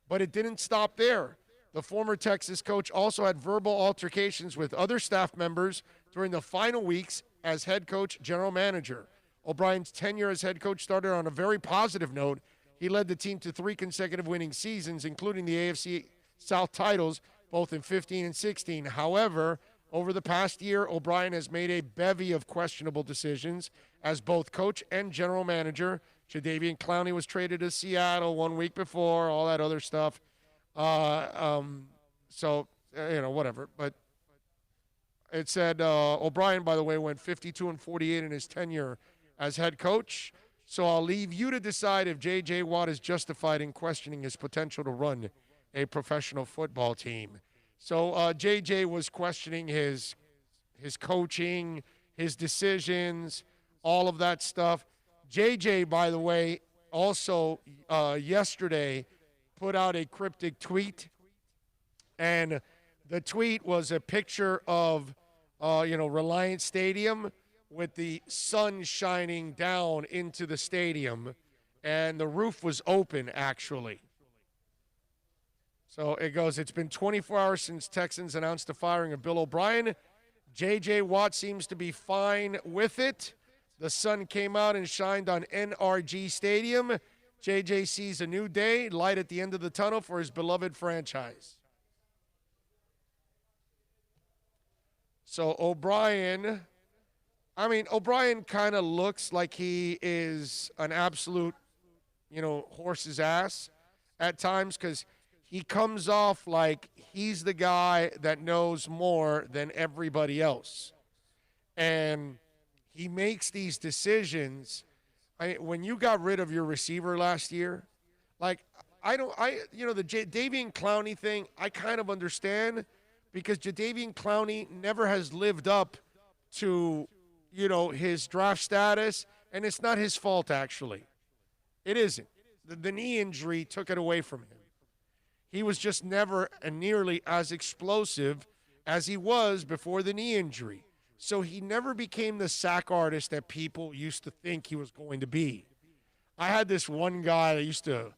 but it didn't stop there. The former Texas coach also had verbal altercations with other staff members during the final weeks as head coach, general manager. O'Brien's tenure as head coach started on a very positive note. He led the team to 3 consecutive winning seasons, including the AFC South titles, both in 15 and 16. However, over the past year, O'Brien has made a bevy of questionable decisions as both coach and general manager. Jadeveon Clowney was traded to Seattle 1 week before, all that other stuff. Whatever. But it said O'Brien, by the way, went 52-48 in his tenure as head coach. So I'll leave you to decide if J.J. Watt is justified in questioning his potential to run a professional football team. So J.J. was questioning his coaching, his decisions, all of that stuff. J.J., by the way, also yesterday put out a cryptic tweet, and the tweet was a picture of, Reliant Stadium with the sun shining down into the stadium, and the roof was open, actually. So it goes, it's been 24 hours since Texans announced the firing of Bill O'Brien. J.J. Watt seems to be fine with it. The sun came out and shined on NRG Stadium. J.J. sees a new day, light at the end of the tunnel for his beloved franchise. So O'Brien kind of looks like he is an absolute, horse's ass at times, because he comes off like he's the guy that knows more than everybody else. And he makes these decisions. When you got rid of your receiver last year, the Jadeveon Clowney thing, I kind of understand, because Jadeveon Clowney never has lived up to, his draft status, and it's not his fault, actually. It isn't. The knee injury took it away from him. He was just never nearly as explosive as he was before the knee injury. So he never became the sack artist that people used to think he was going to be. I had this one guy that used to,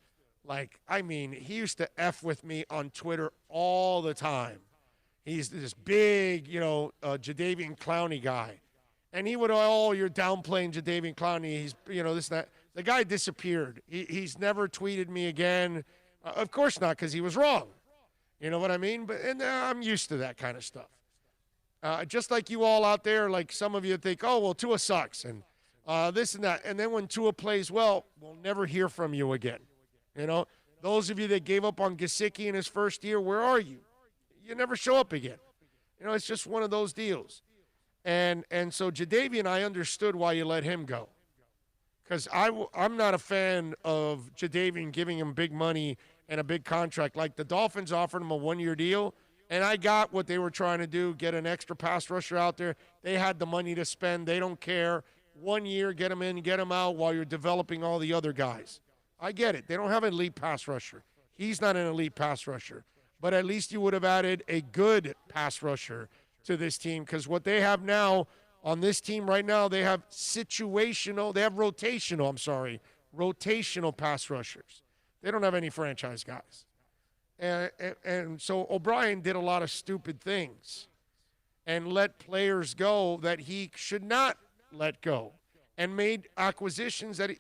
he used to F with me on Twitter all the time. He's this big, Jadeveon Clowney guy. And he would, you're downplaying Jadeveon Clowney. He's, this and that. The guy disappeared. He's never tweeted me again. Of course not, because he was wrong. You know what I mean? And I'm used to that kind of stuff. Just like you all out there, like some of you think, Tua sucks and this and that. And then when Tua plays well, we'll never hear from you again. Those of you that gave up on Gesicki in his first year, where are you? You never show up again. It's just one of those deals. And so Jadeveon, I understood why you let him go. Because I'm not a fan of Jadeveon giving him big money and a big contract. Like the Dolphins offered him a 1-year deal, and I got what they were trying to do, get an extra pass rusher out there. They had the money to spend. They don't care. 1 year, get him in, get him out while you're developing all the other guys. I get it. They don't have an elite pass rusher. He's not an elite pass rusher. But at least you would have added a good pass rusher to this team, because what they have now on this team right now, they have rotational pass rushers. They don't have any franchise guys. And so O'Brien did a lot of stupid things and let players go that he should not let go, and made acquisitions that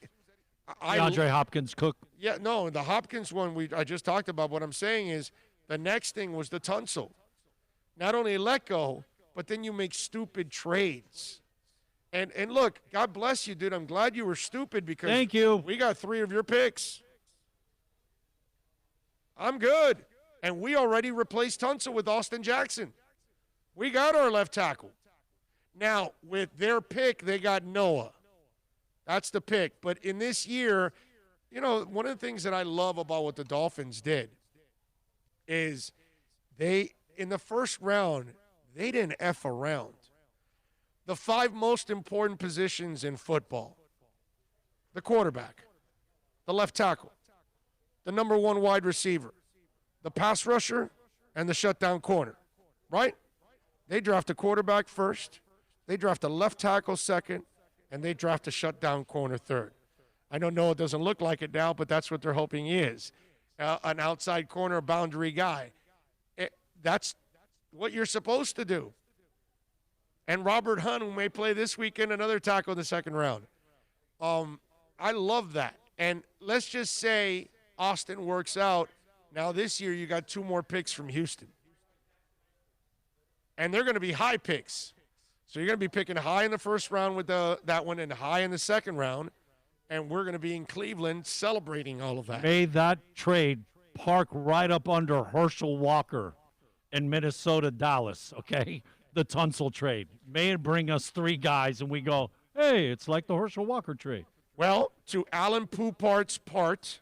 DeAndre Hopkins, Cook. Yeah, no, the Hopkins one I just talked about. What I'm saying is the next thing was the Tunsil. Not only let go, but then you make stupid trades. And look, God bless you, dude. I'm glad you were stupid because Thank you. We got 3 of your picks. I'm good. And we already replaced Tunsil with Austin Jackson. We got our left tackle. Now, with their pick, they got Noah. That's the pick. But in this year, you know, one of the things that I love about what the Dolphins did is in the first round, they didn't F around. The 5 most important positions in football: the quarterback, the left tackle, the number 1 wide receiver, the pass rusher, and the shutdown corner, right? They draft a quarterback first, they draft a left tackle second, and they draft a shutdown corner third. I know Noah doesn't look like it now, but that's what they're hoping he is, an outside corner boundary guy. That's what you're supposed to do. And Robert Hunt, who may play this weekend, another tackle in the second round. I love that. And let's just say Austin works out. Now this year you got 2 more picks from Houston. And they're going to be high picks. So you're going to be picking high in the first round with that one and high in the second round. And we're going to be in Cleveland celebrating all of that. May that trade park right up under Herschel Walker in Minnesota, Dallas, okay? The Tunsil trade. May it bring us 3 guys and we go, hey, it's like the Herschel Walker trade. Well, to Alan Poupart's part,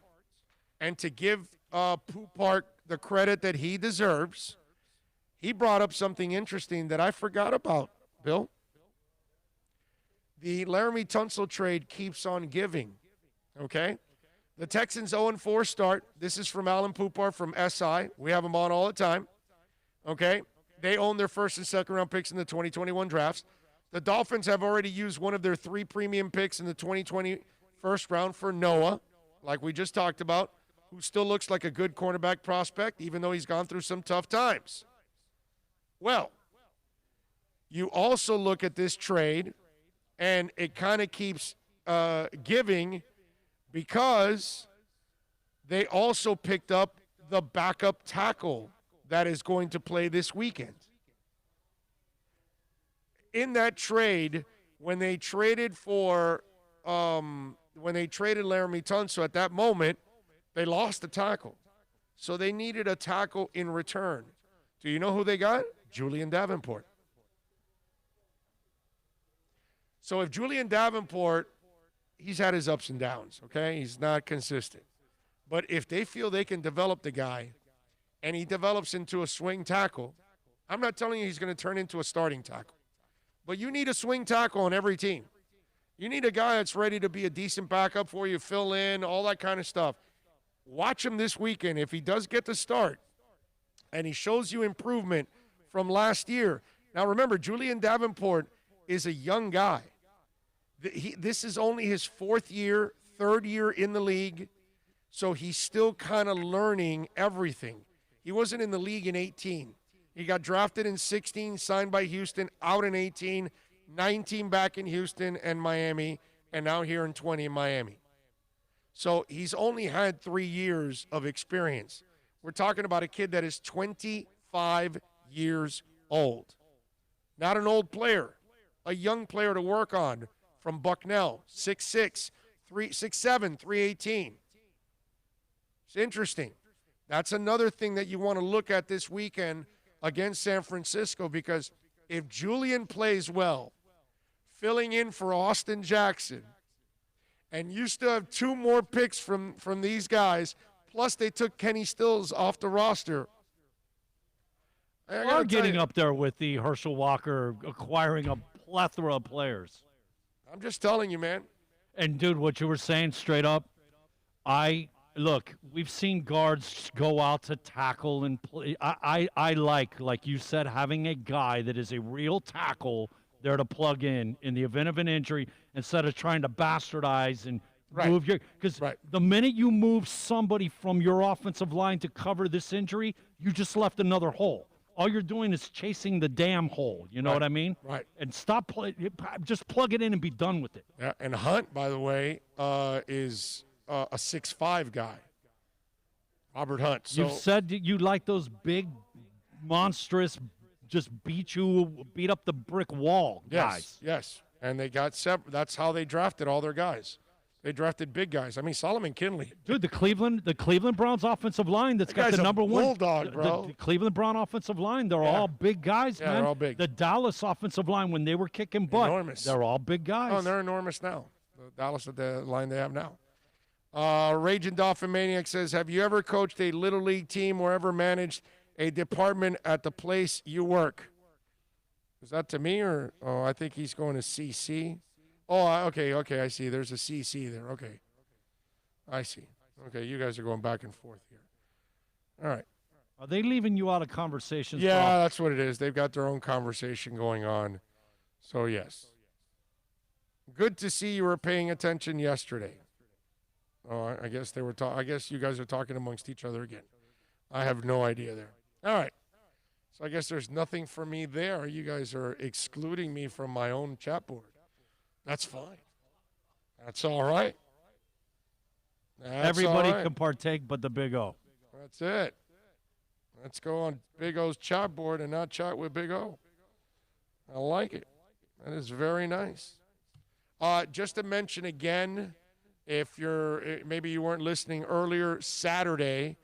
and to give Poupart the credit that he deserves, he brought up something interesting that I forgot about, Bill. The Laramie Tunsil trade keeps on giving, okay? The Texans 0-4 start. This is from Alan Poupart from SI. We have him on all the time, okay? They own their first and second round picks in the 2021 drafts. The Dolphins have already used one of their 3 premium picks in the 2020 first round for Noah, like we just talked about, who still looks like a good cornerback prospect, even though he's gone through some tough times. Well, you also look at this trade, and it kind of keeps giving because they also picked up the backup tackle that is going to play this weekend. In that trade, when they traded Laramie Tunsil, at that moment, they lost the tackle. So they needed a tackle in return. Do you know who they got? Julian Davenport. So if Julian Davenport, he's had his ups and downs, okay? He's not consistent. But if they feel they can develop the guy and he develops into a swing tackle, I'm not telling you he's going to turn into a starting tackle. But you need a swing tackle on every team. You need a guy that's ready to be a decent backup for you, fill in, all that kind of stuff. Watch him this weekend. If he does get the start and he shows you improvement from last year. Now, remember, Julian Davenport is a young guy. This is only his 4th year, 3rd year in the league, so he's still kind of learning everything. He wasn't in the league in 18. He got drafted in 16, signed by Houston, out in 18, 19 back in Houston and Miami, and now here in 20 in Miami. So he's only had 3 years of experience. We're talking about a kid that is 25 years old. Not an old player, a young player to work on from Bucknell, 6'6", 6'7", 318. It's interesting. That's another thing that you want to look at this weekend against San Francisco, because if Julian plays well, filling in for Austin Jackson, and you still have 2 more picks from these guys, plus they took Kenny Stills off the roster. Are getting up there with the Herschel Walker, acquiring a plethora of players. I'm just telling you, man. And, dude, what you were saying straight up, look, we've seen guards go out to tackle and play. I like you said, having a guy that is a real tackle there to plug in the event of an injury, instead of trying to bastardize and Right. Move your because the minute you move somebody from your offensive line to cover this injury, you just left another hole. All you're doing is chasing the damn hole. You know what I mean? Right. And stop just plug it in and be done with it. Yeah. And Hunt, by the way, is a 6'5" guy. Robert Hunt. So, You've said that you like those big, monstrous, just beat up the brick wall guys. Yes. And they got that's how they drafted all their guys. They drafted big guys. I mean, Solomon Kinley. Dude, the Cleveland Browns offensive line that's got guy's the a number one. bulldog, bro. The Cleveland Brown offensive line, they're all big guys, Yeah, man. they're all big. The Dallas offensive line, when they were kicking butt, Enormous. they're all big guys. Oh, and they're enormous now. The Dallas at the line they have now. Raging Dolphin Maniac says, have you ever coached a Little League team or ever managed a department at the place you work? Is that to me or, I think he's going to CC. Oh, okay, I see. There's a CC there. Okay. I see. Okay, you guys are going back and forth here. All right. Are they leaving you out of conversations? Yeah, that's what it is. They've got their own conversation going on. So, yes. Good to see you were paying attention yesterday. Oh, I guess they were I guess you guys are talking amongst each other again. I have no idea there. All right. So I guess there's nothing for me there. You guys are excluding me from my own chat board. That's fine. That's all right. Everybody can partake but the Big O. That's it. Let's go on Big O's chat board and not chat with Big O. I like it. That is very nice. Just to mention again, if maybe you weren't listening earlier, Saturday,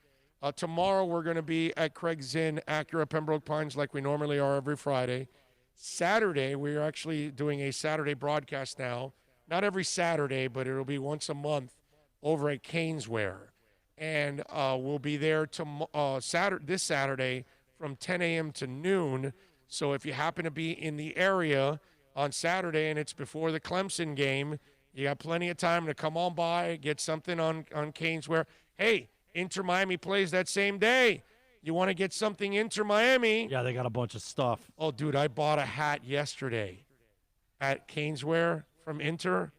tomorrow we're going to be at Craig's Inn, Acura, Pembroke Pines, like we normally are every Friday. Saturday, we're actually doing a Saturday broadcast now. Not every Saturday, but it'll be once a month over at Caneswear. And we'll be there this Saturday from 10 a.m. to noon. So if you happen to be in the area on Saturday and it's before the Clemson game, you got plenty of time to come on by, get something on Caneswear. Hey, Inter Miami plays that same day. You want to get something Inter Miami? Yeah, they got a bunch of stuff. Oh, dude, I bought a hat yesterday at Caneswear from Inter.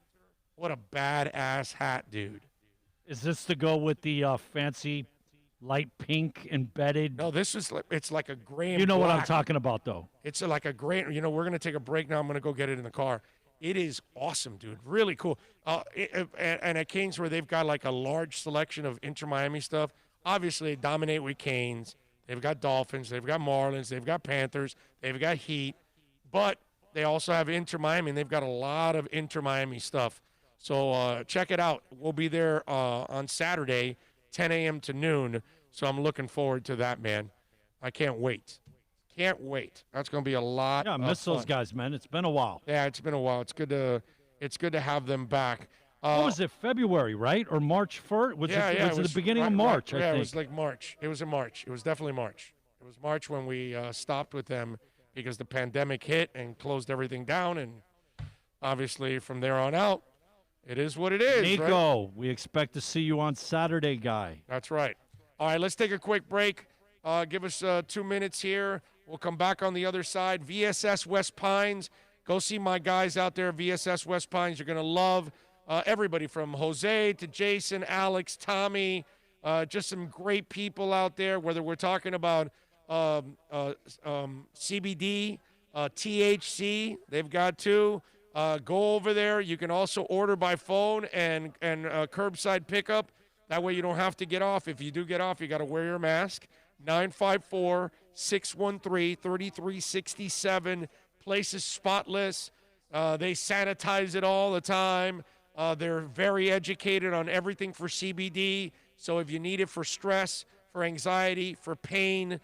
What a badass hat, dude. Is this to go with the fancy light pink embedded? No, it's like a gray and You know what I'm black. talking about, though. It's like a gray, we're going to take a break now. I'm going to go get it in the car. It is awesome, dude. Really cool. And at Caneswear, they've got like a large selection of Inter Miami stuff. Obviously, they dominate with Canes. They've got Dolphins. They've got Marlins. They've got Panthers. They've got Heat. But they also have Inter Miami, and they've got a lot of Inter Miami stuff. So check it out. We'll be there on Saturday, 10 a.m. to noon. So I'm looking forward to that, man. I can't wait. Can't wait. That's going to be a lot. Yeah, I miss those guys, man. It's been a while. Yeah, it's been a while. It's good to have them back. What was it, February, right? Or March 1st? Was it the beginning of March, I think? It was like March. It was in March. It was definitely March. It was March when we stopped with them because the pandemic hit and closed everything down. And obviously from there on out, it is what it is. Nico, right? we expect to see you on Saturday, guy. That's right. All right, let's take a quick break. Give us 2 minutes here. We'll come back on the other side. VSS West Pines. Go see my guys out there, VSS West Pines. You're going to love everybody from Jose to Jason, Alex, Tommy, just some great people out there, whether we're talking about CBD, THC, they've got two. Go over there. You can also order by phone and curbside pickup. That way you don't have to get off. If you do get off, you got to wear your mask. 954-613-3367. Place is spotless. They sanitize it all the time. They're very educated on everything for CBD. So if you need it for stress, for anxiety, for pain,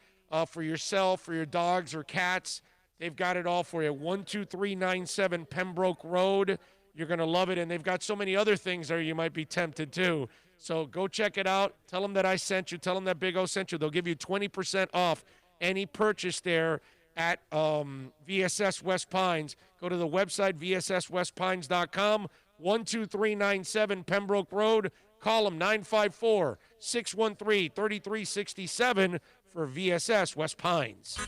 for yourself, for your dogs or cats, they've got it all for you. 12397 Pembroke Road. You're going to love it. And they've got so many other things there you might be tempted to. So go check it out. Tell them that I sent you. Tell them that Big O sent you. They'll give you 20% off any purchase there at VSS West Pines. Go to the website, vsswestpines.com, 12397 Pembroke Road. Call them 954-613-3367 for VSS West Pines.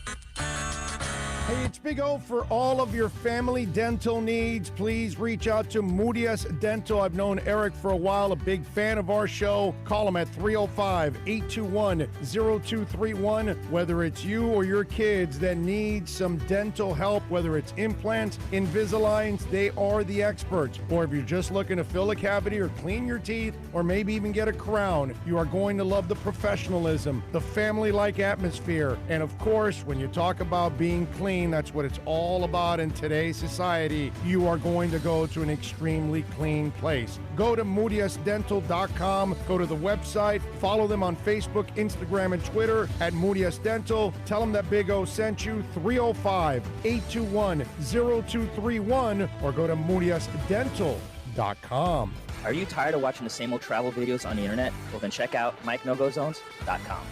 Hey, it's Big O. For all of your family dental needs, please reach out to Moody's Dental. I've known Eric for a while, a big fan of our show. Call him at 305-821-0231. Whether it's you or your kids that need some dental help, whether it's implants, Invisaligns, they are the experts. Or if you're just looking to fill a cavity or clean your teeth, or maybe even get a crown, you are going to love the professionalism, the family-like atmosphere, and of course, when you talk about being clean, that's what it's all about in today's society. You are going to go to an extremely clean place. Go to moody'sdental.com, go to the website, follow them on Facebook, Instagram, and Twitter at Moody's Dental. Tell them that Big O sent you, 305-821-0231, or go to moody'sdental.com. Are you tired of watching the same old travel videos on the internet? Well, then check out MikeNoGoZones.com.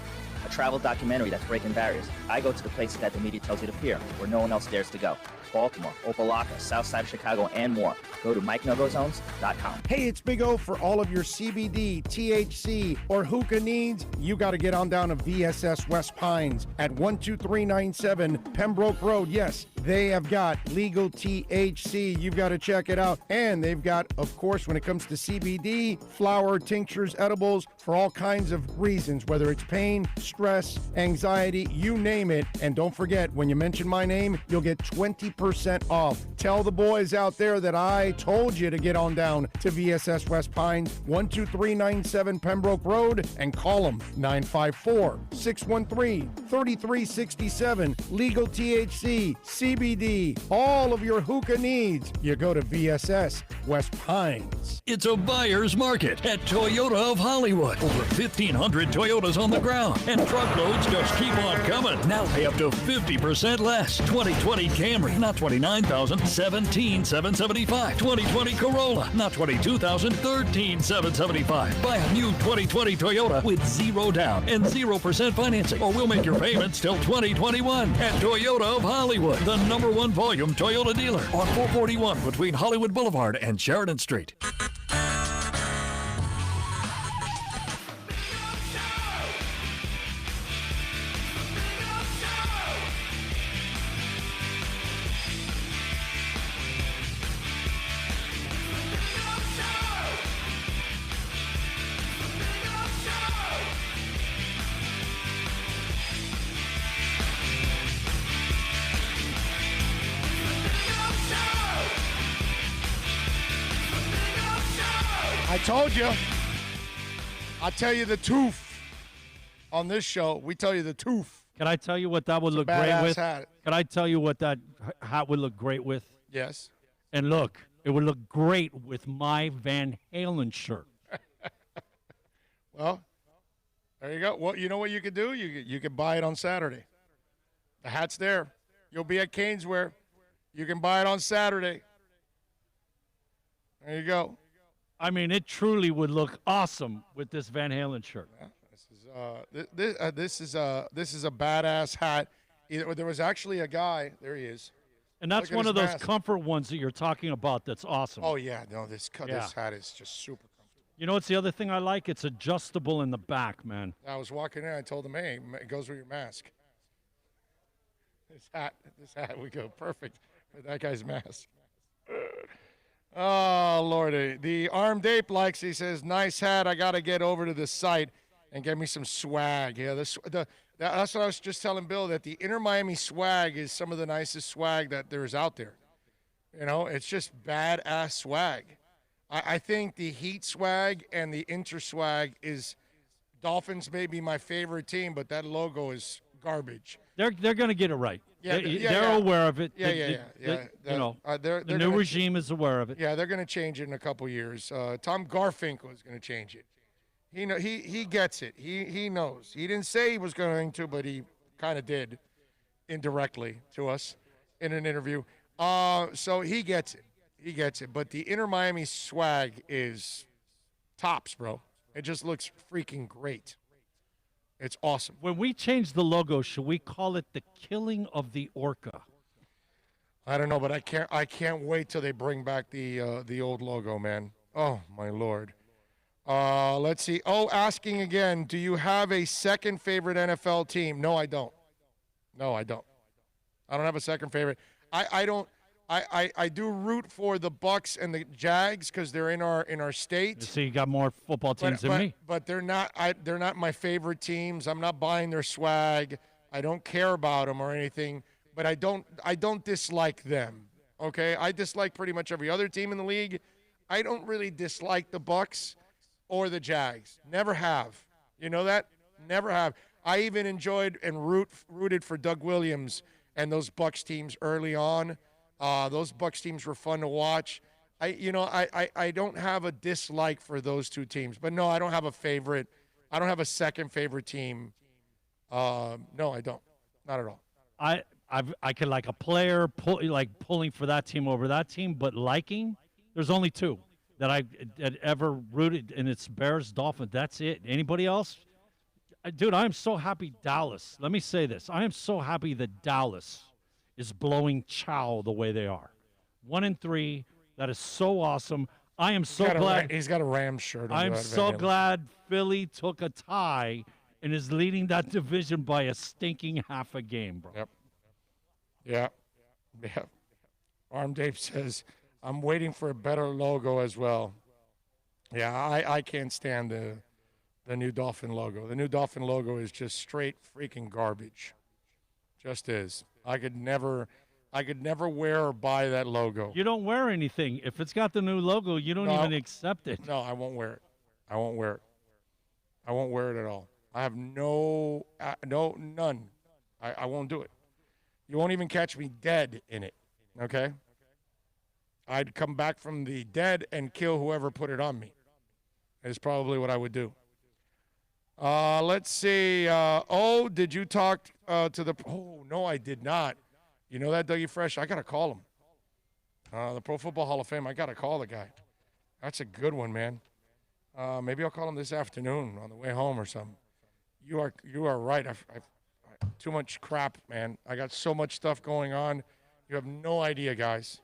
A travel documentary that's breaking barriers. I go to the places that the media tells you to peer, where no one else dares to go. Baltimore, Opelika, South Side of Chicago, and more. Go to MikeNoGoZones.com. Hey, it's Big O. For all of your CBD, THC, or hookah needs, you got to get on down to VSS West Pines at 12397 Pembroke Road. Yes, they have got legal THC. You've got to check it out. And they've got, of course, when it comes to CBD, flower, tinctures, edibles, for all kinds of reasons, whether it's pain, stress, anxiety, you name it. And don't forget, when you mention my name, you'll get 20% off. Tell the boys out there that I told you to get on down to VSS West Pines, 12397 Pembroke Road, and call them 954-613-3367. Legal THC, CBD, all of your hookah needs. You go to VSS West Pines. It's a buyer's market at Toyota of Hollywood. Over 1,500 Toyotas on the ground, and truckloads just keep on coming. Now pay up to 50% less. 2020 Camry, not $29,000, $17,775. 2020 Corolla, not $22,000, $13,775. Buy a new 2020 Toyota with zero down and 0% financing, or we'll make your payments till 2021 at Toyota of Hollywood, the #1 volume Toyota dealer on 441 between Hollywood Boulevard and Sheridan Street. I told you. I tell you the tooth. On this show, we tell you the tooth. Can I tell you what that would look great with? Hat. Can I tell you what that hat would look great with? Yes. And look, it would look great with my Van Halen shirt. Well, there you go. Well, you know what you could do? You could buy it on Saturday. The hat's there. You'll be at Caneswear. You can buy it on Saturday. There you go. I mean, it truly would look awesome with this Van Halen shirt. Yeah, this is a badass hat. There was actually a guy. There he is. And that's one of those comfort ones that you're talking about. That's awesome. Oh yeah, no, this hat is just super comfortable. You know what's the other thing I like? It's adjustable in the back, man. I was walking in. I told him, hey, it goes with your mask. This hat would go perfect with that guy's mask. Oh, Lordy. The Armed Ape likes, he says, nice hat. I got to get over to the site and get me some swag. Yeah, that's what I was just telling Bill, that the Inter Miami swag is some of the nicest swag that there is out there. You know, it's just badass swag. I think the Heat swag and the Inter swag is, Dolphins may be my favorite team, but that logo is garbage. They're going to get it right. Yeah, they're aware of it. Yeah. The new regime is aware of it. Yeah, they're going to change it in a couple years. Tom Garfinkel is going to change it. He gets it. He knows. He didn't say he was going to, but he kind of did indirectly to us in an interview. So he gets it. He gets it. But the Inter Miami swag is tops, bro. It just looks freaking great. It's awesome. When we change the logo, should we call it the Killing of the Orca? I don't know, but I can't wait till they bring back the old logo, man. Oh my Lord. Let's see. Oh, asking again, do you have a second favorite NFL team? No, I don't. I don't have a second favorite. I do root for the Bucks and the Jags because they're in our state. So you got more football teams than me. But they're not. They're not my favorite teams. I'm not buying their swag. I don't care about them or anything. But I don't dislike them. Okay, I dislike pretty much every other team in the league. I don't really dislike the Bucks or the Jags. Never have. You know that? Never have. I even enjoyed and rooted for Doug Williams and those Bucks teams early on. Those Bucks teams were fun to watch. I don't have a dislike for those two teams, but no, I don't have a favorite. I don't have a second favorite team. No, I don't. Not at all. I could like a player pulling for that team over that team, but liking, there's only two that I had ever rooted, and it's Bears, Dolphins. That's it. Anybody else? Dude, I'm so happy Dallas. Let me say this. I am so happy that Dallas is blowing chow the way they are. 1-3. That is so awesome. I am so glad. He's got a Rams shirt on. I'm so glad Philly took a tie and is leading that division by a stinking half a game, bro. Yep. Yeah. Arm Dave says, I'm waiting for a better logo as well. Yeah, I can't stand the new Dolphin logo. The new Dolphin logo is just straight freaking garbage. Just is. I could never wear or buy that logo. You don't wear anything. If it's got the new logo, you don't even accept it. No, I won't wear it. I won't wear it. I won't wear it at all. I have none. I won't do it. You won't even catch me dead in it, okay? I'd come back from the dead and kill whoever put it on me. Is probably what I would do. Let's see. Did you talk to the – oh, no, I did not. You know that, Dougie Fresh? I got to call him. The Pro Football Hall of Fame, I got to call the guy. That's a good one, man. Maybe I'll call him this afternoon on the way home or something. You are right. I've too much crap, man. I got so much stuff going on. You have no idea, guys.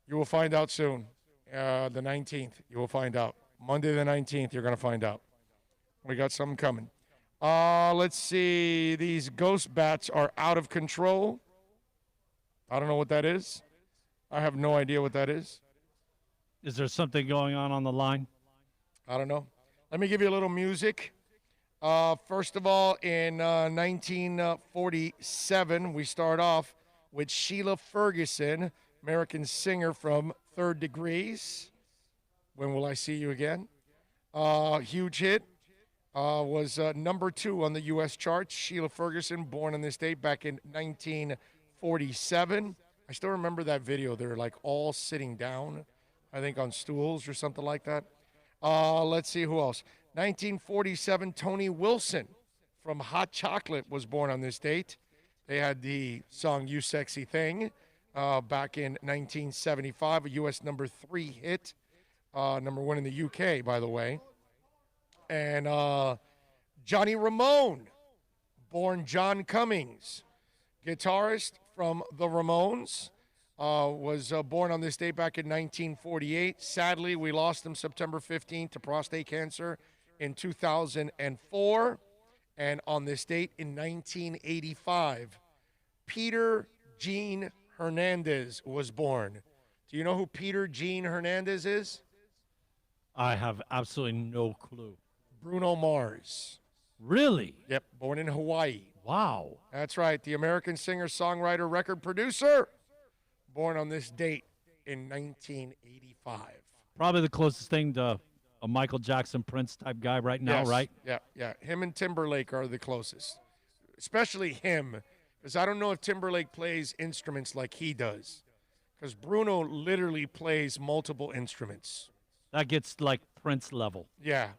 You will find out soon. The 19th, you will find out. Monday the 19th, you're going to find out. We got something coming. Let's see. These ghost bats are out of control. I don't know what that is. I have no idea what that is. Is there something going on the line? I don't know. Let me give you a little music. First of all, in 1947, we start off with Sheila Ferguson, American singer from Third Degrees. When Will I See You Again? Huge hit. Was number 2 on the U.S. charts. Sheila Ferguson, born on this date back in 1947. I still remember that video. They're like all sitting down, I think on stools or something like that. Let's see who else. 1947, Tony Wilson from Hot Chocolate was born on this date. They had the song You Sexy Thing back in 1975, a U.S. number 3 hit. Number 1 in the U.K., by the way. And Johnny Ramone, born John Cummings, guitarist from the Ramones, was born on this date back in 1948. Sadly, we lost him September 15th to prostate cancer in 2004. And on this date in 1985, Peter Gene Hernandez was born. Do you know who Peter Gene Hernandez is? I have absolutely no clue. Bruno Mars. Really? Yep, born in Hawaii. Wow. That's right, the American singer, songwriter, record producer, born on this date in 1985. Probably the closest thing to a Michael Jackson, Prince type guy right now, Yes, right? Yeah. Him and Timberlake are the closest, especially him, because I don't know if Timberlake plays instruments like he does, because Bruno literally plays multiple instruments. That gets like Prince level. Yeah.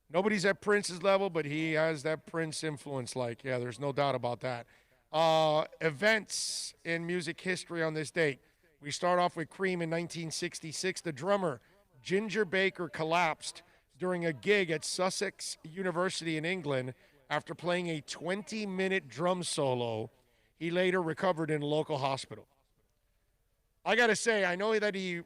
Nobody's at Prince's level, but he has that Prince influence. There's no doubt about that. Events in music history on this date. We start off with Cream in 1966. The drummer, Ginger Baker, collapsed during a gig at Sussex University in England after playing a 20-minute drum solo. He later recovered in a local hospital. I got to say, I know that he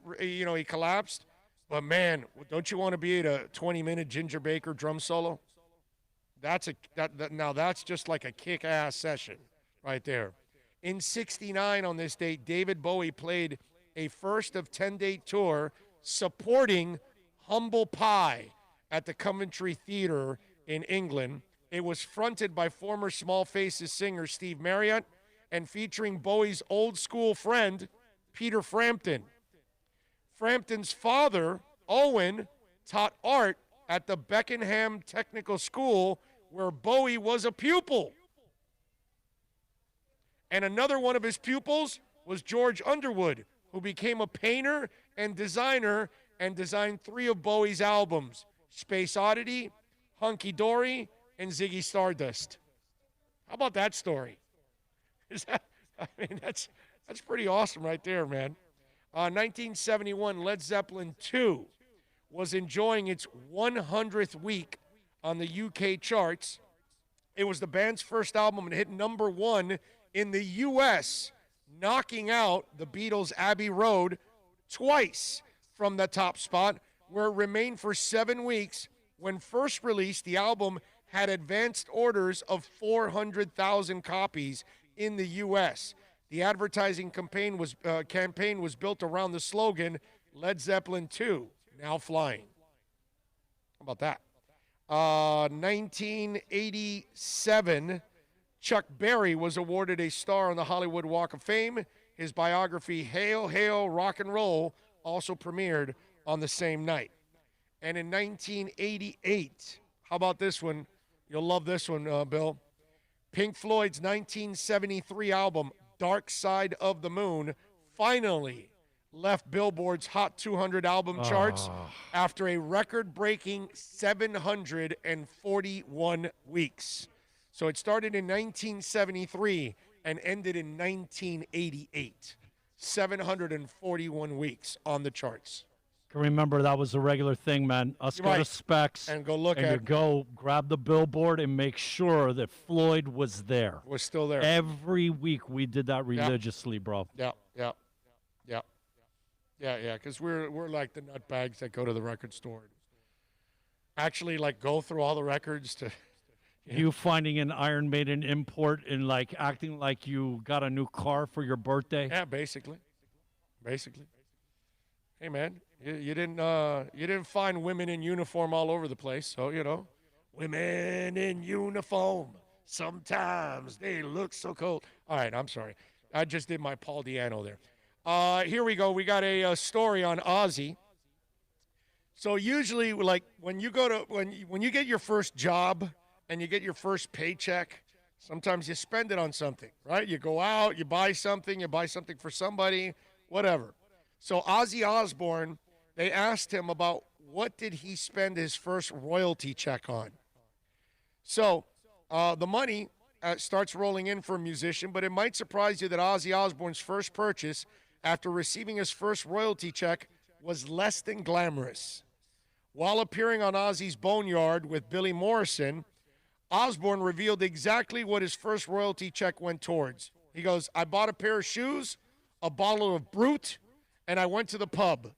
collapsed. But, man, don't you want to be at a 20-minute Ginger Baker drum solo? Now that's just like a kick-ass session right there. In 69 on this date, David Bowie played a first of 10-date tour supporting Humble Pie at the Coventry Theatre in England. It was fronted by former Small Faces singer Steve Marriott and featuring Bowie's old school friend, Peter Frampton. Frampton's father, Owen, taught art at the Beckenham Technical School where Bowie was a pupil. And another one of his pupils was George Underwood, who became a painter and designer and designed 3 of Bowie's albums, Space Oddity, Hunky Dory, and Ziggy Stardust. How about that story? That's pretty awesome right there, man. 1971, Led Zeppelin II was enjoying its 100th week on the UK charts. It was the band's first album and hit number 1 in the U.S., knocking out the Beatles' Abbey Road twice from the top spot, where it remained for 7 weeks. When first released, the album had advanced orders of 400,000 copies in the U.S. The advertising campaign was built around the slogan, Led Zeppelin II, now flying. How about that? 1987, Chuck Berry was awarded a star on the Hollywood Walk of Fame. His biography, Hail, Hail, Rock and Roll, also premiered on the same night. And in 1988, how about this one? You'll love this one, Bill. Pink Floyd's 1973 album, Dark Side of the Moon, finally left Billboard's Hot 200 album charts after a record-breaking 741 weeks. So it started in 1973 and ended in 1988. 741 weeks on the charts. Can remember that was a regular thing, man. Us go to Specs and go look and at you go grab the billboard and make sure that Floyd was there. Was still there. Every week we did that religiously, bro. Yeah. Because we're like the nutbags that go to the record store. Actually, like go through all the records to. You finding an Iron Maiden import and like acting like you got a new car for your birthday. Yeah, basically. Hey, man, you didn't find women in uniform all over the place, so women in uniform. Sometimes they look so cold. All right, I'm sorry. I just did my Paul Diano there. Here we go. We got a story on Ozzy. So usually, like when you get your first job and you get your first paycheck, sometimes you spend it on something, right? You go out, you buy something for somebody, whatever. So Ozzy Osbourne, they asked him about what did he spend his first royalty check on. So the money starts rolling in for a musician, but it might surprise you that Ozzy Osbourne's first purchase after receiving his first royalty check was less than glamorous. While appearing on Ozzy's Boneyard with Billy Morrison, Osbourne revealed exactly what his first royalty check went towards. He goes, I bought a pair of shoes, a bottle of Brut, and I went to the pub.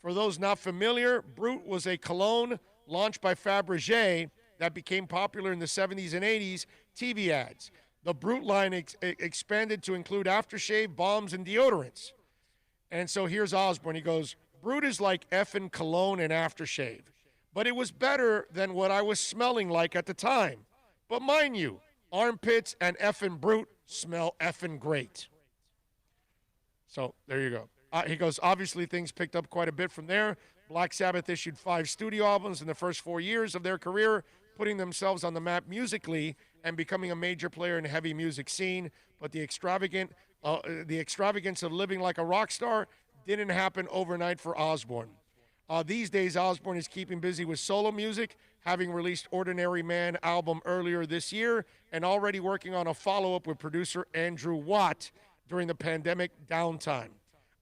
For those not familiar, Brut was a cologne launched by Fabergé that became popular in the 70s and 80s TV ads. The Brut line expanded to include aftershave, balms, and deodorants. And so here's Osbourne. He goes, Brut is like effing cologne and aftershave. But it was better than what I was smelling like at the time. But mind you, armpits and effing Brut smell effing great. So there you go. He goes, obviously things picked up quite a bit from there. Black Sabbath issued 5 studio albums in the first 4 years of their career, putting themselves on the map musically and becoming a major player in the heavy music scene. But the extravagance of living like a rock star didn't happen overnight for Osbourne. These days, Osbourne is keeping busy with solo music, having released Ordinary Man album earlier this year and already working on a follow-up with producer Andrew Watt during the pandemic downtime.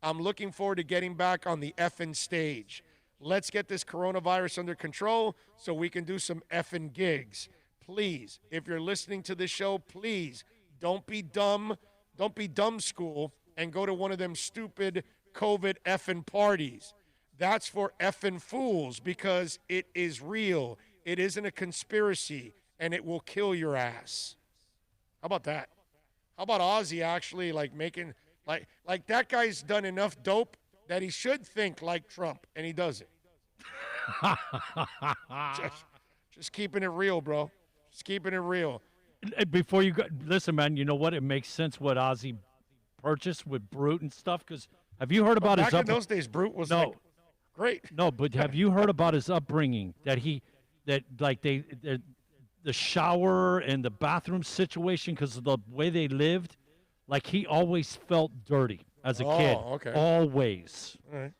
I'm looking forward to getting back on the effing stage. Let's get this coronavirus under control so we can do some effing gigs. Please, if you're listening to this show, please don't be dumb. Don't be dumb school and go to one of them stupid COVID effing parties. That's for effing fools because it is real. It isn't a conspiracy, and it will kill your ass. How about that? How about Ozzy actually like making like that guy's done enough dope that he should think like Trump, and he doesn't. just keeping it real, bro. Just keeping it real. Before you go, listen, man. You know what? It makes sense what Ozzy purchased with Brute and stuff. Because have you heard about his back in those days? Brute was like great. No, but have you heard about his upbringing? The shower and the bathroom situation because of the way they lived. Like he always felt dirty as a kid. Okay. Always. All right.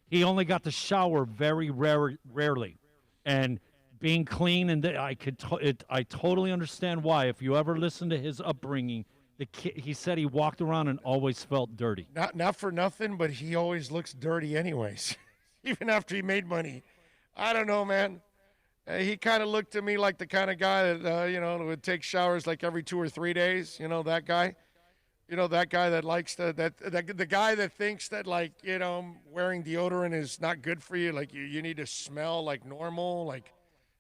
He only got to shower very rarely, and being clean. And I totally understand why. If you ever listen to his upbringing, the kid, he said he walked around and always felt dirty. Not for nothing, but he always looks dirty anyways, even after he made money. I don't know, man. He kind of looked to me like the kind of guy that would take showers like every 2 or 3 days. You know that guy. You know, that guy that likes the guy that thinks that, like, wearing deodorant is not good for you. Like, you need to smell like normal. Like,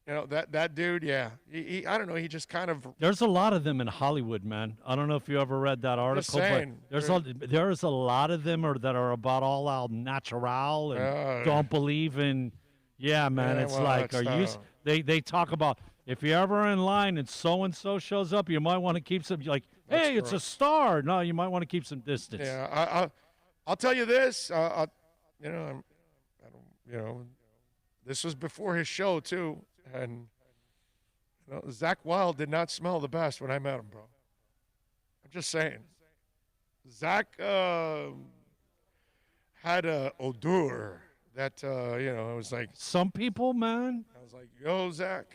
that dude, yeah. He I don't know. He just kind of. There's a lot of them in Hollywood, man. I don't know if you ever read that article, but there's a lot of them that are about all out natural and don't believe in. Yeah, man. It's like, they talk about if you're ever in line and so shows up, you might want to keep some hey, it's a star. No, you might want to keep some distance. Yeah, I'll tell you this. This was before his show too, and Zach Wilde did not smell the best when I met him, bro. I'm just saying. Zach had a odor that it was like some people, man. I was like, yo, Zach,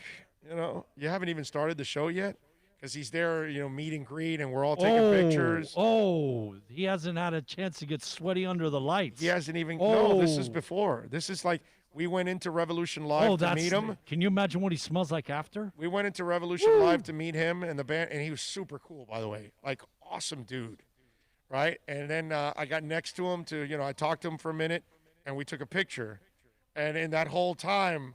you haven't even started the show yet. Because he's there, meet and greet, and we're all taking pictures. Oh, he hasn't had a chance to get sweaty under the lights. He hasn't even. No, this is before. This is like we went into Revolution Live to meet him. Can you imagine what he smells like after? We went into Revolution Live to meet him and the band, and he was super cool, by the way. Like, awesome dude, right? And then I got next to him I talked to him for a minute, and we took a picture. And in that whole time,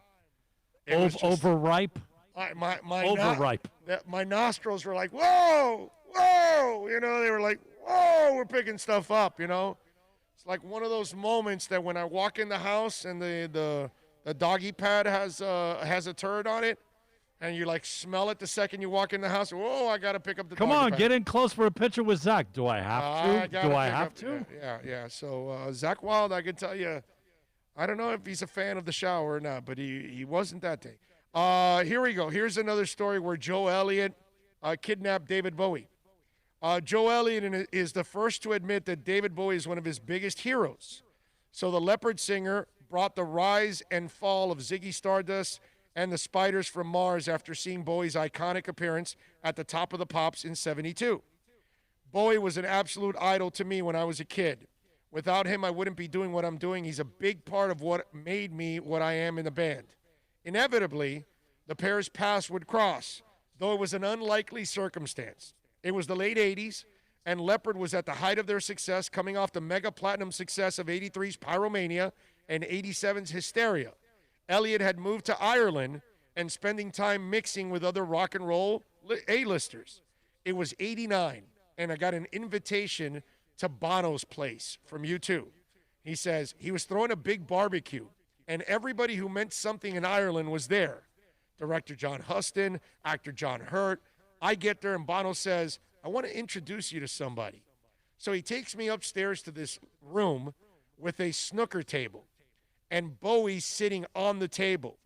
it was just, overripe. Overripe. My nostrils were like, whoa, whoa. They were like, whoa, we're picking stuff up, It's like one of those moments that when I walk in the house and the doggy pad has a turd on it, and you like smell it the second you walk in the house. Whoa, I got to pick up the Come doggy on, pad. Get in close for a picture with Zach. Do I have to? Do I have to? Yeah. So Zach Wilde, I can tell you, I don't know if he's a fan of the shower or not, but he wasn't that day. Here we go. Here's another story where Joe Elliott kidnapped David Bowie. Joe Elliott is the first to admit that David Bowie is one of his biggest heroes. So the Leopard singer brought the rise and fall of Ziggy Stardust and the Spiders from Mars after seeing Bowie's iconic appearance at the Top of the Pops in '72. Bowie was an absolute idol to me when I was a kid. Without him, I wouldn't be doing what I'm doing. He's a big part of what made me what I am in the band. Inevitably, the pair's paths would cross, though it was an unlikely circumstance. It was the late 80s, and Leopard was at the height of their success, coming off the mega platinum success of 83's Pyromania and 87's Hysteria. Elliott had moved to Ireland and spending time mixing with other rock and roll A-listers. It was 89, and I got an invitation to Bono's place from U2. He says he was throwing a big barbecue, and everybody who meant something in Ireland was there. Director John Huston, actor John Hurt. I get there, and Bono says, I want to introduce you to somebody. So he takes me upstairs to this room with a snooker table, and Bowie's sitting on the table.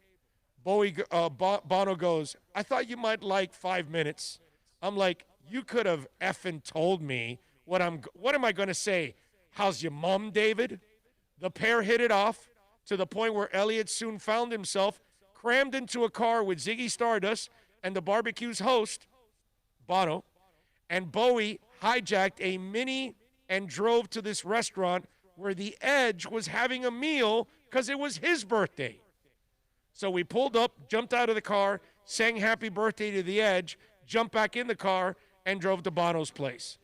Bono goes, I thought you might like 5 minutes. I'm like, you could have effing told me what am I going to say? How's your mom, David? The pair hit it off to the point where Elliott soon found himself crammed into a car with Ziggy Stardust and the barbecue's host, Bono, and Bowie hijacked a Mini and drove to this restaurant where the Edge was having a meal because it was his birthday. So we pulled up, jumped out of the car, sang happy birthday to the Edge, jumped back in the car, and drove to Bono's place.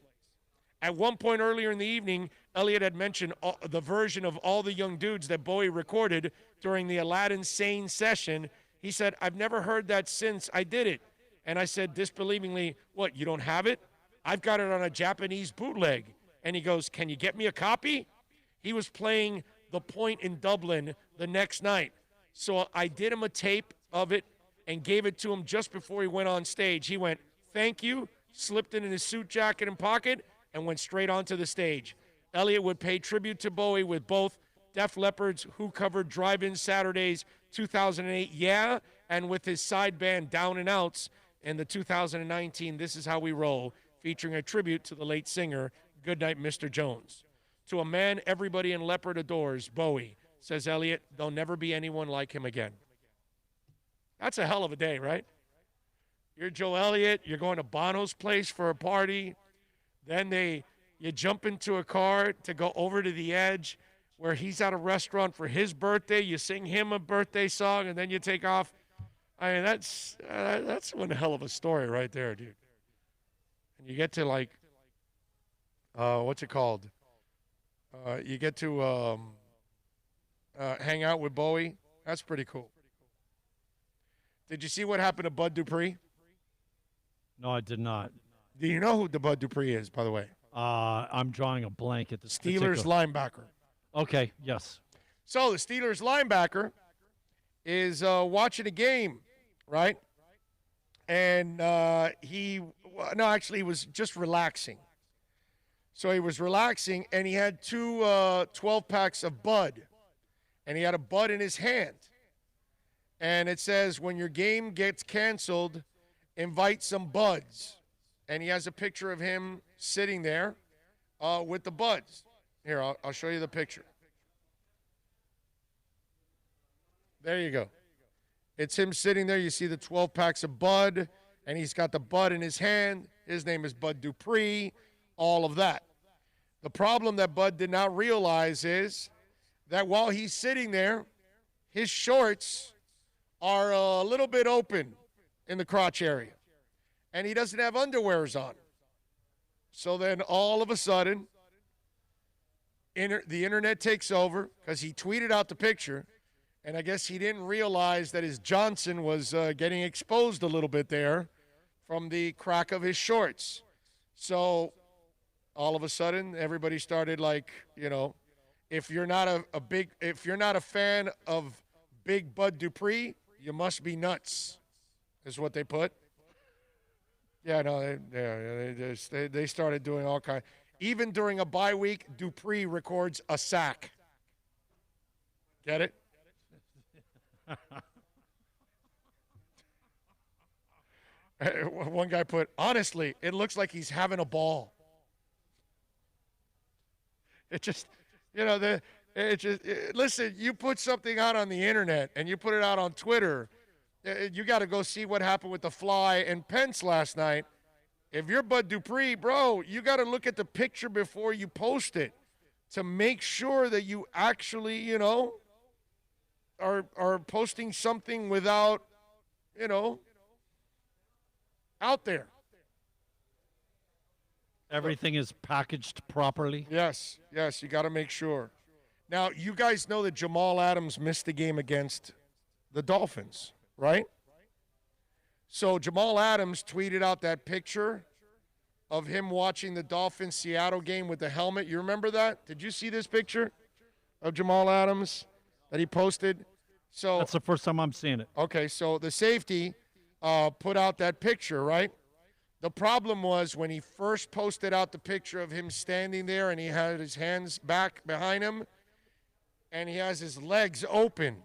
At one point earlier in the evening, Elliott had mentioned the version of All the Young Dudes that Bowie recorded during the Aladdin Sane session. He said, I've never heard that since I did it. And I said, disbelievingly, what, you don't have it? I've got it on a Japanese bootleg. And he goes, can you get me a copy? He was playing the Point in Dublin the next night. So I did him a tape of it and gave it to him just before he went on stage. He went, thank you, slipped it in his suit jacket and pocket, and went straight onto the stage. Elliott would pay tribute to Bowie with both Def Leppard's Who Covered Drive-In Saturdays 2008, Yeah, and with his side band Down and Outs in the 2019 This Is How We Roll, featuring a tribute to the late singer Goodnight Mr. Jones. To a man everybody in Leopard adores, Bowie, says Elliott, there'll never be anyone like him again. That's a hell of a day, right? You're Joe Elliott, you're going to Bono's place for a party, then you jump into a car to go over to the Edge where he's at a restaurant for his birthday, you sing him a birthday song, and then you take off. I mean, that's one hell of a story right there, dude. And you get to, like, what's it called? You get to hang out with Bowie. That's pretty cool. Did you see what happened to Bud Dupree? No, I did not. Do you know who the Bud Dupree is, by the way? I'm drawing a blank at this Steelers linebacker. Okay, yes. So the Steelers linebacker is watching a game, right? And he was just relaxing. So he was relaxing, and he had two 12-packs of Bud, and he had a Bud in his hand. And it says, when your game gets canceled, invite some Buds. And he has a picture of him sitting there with the Buds. Here, I'll show you the picture. There you go. It's him sitting there. You see the 12 packs of Bud, and he's got the Bud in his hand. His name is Bud Dupree, all of that. The problem that Bud did not realize is that while he's sitting there, his shorts are a little bit open in the crotch area, and he doesn't have underwears on. So then all of a sudden, the internet takes over because he tweeted out the picture, and I guess he didn't realize that his Johnson was getting exposed a little bit there from the crack of his shorts. So all of a sudden, everybody started, like, you know, if you're not a fan of Big Bud Dupree, you must be nuts, is what they put. Yeah, no, they started doing all kinds. Even during a bye week, Dupree records a sack. Get it? One guy put, honestly, it looks like he's having a ball. It just, you know, listen, you put something out on the internet and you put it out on Twitter, you got to go see what happened with the Fly and Pence last night. If you're Bud Dupree, bro, you got to look at the picture before you post it to make sure that you actually, you know, are posting something without, you know, out there. Everything is packaged properly. Yes, you got to make sure. Now, you guys know that Jamal Adams missed the game against the Dolphins, right? So Jamal Adams tweeted out that picture of him watching the Dolphins-Seattle game with the helmet. You remember that? Did you see this picture of Jamal Adams that he posted? So that's the first time I'm seeing it. Okay, so the safety put out that picture, right? The problem was when he first posted out the picture of him standing there and he had his hands back behind him and he has his legs open,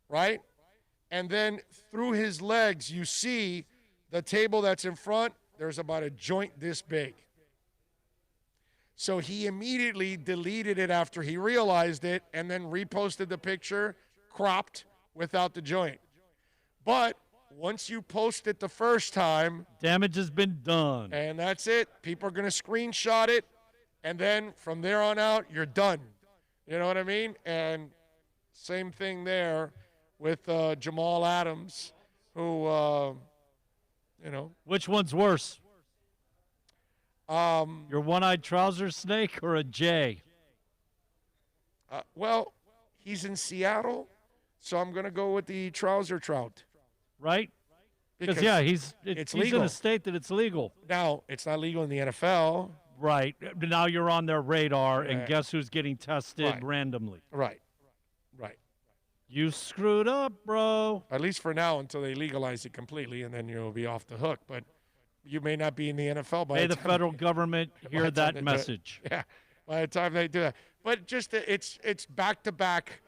right? And then through his legs, you see the table that's in front, there's about a joint this big. So he immediately deleted it after he realized it and then reposted the picture, cropped, without the joint. But once you post it the first time, damage has been done. And that's it. People are going to screenshot it. And then from there on out, you're done. You know what I mean? And same thing there with Jamal Adams, who, you know. Which one's worse? Your one-eyed trouser snake or a J? Well, he's in Seattle, so I'm going to go with the trouser trout. Right? Because yeah, he's legal in a state that it's legal. now. It's not legal in the NFL. Right. Now you're on their radar, Yeah. and guess who's getting tested Right. randomly? Right. You screwed up, bro. At least for now, until they legalize it completely, and then you'll be off the hook. But you may not be in the NFL by May the the time federal government by hear the time they that do it. message. Yeah, by the time they do that. But just it's back to back,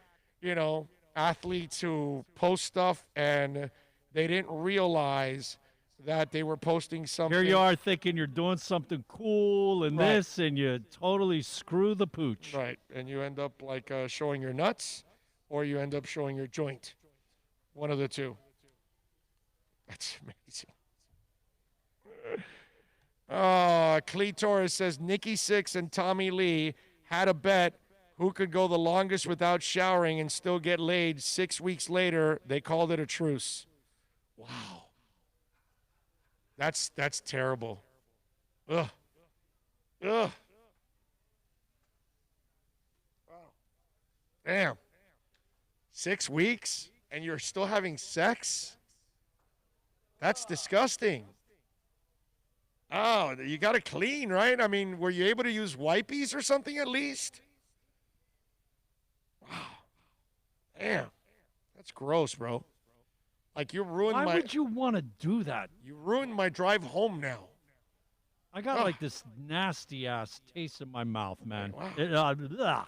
athletes who post stuff and they didn't realize that they were posting something. Here you are thinking you're doing something cool and Right. this, and you totally screw the pooch. Right, and you end up like showing your nuts, or you end up showing your joint. One of the two. That's amazing. Clee Torres says Nikki Sixx and Tommy Lee had a bet who could go the longest without showering and still get laid. 6 weeks later, they called it a truce. Wow. That's terrible. Ugh. Wow. Damn. 6 weeks and you're still having sex? That's disgusting. Oh, you got to clean, right? I mean, were you able to use wipies or something at least? Wow. Damn. That's gross, bro. Like, you ruined Why my... would you want to do that? You ruined my drive home now. I got like this nasty ass taste in my mouth, man. Wow.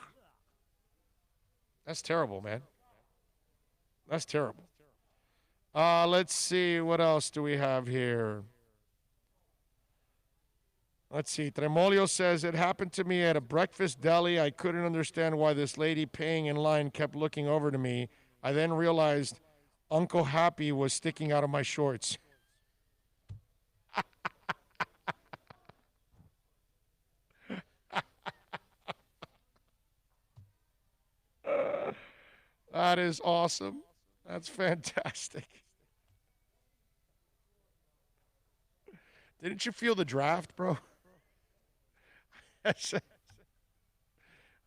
That's terrible, man. That's terrible. Let's see. What else do we have here? Let's see. Tremolio says, it happened to me at a breakfast deli. I couldn't understand why this lady paying in line kept looking over to me. I then realized Uncle Happy was sticking out of my shorts. That is awesome. That's fantastic. Didn't you feel the draft, bro?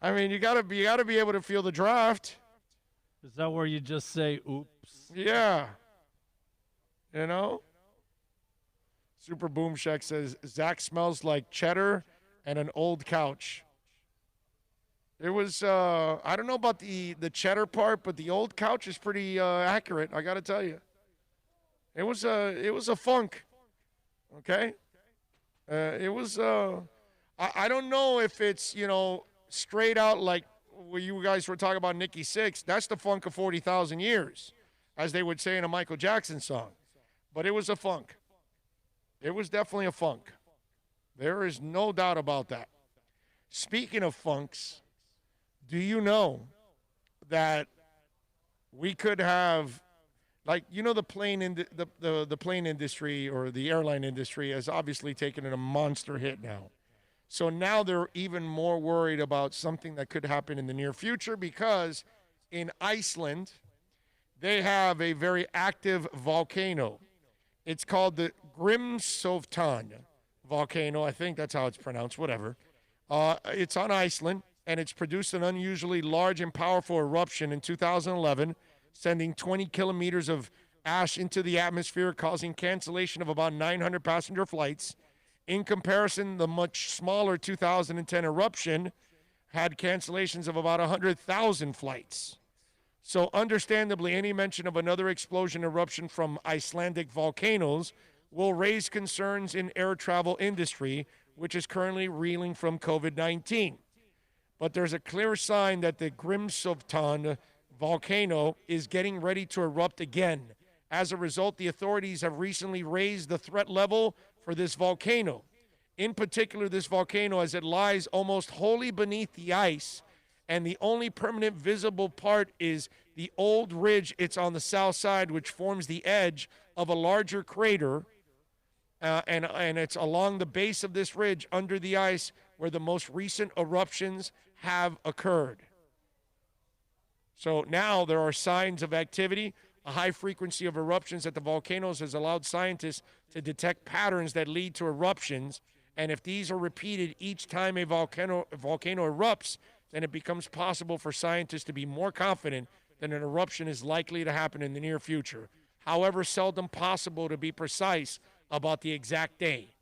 I mean, you gotta be able to feel the draft. Is that where you just say, oops? Yeah. You know? Super Boom Shack says, Zach smells like cheddar and an old couch. It was, I don't know about the cheddar part, but the old couch is pretty accurate, I got to tell you. It was a funk, okay? It was, I don't know if it's, straight out like what you guys were talking about Nikki Sixx. That's the funk of 40,000 years, as they would say in a Michael Jackson song. But it was a funk. It was definitely a funk. There is no doubt about that. Speaking of funks, do you know that we could have, like, the plane the plane industry or the airline industry has obviously taken a monster hit now. So now they're even more worried about something that could happen in the near future, because in Iceland, they have a very active volcano. It's called the Grímsvötn volcano. I think that's how it's pronounced, whatever. It's on Iceland, and it's produced an unusually large and powerful eruption in 2011, sending 20 kilometers of ash into the atmosphere, causing cancellation of about 900 passenger flights. In comparison, the much smaller 2010 eruption had cancellations of about 100,000 flights. So understandably, any mention of another explosion eruption from Icelandic volcanoes will raise concerns in air travel industry, which is currently reeling from COVID-19. But there's a clear sign that the Grímsvötn volcano is getting ready to erupt again. As a result, the authorities have recently raised the threat level for this volcano. In particular, this volcano, as it lies almost wholly beneath the ice, and the only permanent visible part is the old ridge. It's on the south side, which forms the edge of a larger crater, and it's along the base of this ridge under the ice where the most recent eruptions have occurred. So now there are signs of activity. A high frequency of eruptions at the volcanoes has allowed scientists to detect patterns that lead to eruptions, and if these are repeated each time a volcano erupts, then it becomes possible for scientists to be more confident that an eruption is likely to happen in the near future. however seldom possible to be precise about the exact day.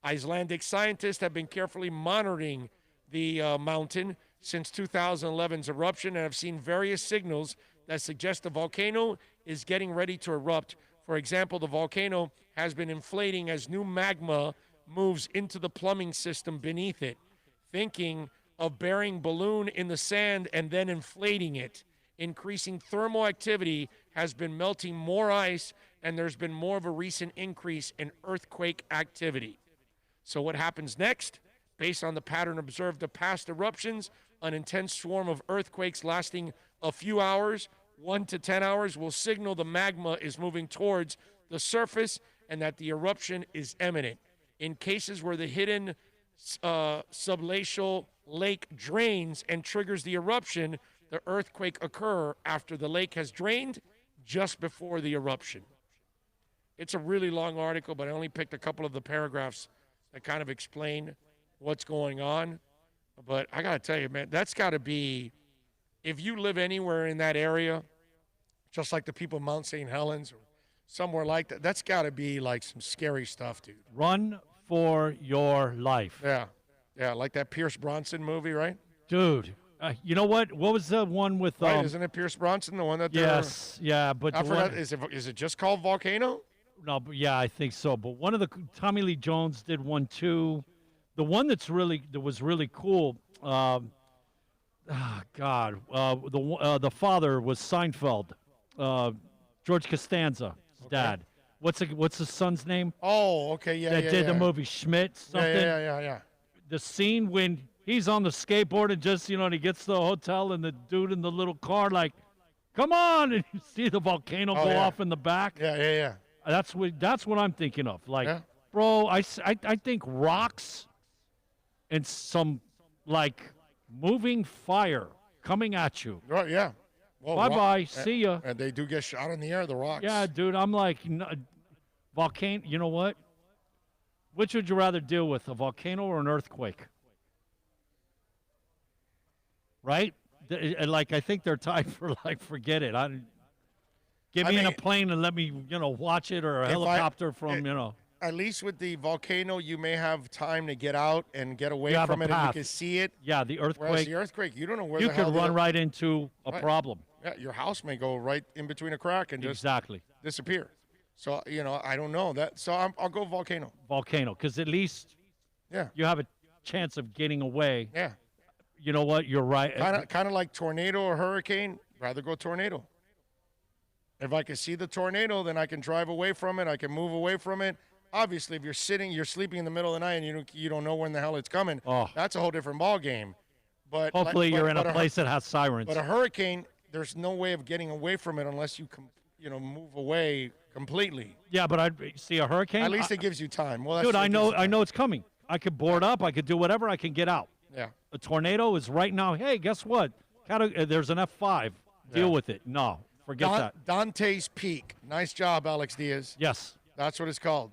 Icelandic scientists have been carefully monitoring the mountain since 2011's eruption and have seen various signals that suggest the volcano is getting ready to erupt. For example, the volcano has been inflating as new magma moves into the plumbing system beneath it, thinking of burying balloon in the sand and then inflating it. Increasing thermal activity has been melting more ice, and there's been more of a recent increase in earthquake activity. So what happens next? Based on the pattern observed of past eruptions, an intense swarm of earthquakes lasting a few hours, 1 to 10 hours, will signal the magma is moving towards the surface and that the eruption is imminent. In cases where the hidden subglacial lake drains and triggers the eruption, the earthquake occur after the lake has drained, just before the eruption. It's a really long article, but I only picked a couple of the paragraphs that kind of explain what's going on. But I got to tell you, man, that's got to be, if you live anywhere in that area, just like the people of Mount St. Helens or somewhere like that, that's got to be like some scary stuff, dude. Run for your life. Yeah. Yeah, like that Pierce Bronson movie, right? Dude, you know what? What was the one with... Right, isn't it Pierce Bronson, the one that Yes, yeah, but I the forgot, one, is it just called Volcano? No, but yeah, I think so. But one of the... Tommy Lee Jones did one, too. The one that was really cool... the father was Seinfeld, George Costanza's dad. What's his son's name? Oh, okay, yeah, that did the movie Schmidt, something. Yeah. The scene when he's on the skateboard and just, and he gets to the hotel and the dude in the little car like, come on, and you see the volcano go off in the back. Yeah. That's what I'm thinking of. Like, bro, I think rocks and some, like, moving fire coming at you. Right, yeah. Well, bye-bye. See ya. And they do get shot in the air, the rocks. Yeah, dude, I'm like, volcano, you know what? Which would you rather deal with, a volcano or an earthquake? Right? Like, I think they're tied for, like, forget it. Give me in a plane and let me, watch it, or a helicopter from. At least with the volcano, you may have time to get out and get away from it, and you can see it. Yeah, the earthquake. Whereas the earthquake, you don't know where you the hell could run right into a problem. Yeah, your house may go right in between a crack and just disappear. So, I don't know that. So I'll go volcano. Volcano, because at least you have a chance of getting away. Yeah. You know what? You're right. Kind of like tornado or hurricane. Rather go tornado. If I can see the tornado, then I can drive away from it. I can move away from it. Obviously, if you're sleeping in the middle of the night and you don't know when the hell it's coming, that's a whole different ball game. But hopefully you're in a place that has sirens. But a hurricane, there's no way of getting away from it unless you move away completely. Yeah, but I'd see a hurricane. At least it gives you time. Well, dude, I know it's coming. I could board up. I could do whatever. I can get out. Yeah. A tornado is right now. Hey, guess what? There's an F5. Deal with it. No, forget that. Dante's Peak. Nice job, Alex Diaz. Yes. That's what it's called.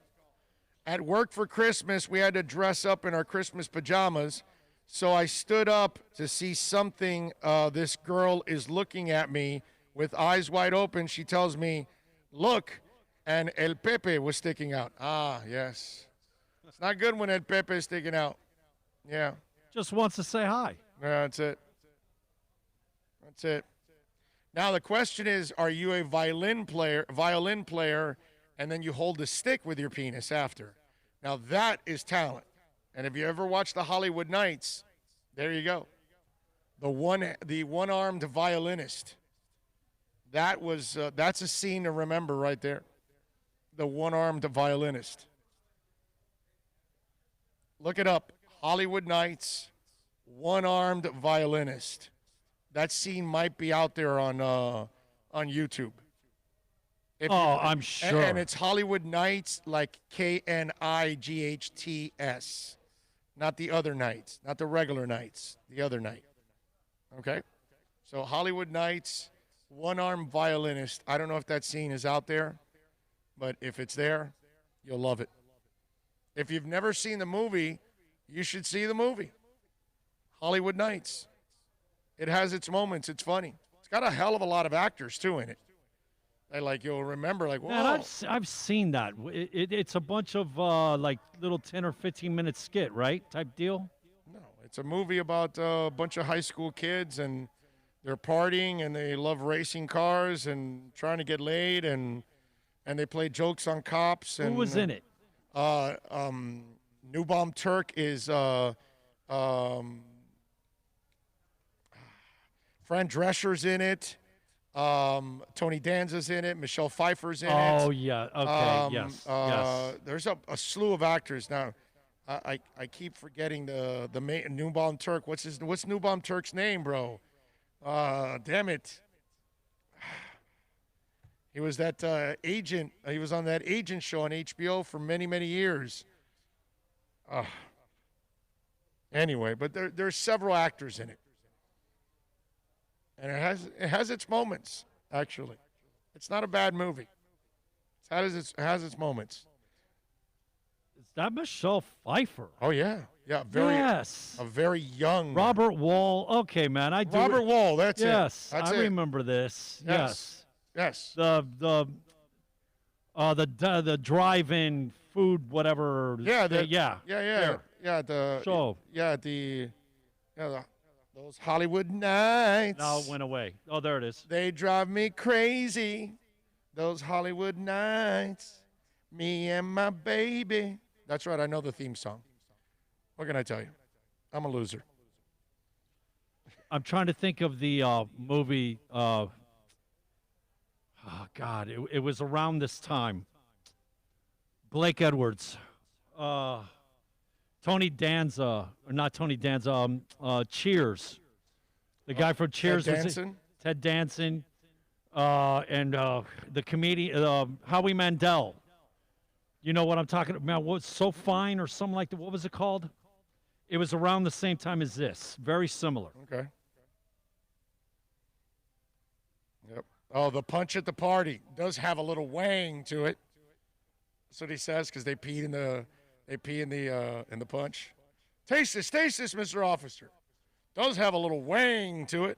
At work for Christmas, we had to dress up in our Christmas pajamas. So I stood up to see something. This girl is looking at me with eyes wide open. She tells me, look, and El Pepe was sticking out. Ah, yes. It's not good when El Pepe is sticking out. Yeah. Just wants to say hi. Yeah, that's it. That's it. Now the question is, are you a violin player, and then you hold the stick with your penis after? Now that is talent. And if you ever watch the Hollywood Nights, there you go. The one-armed violinist. That's a scene to remember right there. The one-armed violinist. Look it up. Hollywood Nights, one-armed violinist. That scene might be out there on YouTube. I'm sure. And it's Hollywood Nights, like Knights, not the other nights, not the regular nights, the other night. Okay? So Hollywood Nights, one-armed violinist. I don't know if that scene is out there, but if it's there, you'll love it. If you've never seen the movie, you should see the movie. Hollywood Nights. It has its moments. It's funny. It's got a hell of a lot of actors, too, in it. You'll remember, whoa. Man, I've seen that. It's a bunch of like little 10 or 15-minute skit, right? Type deal. No, it's a movie about a bunch of high school kids, and they're partying, and they love racing cars and trying to get laid, and they play jokes on cops. Who And was in it? Newbaum Turk is Fran Drescher's in it. Tony Danza's in it. Michelle Pfeiffer's in it. Oh, yeah. Okay, yes. There's a slew of actors now. I keep forgetting the Newbaum Turk. What's Newbaum Turk's name, bro? Damn it. He was that agent. He was on that agent show on HBO for many, many years. Anyway, but there's several actors in it. And it has its moments, actually. It's not a bad movie. It has its moments. Is that Michelle Pfeiffer? Oh, yeah. Yeah, yes. A very young. Robert Wall. Okay, man. Robert Wall, that's it. Yes, That's I it. remember this. Yes. Yes. The drive-in food, whatever. Yeah. Yeah. Show. Those Hollywood nights. Now it went away. Oh, there it is. They drive me crazy. Those Hollywood nights. Me and my baby. That's right. I know the theme song. What can I tell you? I'm a loser. I'm trying to think of the movie. Oh, God. It was around this time. Blake Edwards. Tony Danza. Or not Tony Danza. Cheers. The guy from Cheers. Ted Danson? Ted Danson. And the comedian, Howie Mandel. You know what I'm talking about? What's So Fine or something like that? What was it called? It was around the same time as this. Very similar. Okay. Yep. Oh, the punch at the party does have a little wang to it. That's what he says, because they pee in the punch. Taste this, Mr. Officer. Does have a little wang to it.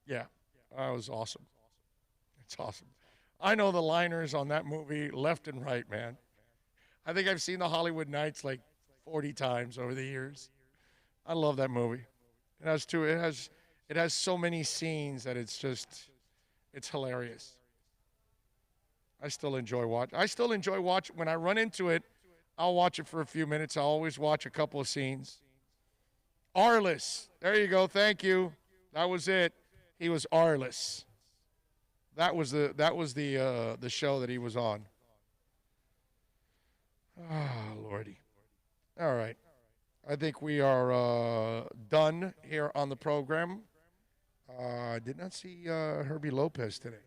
Yeah, that was awesome. It's awesome. I know the liners on that movie left and right, man. I think I've seen the Hollywood Nights like 40 times over the years. I love that movie. It has so many scenes that it's hilarious. I still enjoy watching. When I run into it, I'll watch it for a few minutes. I'll always watch a couple of scenes. Arliss. There you go. Thank you. That was it. He was Arliss. That was the show that he was on. Ah, Lordy. All right. I think we are done here on the program. I did not see Herbie Lopez today.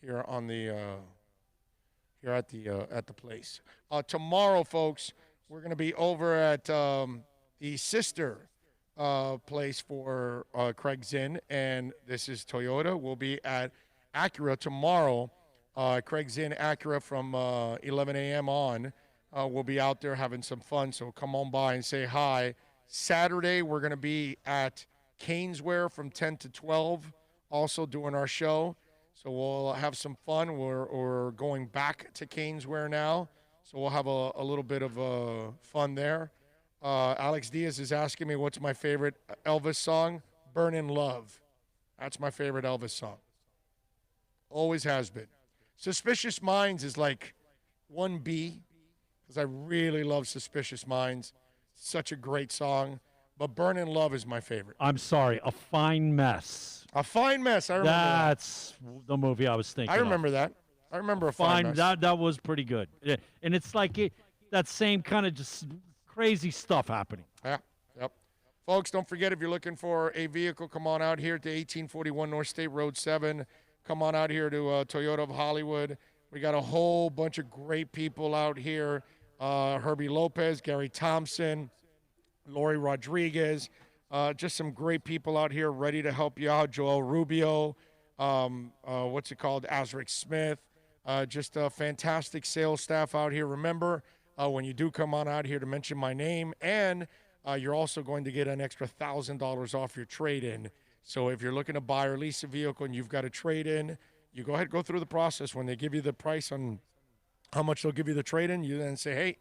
Here on the here at the place. Tomorrow, folks, we're going to be over at the sister place for Craig Zinn, and this is Toyota. We'll be at Acura tomorrow. Craig Zinn Acura from 11 a.m. on. We'll be out there having some fun, so come on by and say hi. Saturday, we're going to be at Caneswear from 10 to 12, also doing our show. So we'll have some fun. We're going back to Caneswear now, so we'll have a little bit of fun there. Alex Diaz is asking me what's my favorite Elvis song. Burnin' Love. That's my favorite Elvis song. Always has been. Suspicious Minds is like 1B, because I really love Suspicious Minds. Such a great song. But Burnin' Love is my favorite. I'm sorry, A Fine Mess. A Fine Mess. I remember That's the movie I was thinking I remember of. that. I remember A Fine Mess. That was pretty good. Yeah. And it's like that same kind of just crazy stuff happening. Yeah, yep. Folks, don't forget, if you're looking for a vehicle, come on out here to 1841 North State Road 7. Come on out here to Toyota of Hollywood. We got a whole bunch of great people out here. Herbie Lopez, Gary Thompson, Lori Rodriguez. Just some great people out here ready to help you out. Joel Rubio, Azric Smith. Just a fantastic sales staff out here. Remember, when you do come on out here, to mention my name, and you're also going to get an extra $1,000 off your trade-in. So if you're looking to buy or lease a vehicle and you've got a trade-in, you go ahead, go through the process. When they give you the price on how much they'll give you the trade-in, you then say, hey,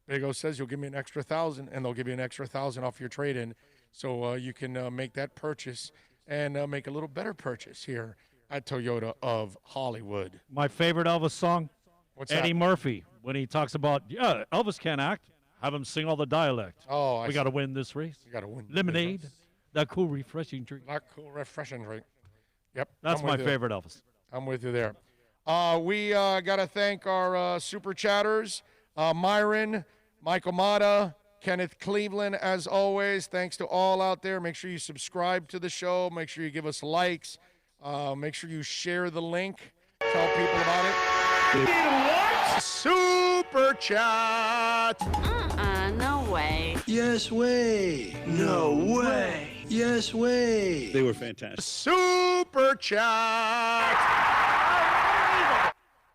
Big O says you'll give me an extra 1,000, and they'll give you an extra 1,000 off your trade-in, so you can make that purchase and make a little better purchase here at Toyota of Hollywood. My favorite Elvis song, What's Eddie that? Murphy, when he talks about, Elvis can't act. Have him sing all the dialect. Oh, we got to win this race. You got to win. Lemonade, that cool, refreshing drink. That cool, refreshing drink. Yep. That's I'm my with you. favorite Elvis. I'm with you there. We got to thank our super chatters, Myron, Michael Mata, Kenneth Cleveland, as always. Thanks to all out there. Make sure you subscribe to the show. Make sure you give us likes. Make sure you share the link. Tell people about it. What? Super chat. No way. Yes way. No way. Yes way. They were fantastic. Super chat.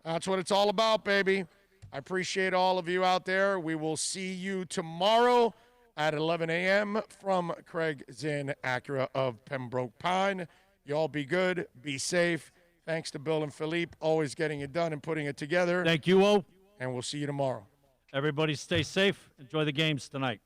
That's what it's all about, baby. I appreciate all of you out there. We will see you tomorrow at 11 a.m. from Craig Zinn Acura of Pembroke Pine. You all be good. Be safe. Thanks to Bill and Philippe, always getting it done and putting it together. Thank you, O. And we'll see you tomorrow. Everybody stay safe. Enjoy the games tonight.